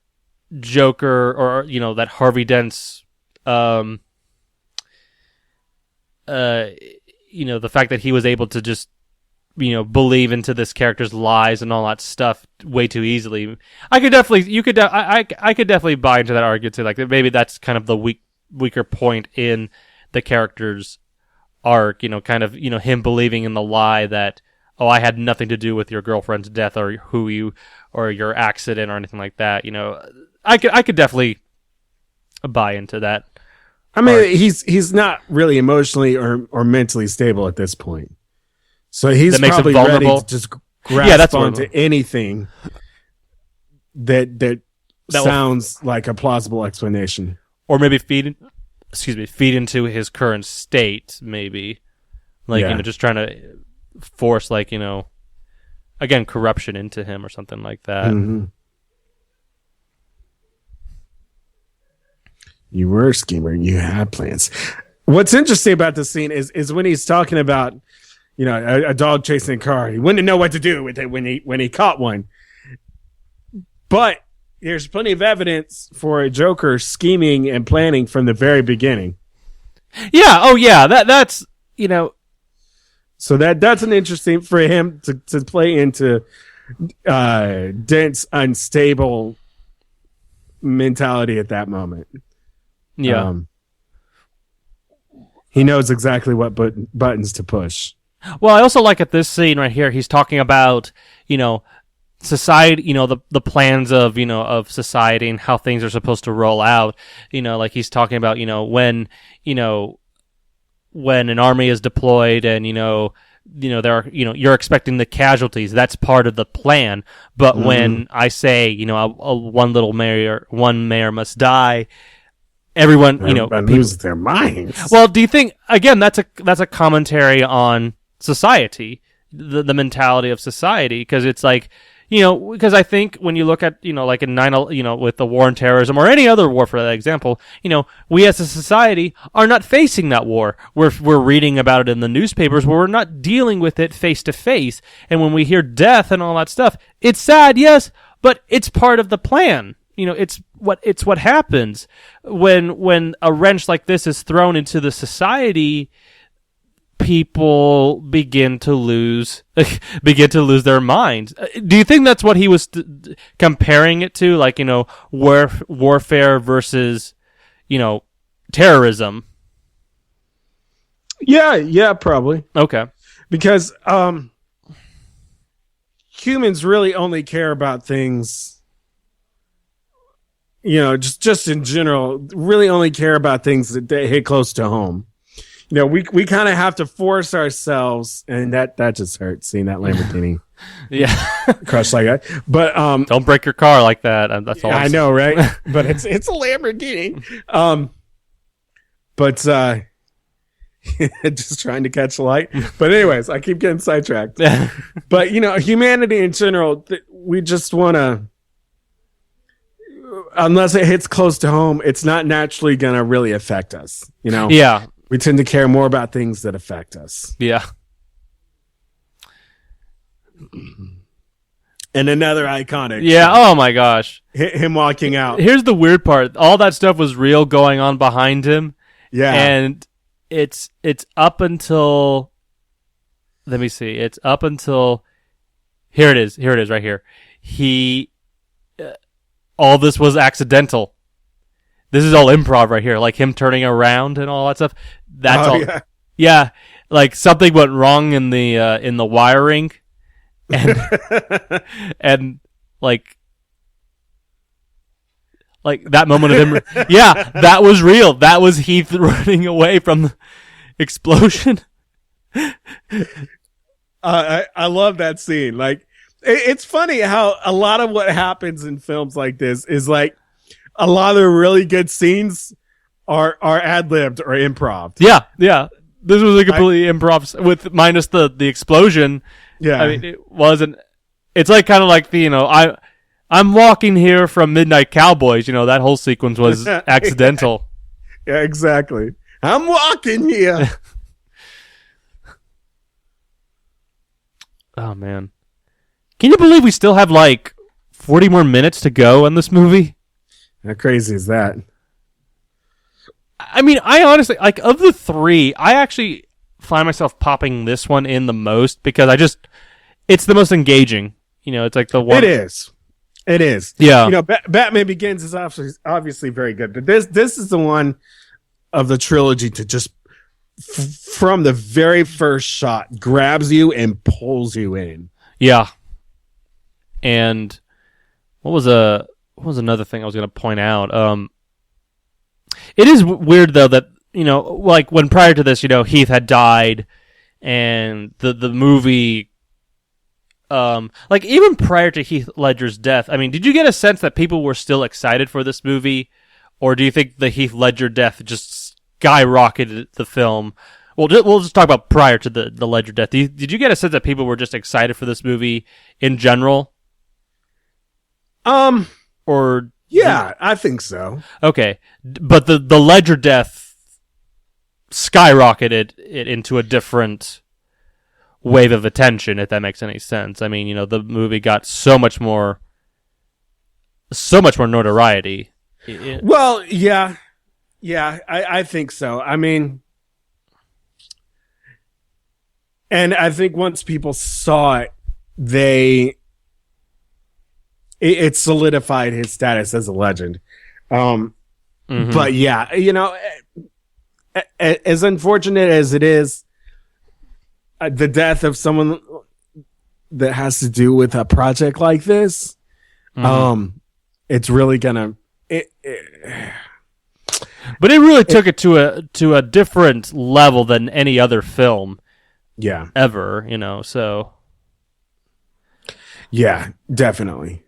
Joker, or that Harvey Dent's the fact that he was able to just believe into this character's lies and all that stuff way too easily. I could definitely buy into that argument too. Like maybe that's kind of the weaker point in the character's arc. Kind of him believing in the lie that, oh, I had nothing to do with your girlfriend's death or or your accident or anything like that. I could definitely buy into that. I mean, he's not really emotionally or mentally stable at this point. So he's probably ready to just grasp onto anything that sounds like a plausible explanation, or maybe feed into his current state. Maybe, just trying to force, again, corruption into him or something like that. Mm-hmm. You were a schemer. You had plans. What's interesting about this scene is when he's talking about, a dog chasing a car. He wouldn't know what to do with it when he caught one. But there's plenty of evidence for a Joker scheming and planning from the very beginning. Yeah. Oh, yeah. That's. So that's an interesting for him to play into Dent's unstable mentality at that moment. Yeah. He knows exactly what buttons to push. Well, I also like at this scene right here, he's talking about, society, the plans of, of society and how things are supposed to roll out. Like he's talking about, when an army is deployed and, there are, you're expecting the casualties. That's part of the plan. But when I say, one mayor must die, everyone, loses their minds. Well, do you think, again, that's a commentary on society, the mentality of society, because it's like, because I think when you look at, like in 9/11, with the war on terrorism or any other war for that example, we as a society are not facing that war. We're reading about it in the newspapers, but we're not dealing with it face to face. And when we hear death and all that stuff, it's sad, yes, but it's part of the plan. It's what happens when a wrench like this is thrown into the society. people begin to lose their minds. Do you think that's what he was comparing it to, like, warfare versus, terrorism? Yeah, probably. Okay. Because humans really only care about things, just in general, really only care about things that hit close to home. We kind of have to force ourselves, and that just hurts seeing that Lamborghini Yeah. crush like that. But Don't break your car like that. That's all. I know, right? But it's a Lamborghini. But just trying to catch the light. But anyways, I keep getting sidetracked. But humanity in general, we just want to, unless it hits close to home, it's not naturally going to really affect us. Yeah. We tend to care more about things that affect us. Yeah. And another iconic. Yeah. Oh my gosh. Him walking out. Here's the weird part. All that stuff was real going on behind him. Yeah. And it's up until, let me see. It's up until, here it is right here. All this was accidental. This is all improv right here, like him turning around and all that stuff. That's all. Yeah. Yeah, like something went wrong in the wiring, and and like that moment of him. Yeah, that was real. That was Heath running away from the explosion. I love that scene. Like, it's funny how a lot of what happens in films like this is like a lot of the really good scenes are ad-libbed or improv. Yeah. This was a completely improv with minus the explosion. Yeah. I mean, it wasn't. It's like kind of like the I'm walking here from Midnight Cowboys. That whole sequence was accidental. Yeah, exactly. I'm walking here. Oh man, can you believe we still have like 40 more minutes to go in this movie? How crazy is that? I mean, I honestly, like, of the three, I actually find myself popping this one in the most because it's the most engaging. It's like the one. It is. Yeah. Batman Begins is obviously very good, but this is the one of the trilogy to just from the very first shot grabs you and pulls you in. Yeah. And what was another thing I was going to point out? It is weird though that, like when prior to this, Heath had died and the movie, like even prior to Heath Ledger's death, I mean, did you get a sense that people were still excited for this movie? Or do you think the Heath Ledger death just skyrocketed the film? Well, we'll just talk about prior to the Ledger death. Did you get a sense that people were just excited for this movie in general? Or yeah, I think so. Okay, but the Ledger death skyrocketed it into a different wave of attention, if that makes any sense. I mean, the movie got so much more notoriety. Well, yeah, I think so. I mean, and I think once people saw it, it solidified his status as a legend. But yeah, as unfortunate as it is, the death of someone that has to do with a project like this, it's really gonna. But it really took it to a different level than any other film. Yeah. Ever, so. Yeah, definitely.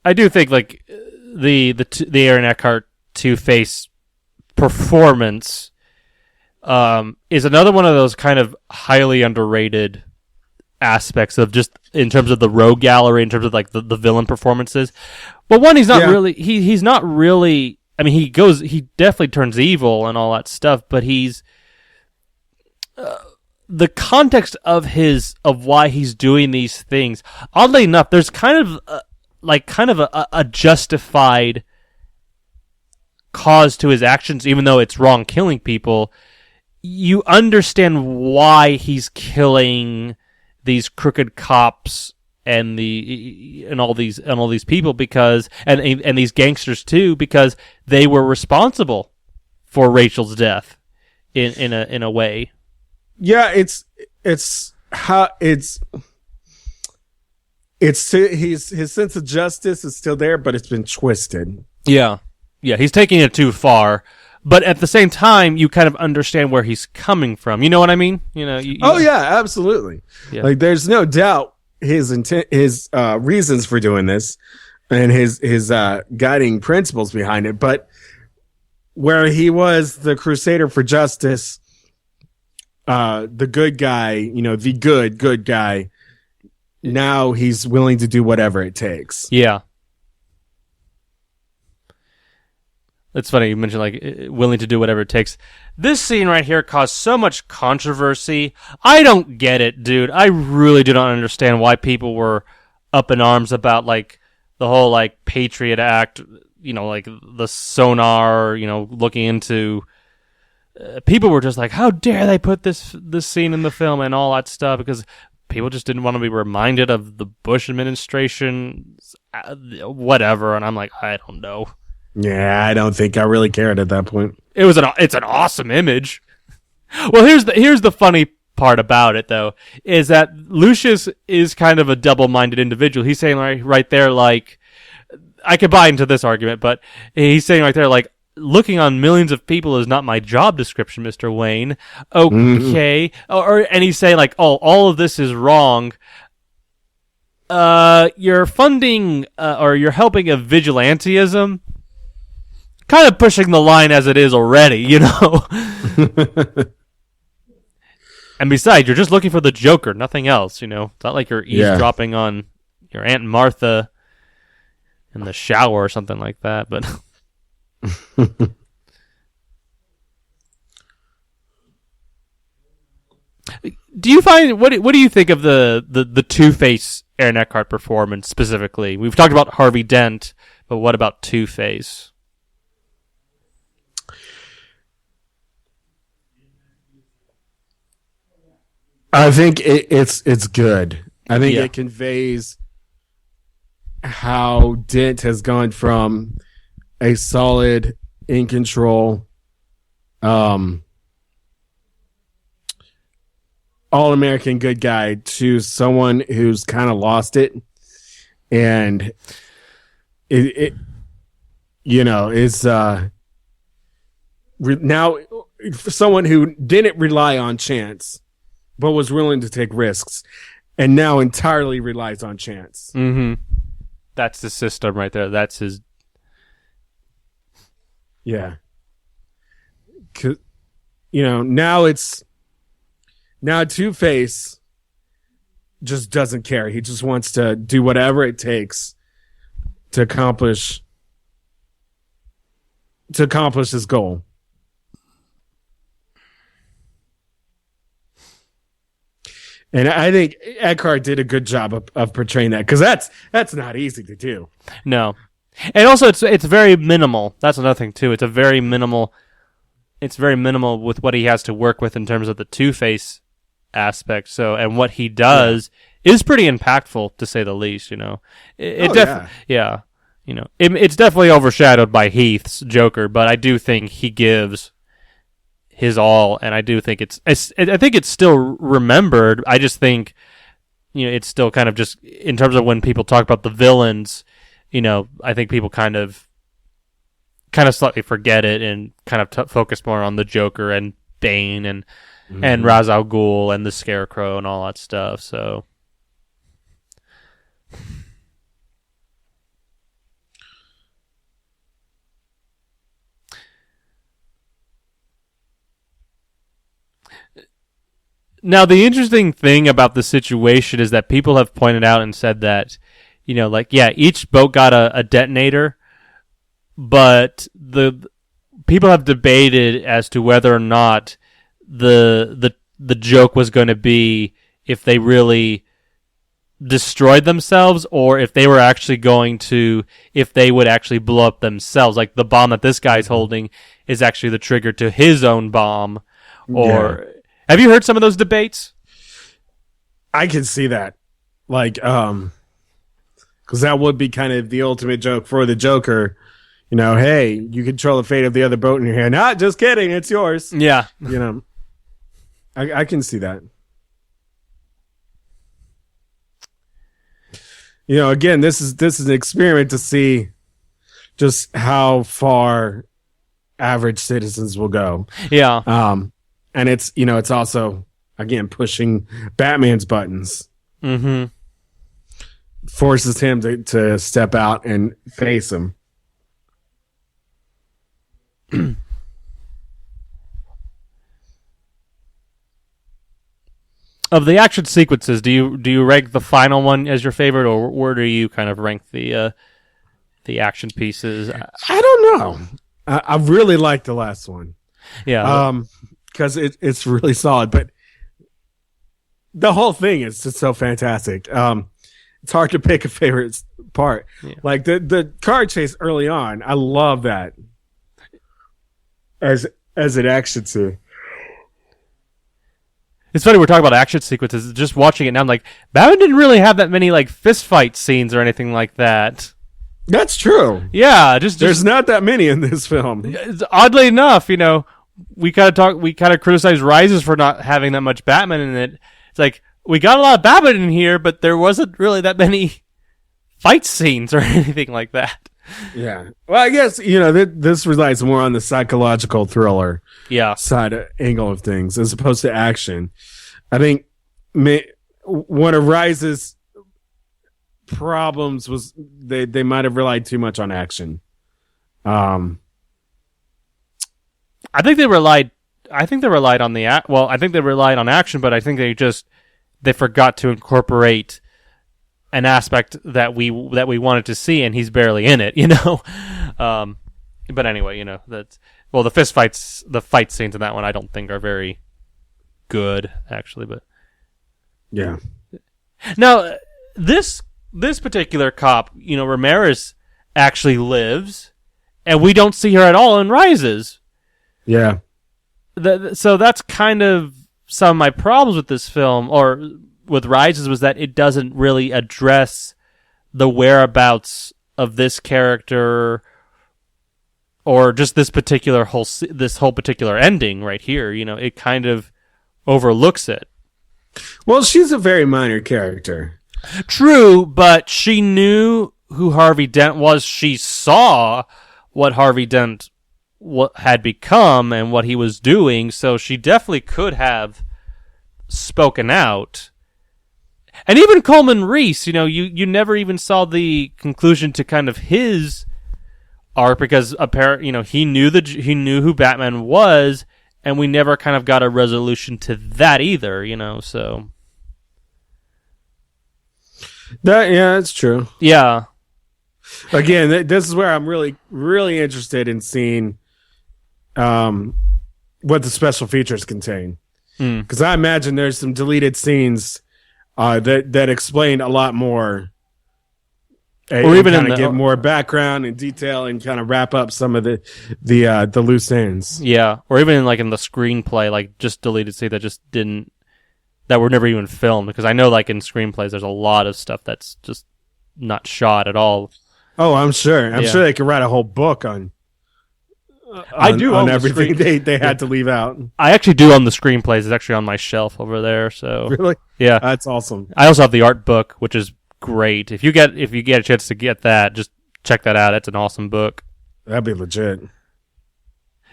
I do think like the Aaron Eckhart Two-Face performance is another one of those kind of highly underrated aspects of just in terms of the rogue gallery, in terms of like the villain performances. But one, he's not really he's not really. I mean, he definitely turns evil and all that stuff, but he's the context of why he's doing these things. Oddly enough, there's kind of a justified cause to his actions, even though it's wrong killing people, you understand why he's killing these crooked cops and all these people, because and these gangsters too, because they were responsible for Rachel's death in a way. Yeah, his sense of justice is still there, but it's been twisted. Yeah, he's taking it too far. But at the same time, you kind of understand where he's coming from. You know what I mean? Yeah, absolutely. Yeah. Like, there's no doubt his intent, his reasons for doing this, and his guiding principles behind it. But where he was the crusader for justice, the good guy, the good guy, now he's willing to do whatever it takes. Yeah. It's funny you mentioned, like, willing to do whatever it takes. This scene right here caused so much controversy. I don't get it, dude. I really do not understand why people were up in arms about, like, the whole, like, Patriot Act, like the sonar, looking into. People were just like, how dare they put this scene in the film and all that stuff, because people just didn't want to be reminded of the Bush administration, whatever. And I'm like, I don't know. Yeah, I don't think I really cared at that point. It's an awesome image. Well, here's the funny part about it, though, is that Lucius is kind of a double-minded individual. He's saying right there, like, I could buy into this argument, but he's saying right there, like, looking on millions of people is not my job description, Mr. Wayne. Okay. And he's saying, like, oh, all of this is wrong. You're funding, or you're helping a vigilantism. Kind of pushing the line as it is already, And besides, you're just looking for the Joker, nothing else, It's not like you're eavesdropping on your Aunt Martha in the shower or something like that, but... Do you find... What do you think of the Two-Face Aaron Eckhart performance specifically? We've talked about Harvey Dent, but what about Two-Face? I think it's good. I think it conveys how Dent has gone from a solid, in control, all-American good guy to someone who's kind of lost it, and is now someone who didn't rely on chance, but was willing to take risks, and now entirely relies on chance. Mm-hmm. That's the system right there. That's his. Yeah. Now Two-Face just doesn't care. He just wants to do whatever it takes to accomplish his goal. And I think Eckhart did a good job of portraying that, because that's not easy to do. No, and also it's very minimal. That's another thing too. It's very minimal with what he has to work with in terms of the Two-Face aspect. So, and what he does is pretty impactful, to say the least. It's definitely overshadowed by Heath's Joker, but I do think he gives his all, and I do think I think it's still remembered. I just think, it's still kind of just, in terms of when people talk about the villains, I think people kind of slightly forget it and kind of focus more on the Joker and Bane and Ra's al Ghul and the Scarecrow and all that stuff. So. Now, the interesting thing about the situation is that people have pointed out and said that, each boat got a detonator, but the people have debated as to whether or not the joke was going to be if they really destroyed themselves, or if they were actually if they would actually blow up themselves. Like the bomb that this guy's holding is actually the trigger to his own bomb. Or have you heard some of those debates? I can see that. Like, because that would be kind of the ultimate joke for the Joker. You know, hey, you control the fate of the other boat in your hand. Ah, just kidding, it's yours. Yeah. You know, I can see that. You know, again, this is an experiment to see just how far average citizens will go. Yeah. And it's, you know, it's also, again, pushing Batman's buttons. Mm-hmm. Forces him to step out and face him. Of the action sequences, do you rank the final one as your favorite, or where do you kind of rank the action pieces? I don't know. I really like the last one. Yeah. Because it's really solid, but the whole thing is just so fantastic. It's hard to pick a favorite part. Yeah. Like the car chase early on, I love that as an action scene. It's funny we're talking about action sequences. Just watching it now, I'm like, Batman didn't really have that many like fist fight scenes or anything like that. That's true. Yeah, there's not that many in this film. Oddly enough, you know, we kind of criticize Rises for not having that much Batman in it. It's like we got a lot of Batman in here, but there wasn't really that many fight scenes or anything like that. Yeah. Well, I guess, you know, this relies more on the psychological thriller angle of things as opposed to action. I think one of Rise's problems was they might have relied too much on action. I think they relied on I think they relied on action, but I think they forgot to incorporate an aspect that we wanted to see, and he's barely in it, you know. But anyway, you know, the fight scenes in that one I don't think are very good actually, but yeah. Now this particular cop, you know, Ramirez actually lives, and we don't see her at all in Rises. Yeah. So that's kind of some of my problems with this film, or with Rises, was that it doesn't really address the whereabouts of this character, or just this whole particular ending right here. You know, it kind of overlooks it. Well, she's a very minor character. True, but she knew who Harvey Dent was. She saw what Harvey Dent had become and what he was doing, so she definitely could have spoken out. And even Coleman Reese, you know, you never even saw the conclusion to kind of his arc, because apparently, you know, he knew who Batman was, and we never kind of got a resolution to that either, you know. So that's true. Yeah. Again, this is where I'm really, really interested in seeing what the special features contain, because I imagine there's some deleted scenes that explain a lot more, or even kind of give more background and detail and kind of wrap up some of the loose ends. Yeah, or even in the screenplay, like just deleted scenes that were never even filmed, because I know like in screenplays there's a lot of stuff that's just not shot at all. Oh, I'm sure. I'm sure they could write a whole book on everything they had to leave out. I actually do own the screenplays. It's actually on my shelf over there. So really, yeah, that's awesome. I also have the art book, which is great. If you get a chance to get that, just check that out. It's an awesome book. That'd be legit.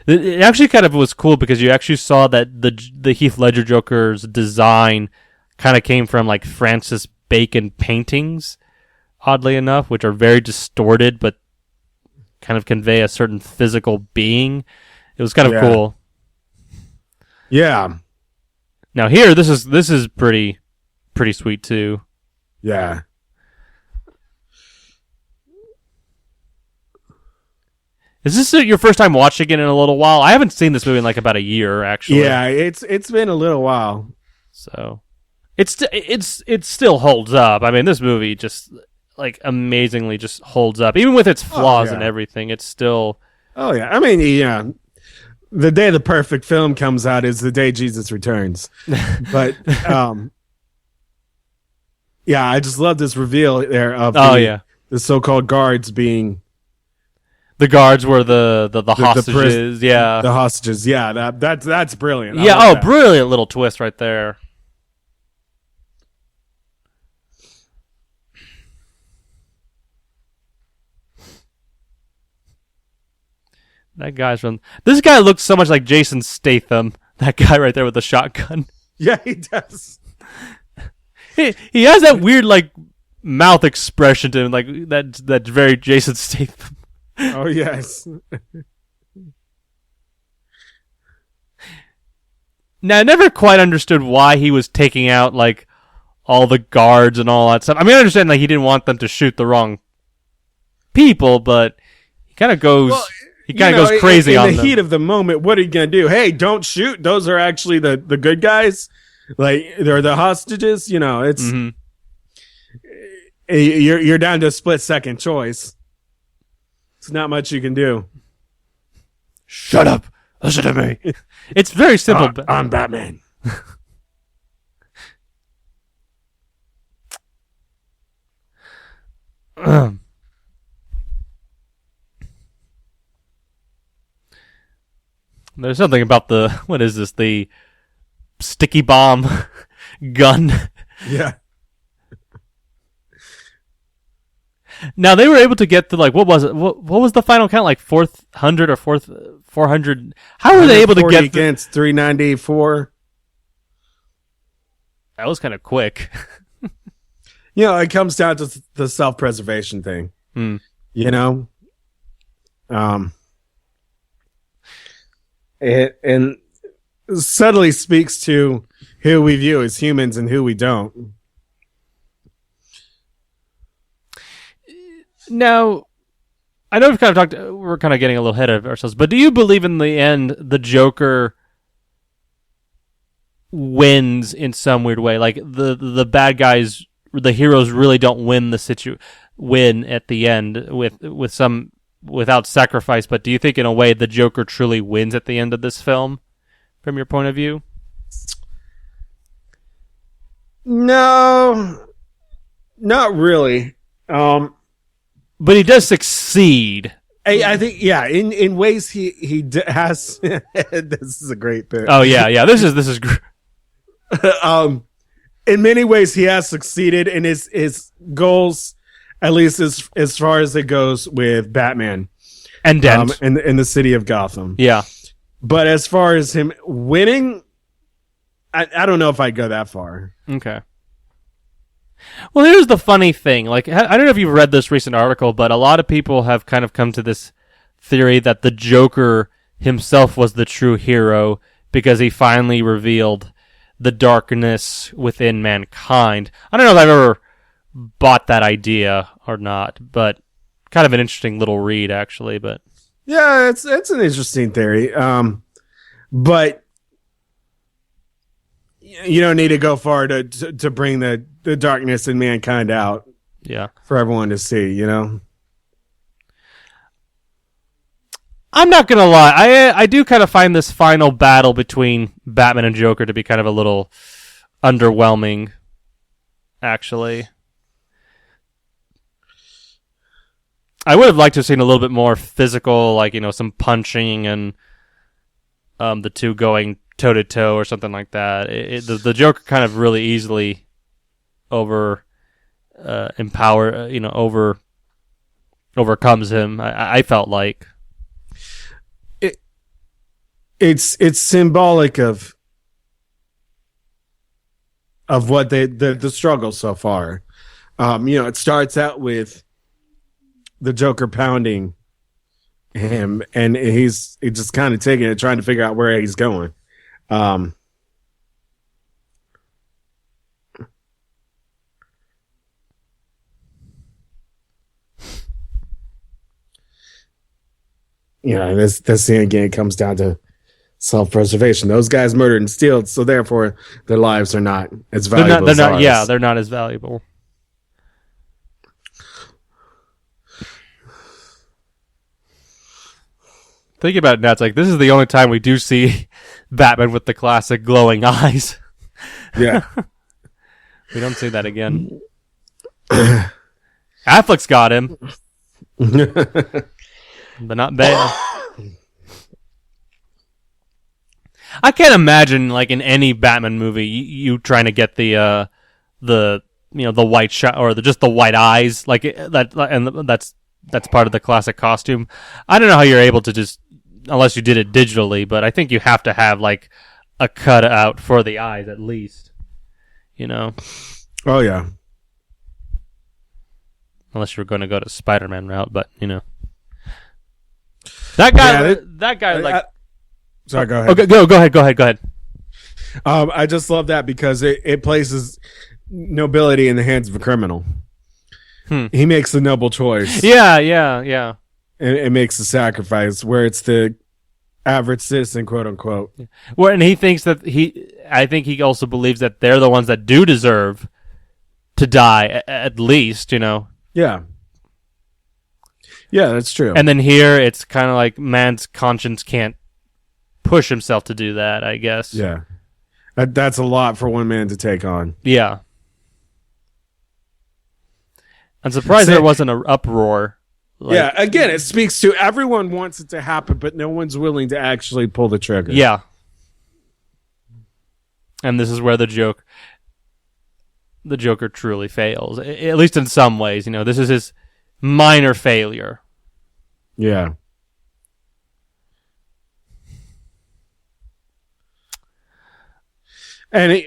It actually kind of was cool because you actually saw that the Heath Ledger Joker's design kind of came from like Francis Bacon paintings, oddly enough, which are very distorted but kind of convey a certain physical being. It was kind of cool. Yeah. Now here, this is pretty sweet too. Yeah. Is this your first time watching it in a little while? I haven't seen this movie in like about a year, actually. Yeah, it's been a little while. So, it still holds up. I mean, this movie just like amazingly just holds up, even with its flaws and everything. It's still. Oh yeah, I mean, yeah. The day the perfect film comes out is the day Jesus returns. But yeah, I just love this reveal there of the so-called guards being. The guards were the hostages, the hostages. Yeah, that's brilliant. Yeah, brilliant little twist right there. That guy's from. This guy looks so much like Jason Statham. That guy right there with the shotgun. Yeah, he does. He has that weird like mouth expression to him, like that's very Jason Statham. Oh yes. Now I never quite understood why he was taking out like all the guards and all that stuff. I mean, I understand like he didn't want them to shoot the wrong people, but he kind of goes. Well, he kind of goes crazy in on the them. heat of the moment. What are you gonna do? Hey, don't shoot. Those are actually the good guys. Like they're the hostages. You know, it's you're down to a split second choice. It's not much you can do. Shut up. Listen to me. It's very simple. I'm Batman. There's something about what is this? The sticky bomb gun. Yeah. Now they were able to get to like what was it? What was the final count? Like 400 or 400? How were they able to get against 394? That was kind of quick. You know, it comes down to the self-preservation thing. You know, it subtly speaks to who we view as humans and who we don't. Now, I know we're kind of getting a little ahead of ourselves, but do you believe in the end the Joker wins in some weird way? Like the bad guys, the heroes really don't win at the end without sacrifice, but do you think in a way the Joker truly wins at the end of this film from your point of view? No, not really. But he does succeed. I think, yeah, in ways he has. This is a great bit. Oh yeah, this is great. In many ways, he has succeeded in his goals, at least as far as it goes with Batman and Dent in the city of Gotham. Yeah, but as far as him winning, I don't know if I'd go that far. Okay. Well, here's the funny thing. Like, I don't know if you've read this recent article, but a lot of people have kind of come to this theory that the Joker himself was the true hero because he finally revealed the darkness within mankind. I don't know if I've ever bought that idea or not, but kind of an interesting little read, actually. But yeah, it's an interesting theory. But you don't need to go far to bring the darkness in mankind out. Yeah, for everyone to see. You know, I'm not gonna lie. I do kind of find this final battle between Batman and Joker to be kind of a little underwhelming. Actually, I would have liked to have seen a little bit more physical, like some punching and the two going toe to toe or something like that. The Joker kind of really easily overcomes him. I felt like it's symbolic of what the struggle so far. It starts out with the Joker pounding him, and he's just kind of taking it, trying to figure out where he's going. This scene again comes down to self-preservation. Those guys murdered and stealed, so therefore their lives are not as valuable. They're not. Yeah, they're not as valuable. Think about it now. It's like this is the only time we do see Batman with the classic glowing eyes. Yeah. We don't see that again. Affleck's got him. But not Bale. I can't imagine, like, in any Batman movie, you trying to get the white shot or just the white eyes, like that, and that's part of the classic costume. I don't know how you're able to just, unless you did it digitally, but I think you have to have like a cutout for the eyes at least. Oh yeah. Unless you're going to go to Spider-Man route, but that guy, sorry, go ahead. Okay, go ahead. I just love that because it places nobility in the hands of a criminal. He makes the noble choice. Yeah. And it makes the sacrifice where it's the average citizen, quote unquote. Well, and he thinks that I think he also believes that they're the ones that do deserve to die, at least, Yeah. Yeah, that's true. And then here, it's kind of like man's conscience can't push himself to do that, I guess. Yeah. That's a lot for one man to take on. Yeah. I'm surprised there wasn't an uproar. Yeah, again, it speaks to everyone wants it to happen, but no one's willing to actually pull the trigger. Yeah. And this is where the Joker truly fails, at least in some ways. This is his minor failure. Yeah. And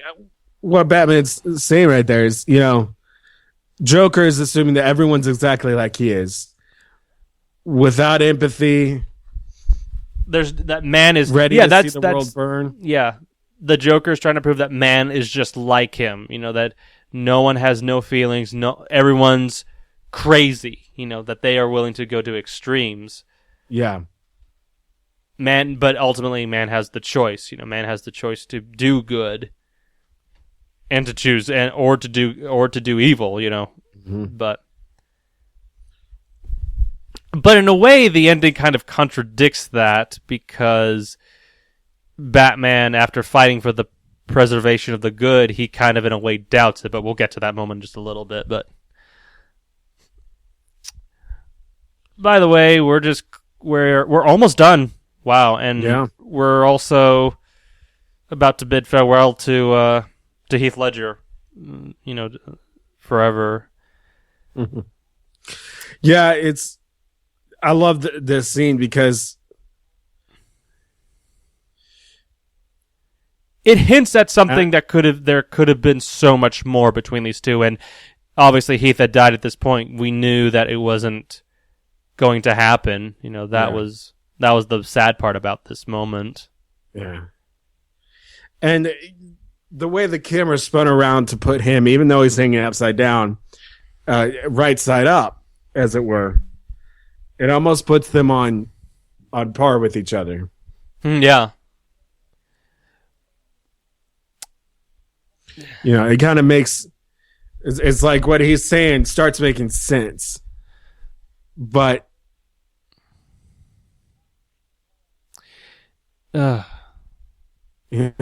what Batman's saying right there is, Joker is assuming that everyone's exactly like he is. Without empathy. There's that man is ready to see the world burn. Yeah. The Joker is trying to prove that man is just like him. That no one has no feelings. Everyone's crazy. That they are willing to go to extremes. Yeah. But ultimately man has the choice. Man has the choice to do good and to choose or to do evil, Mm-hmm. But in a way, the ending kind of contradicts that because Batman, after fighting for the preservation of the good, he kind of in a way doubts it. But we'll get to that moment in just a little bit. But by the way, we're almost done. Wow, and we're also about to bid farewell to Heath Ledger. Forever. Yeah, I love this scene because it hints at something that there could have been so much more between these two, and obviously Heath had died at this point. We knew that it wasn't going to happen. That was the sad part about this moment. Yeah. And the way the camera spun around to put him, even though he's hanging upside down, right side up, as it were, it almost puts them on par with each other. Yeah. It kind of makes... It's like what he's saying starts making sense. But... Yeah. You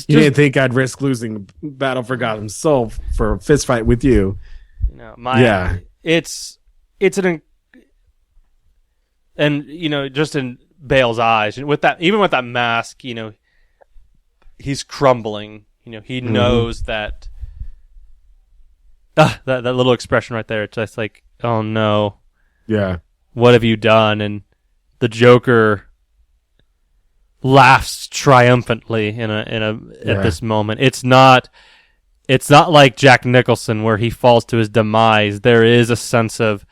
didn't think I'd risk losing Battle for Gotham's Soul for a fist fight with you. It's and just in Bale's eyes, with that mask, he's crumbling. He knows that that little expression right there. It's just like, oh no, yeah, what have you done? And the Joker laughs triumphantly at this moment. It's not like Jack Nicholson where he falls to his demise. There is a sense of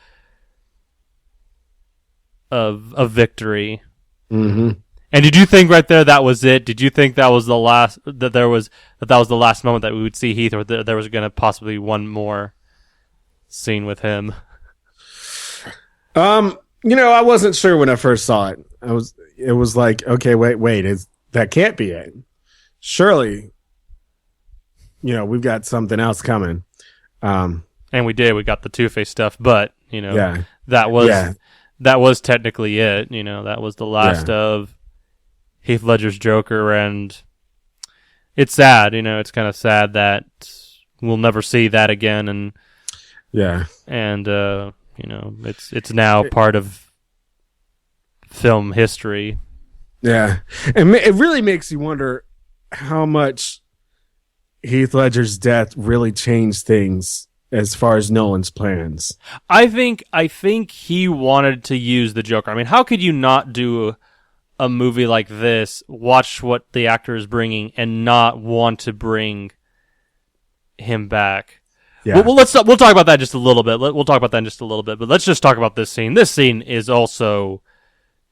victory. Mm-hmm. And did you think right there that was it? Did you think that was the last that was the last moment that we would see Heath, or there was going to possibly one more scene with him? I wasn't sure when I first saw it. It was like, okay, wait, that can't be it. Surely, we've got something else coming. And we did. We got the Two-Face stuff, but yeah. that was technically it. That was the last of Heath Ledger's Joker, and it's sad. It's kind of sad that we'll never see that again, and it's now part of film history. Yeah, and it really makes you wonder how much Heath Ledger's death really changed things as far as Nolan's plans. I think he wanted to use the Joker. I mean, how could you not do a movie like this, watch what the actor is bringing, and not want to bring him back? Yeah. We'll talk about that just a little bit. We'll talk about that in just a little bit, but let's just talk about this scene. This scene is also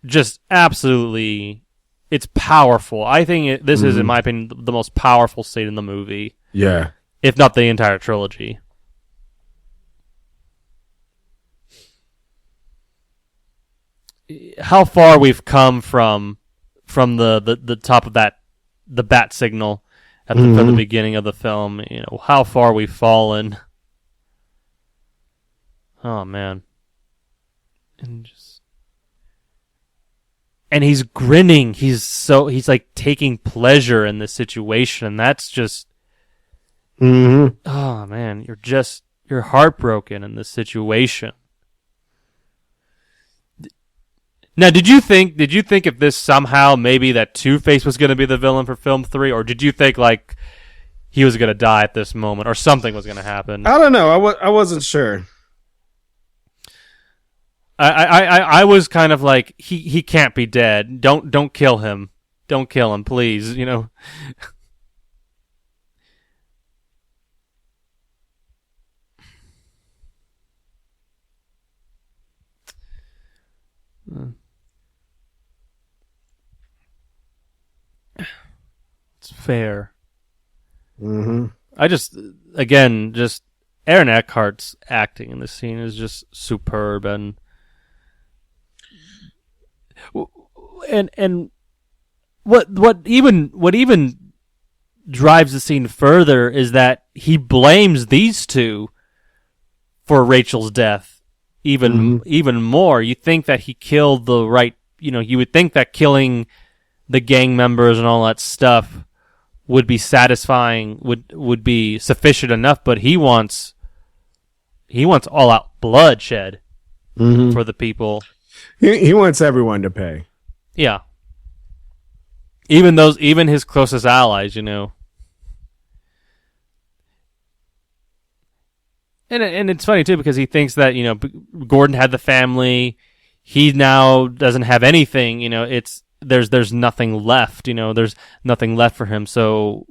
just absolutely, it's powerful. I think this is, in my opinion, the most powerful scene in the movie. Yeah. If not the entire trilogy. How far we've come from the top of the bat signal at the beginning of the film. How far we've fallen. Oh man. And he's grinning. He's like taking pleasure in this situation. That's just, oh man, you're heartbroken in this situation. Now, did you think if this somehow maybe that Two-Face was going to be the villain for film 3, or did you think like he was going to die at this moment, or something was going to happen? I don't know. I wasn't sure. I was kind of like, he can't be dead. Don't kill him. Don't kill him, please. It's fair. I just Aaron Eckhart's acting in this scene is just superb, and what even drives the scene further is that he blames these two for Rachel's death even more. You think that he killed the right, you would think that killing the gang members and all that stuff would be satisfying, would be sufficient enough, but he wants all out bloodshed for the people. He wants everyone to pay. Yeah. Even his closest allies, And it's funny too, because he thinks that, Gordon had the family, he now doesn't have anything, there's nothing left, there's nothing left for him, so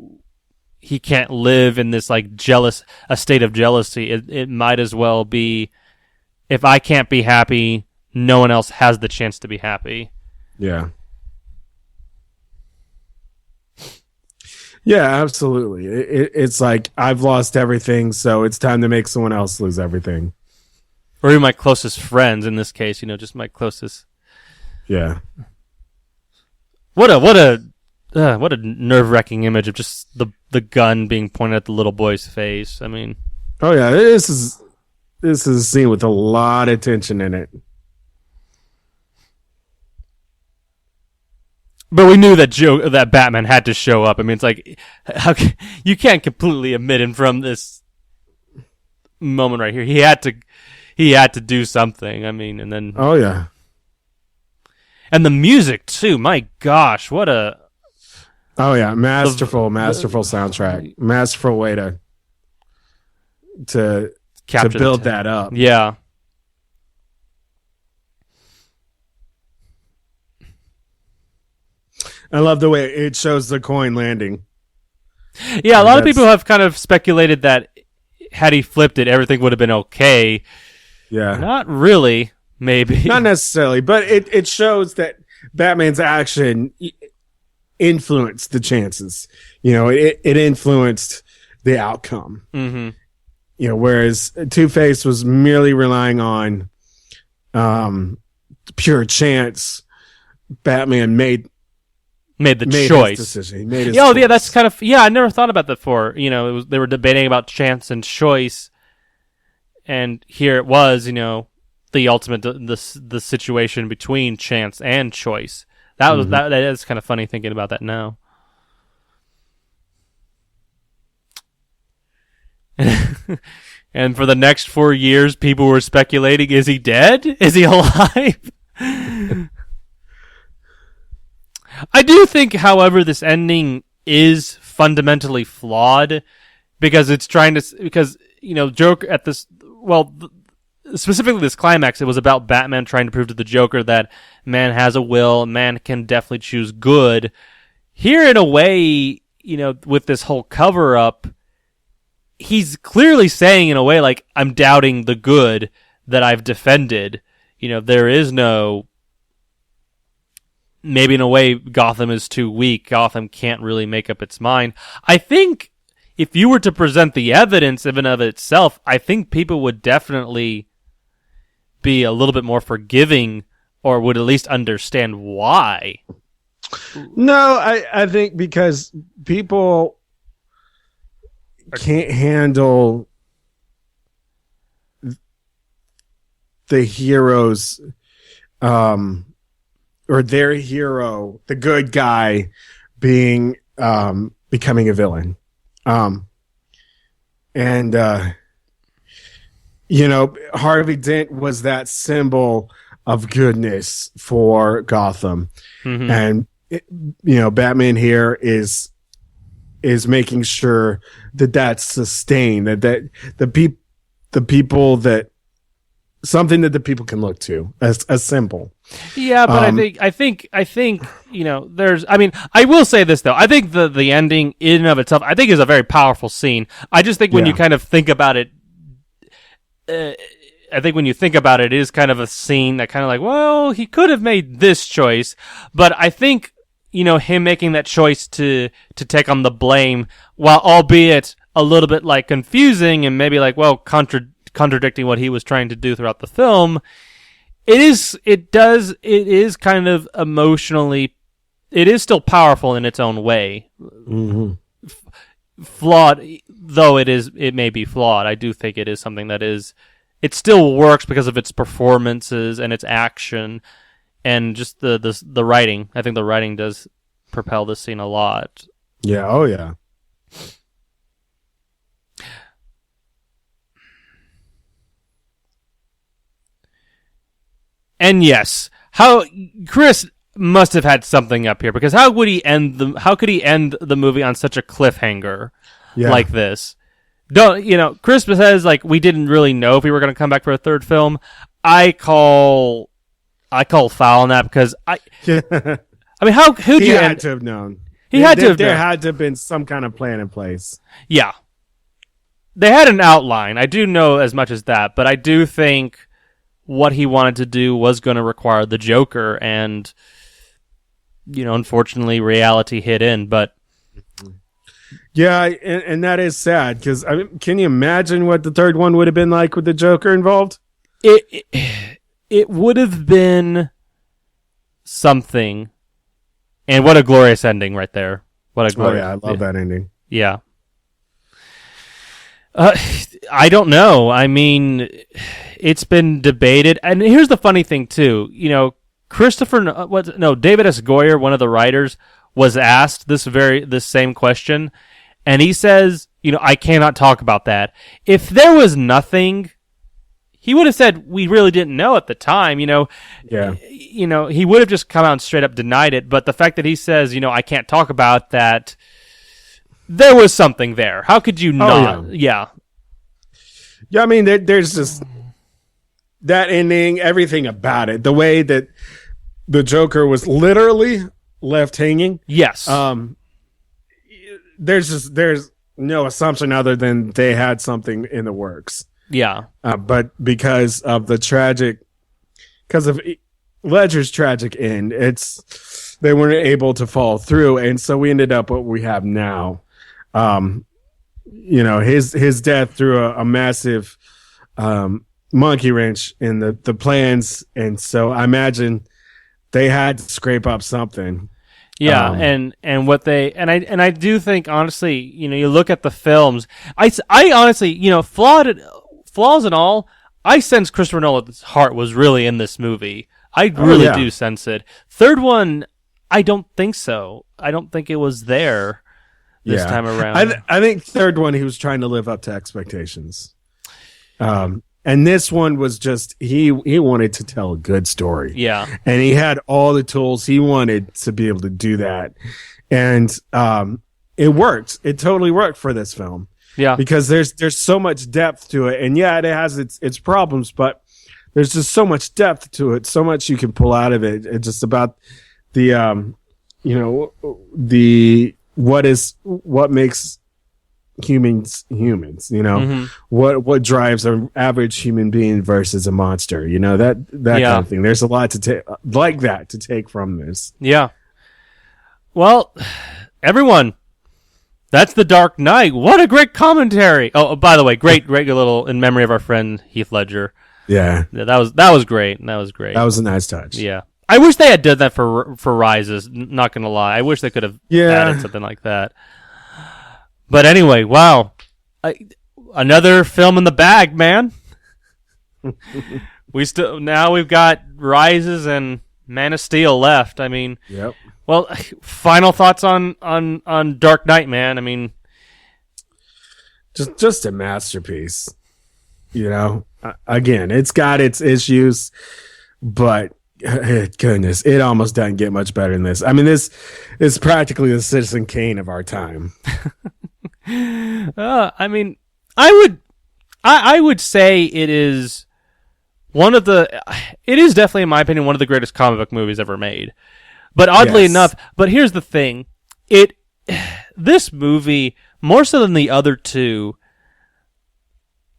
he can't live in this like a state of jealousy. It might as well be, if I can't be happy, no one else has the chance to be happy. Yeah. Yeah, absolutely. It's like, I've lost everything, so it's time to make someone else lose everything. Or even my closest friends in this case, just my closest. Yeah. What a nerve-wracking image of just the gun being pointed at the little boy's face. I mean, oh yeah, this is a scene with a lot of tension in it. But we knew that Batman had to show up. I mean, it's like, you can't completely omit him from this moment right here. He had to do something. I mean, and then oh yeah, and the music too. My gosh, what a masterful soundtrack, masterful way to build that up. Yeah. I love the way it shows the coin landing. Yeah, a lot of people have kind of speculated that had he flipped it, everything would have been okay. Yeah. Not really, maybe. Not necessarily, but it shows that Batman's action influenced the chances. It influenced the outcome. Mm-hmm. Whereas Two-Face was merely relying on pure chance. Batman made made the his choice. decision. He made his Yeah, choice. yeah, that's kind of I never thought about that before. They were debating about chance and choice, and here it was. The ultimate the situation between chance and choice. That was that is kind of funny thinking about that now. And for the next 4 years, people were speculating: is he dead? Is he alive? I do think, however, this ending is fundamentally flawed because it's trying to Joker at this specifically this climax, it was about Batman trying to prove to the Joker that man has a will, man can definitely choose good. Here, in a way, with this whole cover up, he's clearly saying, in a way, like, I'm doubting the good that I've defended. There is no... Maybe in a way, Gotham is too weak. Gotham can't really make up its mind. I think if you were to present the evidence in and of itself, I think people would definitely be a little bit more forgiving, or would at least understand why. No, I think because people can't handle the heroes, or their hero, the good guy, being becoming a villain. Harvey Dent was that symbol of goodness for Gotham. Mm-hmm. And Batman here is making sure that that's sustained, that the people that something that the people can look to as a symbol. Yeah, but I think there's. I mean, I will say this though. I think the ending in and of itself, I think, is a very powerful scene. I just think when you kind of think about it, I think when you think about it, it is kind of a scene that kind of like, well, he could have made this choice, but I think him making that choice to take on the blame, while albeit a little bit like confusing and maybe like contradicting what he was trying to do throughout the film. It is kind of emotionally, it is still powerful in its own way. Mm-hmm. Flawed, though it may be flawed. I do think it is something that it still works because of its performances and its action and just the writing. I think the writing does propel this scene a lot. Yeah. Oh yeah. And yes, Chris must have had something up here, because how could he end the movie on such a cliffhanger like this? Chris says, like, we didn't really know if we were going to come back for a third film. I call foul on that, because I mean, who'd he you had to have known. He had to have known. There had to have been some kind of plan in place. Yeah. They had an outline. I do know as much as that, but I do think what he wanted to do was going to require the Joker, and unfortunately reality hit in. But yeah, and that is sad, because I mean, can you imagine what the third one would have been like with the Joker involved? It would have been something. And what a glorious ending right there. What a glorious. Oh yeah, I love that ending. Yeah. I don't know. I mean, it's been debated, and here's the funny thing too. David S. Goyer, one of the writers, was asked this same question, and he says, I cannot talk about that. If there was nothing, he would have said we really didn't know at the time. Yeah. He would have just come out and straight up denied it. But the fact that he says, I can't talk about that. There was something there. How could you not? Yeah. Yeah, I mean, there's just that ending, everything about it. The way that the Joker was literally left hanging. Yes. There's no assumption other than they had something in the works. Yeah. But because of Ledger's tragic end, they weren't able to follow through, and so we ended up what we have now. His death threw a massive monkey wrench in the plans, and so I imagine they had to scrape up something. Yeah, and what they and I do think honestly, you look at the films. I honestly, flaws and all, I sense Christopher Nolan's heart was really in this movie. I really do sense it. Third one, I don't think so. I don't think it was there this time around. I think third one he was trying to live up to expectations. And this one was just he wanted to tell a good story. Yeah. And he had all the tools he wanted to be able to do that. And it worked. It totally worked for this film. Yeah. Because there's so much depth to it. And yeah, it has its problems, but there's just so much depth to it, so much you can pull out of it. It's just about the what makes humans, what drives an average human being versus a monster, that kind of thing. There's a lot to take from this. Yeah. Well, everyone, that's The Dark Knight. What a great commentary. Oh, by the way, great little in memory of our friend Heath Ledger. Yeah. That was great. That was great. That was a nice touch. Yeah. I wish they had done that for Rises, not going to lie. I wish they could have added something like that. But anyway, wow. Another film in the bag, man. We've got Rises and Man of Steel left. I mean, yep. Well, final thoughts on Dark Knight, man. I mean, just a masterpiece. Again, it's got its issues, but goodness, it almost doesn't get much better than this. I mean, this is practically the Citizen Kane of our time. I mean, I would say it is it is definitely, in my opinion, one of the greatest comic book movies ever made. But oddly enough, but here's the thing, this movie, more so than the other two,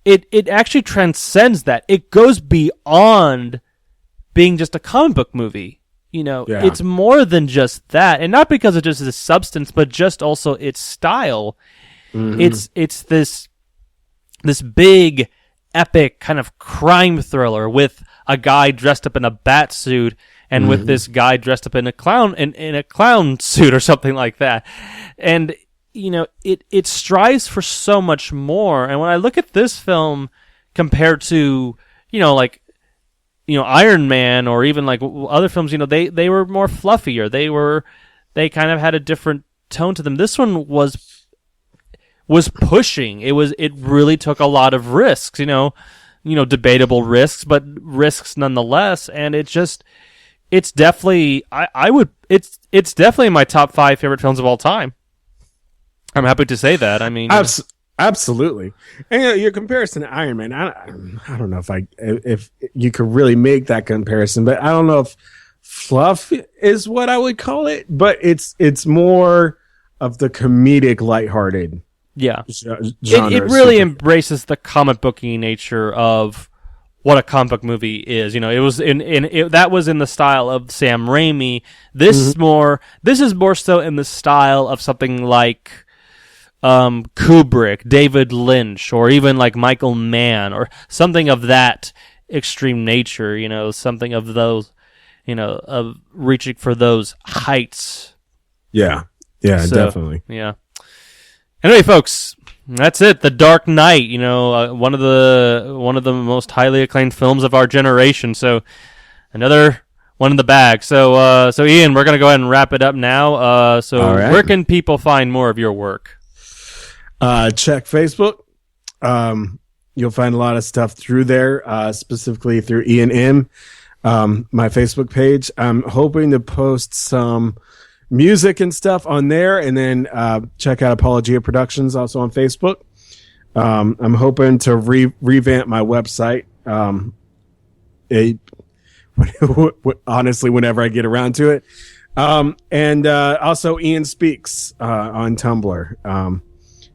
it actually transcends that. It goes beyond being just a comic book movie. It's more than just that, and not because of just its substance, but just also its style. Mm-hmm. It's this big, epic kind of crime thriller with a guy dressed up in a bat suit and with this guy dressed up in a clown suit or something like that, and it strives for so much more. And when I look at this film compared to Iron Man or even like other films, they were more fluffier. They kind of had a different tone to them. This one was pushing. It really took a lot of risks, debatable risks, but risks nonetheless. And it's definitely, it's definitely in my top 5 favorite films of all time. I'm happy to say that. I mean, absolutely. And your comparison to Iron Man, I don't know if you could really make that comparison, but I don't know if fluff is what I would call it, but it's more of the comedic, lighthearted. Yeah. Genre. It really embraces the comic booky nature of what a comic book movie is. It was that was in the style of Sam Raimi. This is more so in the style of something like Kubrick, David Lynch, or even like Michael Mann, or something of that extreme nature, something of those, of reaching for those heights. Yeah, definitely. Yeah. Anyway, folks, that's it. The Dark Knight, one of the most highly acclaimed films of our generation. So another one in the bag. So Ian, we're gonna go ahead and wrap it up now. All right. Where can people find more of your work? Check Facebook. You'll find a lot of stuff through there, specifically through Ian M. My Facebook page. I'm hoping to post some music and stuff on there, and then check out Apologia Productions also on Facebook. I'm hoping to revamp my website. Honestly, whenever I get around to it. And also Ian Speaks on Tumblr.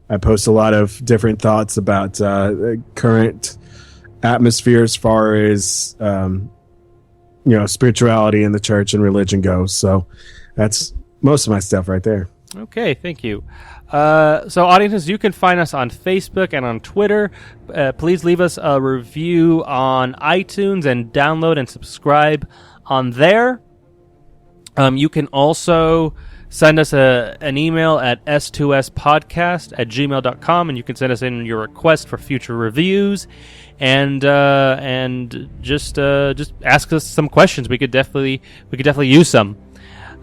I post a lot of different thoughts about the current atmosphere as far as spirituality in the church and religion goes. So that's most of my stuff right there. Okay, thank you. So audiences, you can find us on Facebook and on Twitter. Please leave us a review on iTunes and download and subscribe on there. You can also send us an email at s2spodcast@gmail.com, and you can send us in your request for future reviews, and just ask us some questions. We could definitely use some.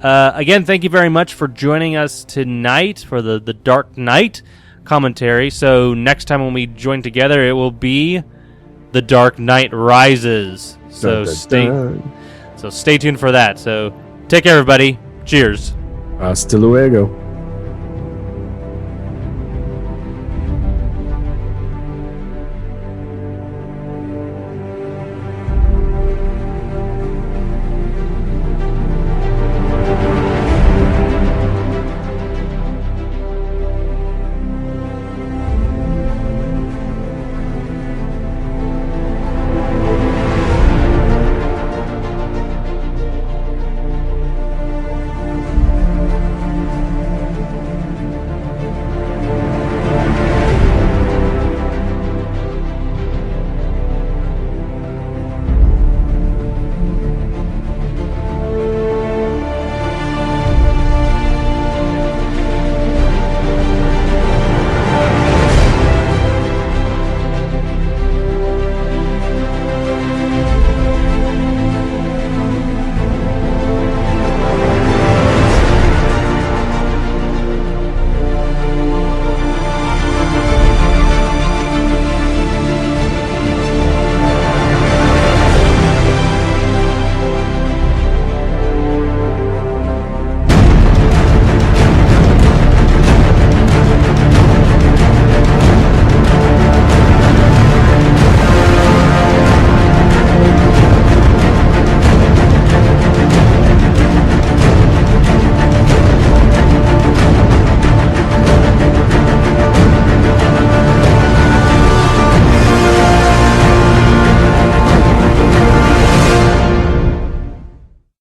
Again, thank you very much for joining us tonight for the Dark Knight commentary. So next time when we join together, it will be The Dark Knight Rises. So stay tuned for that. So take care, everybody. Cheers. Hasta luego.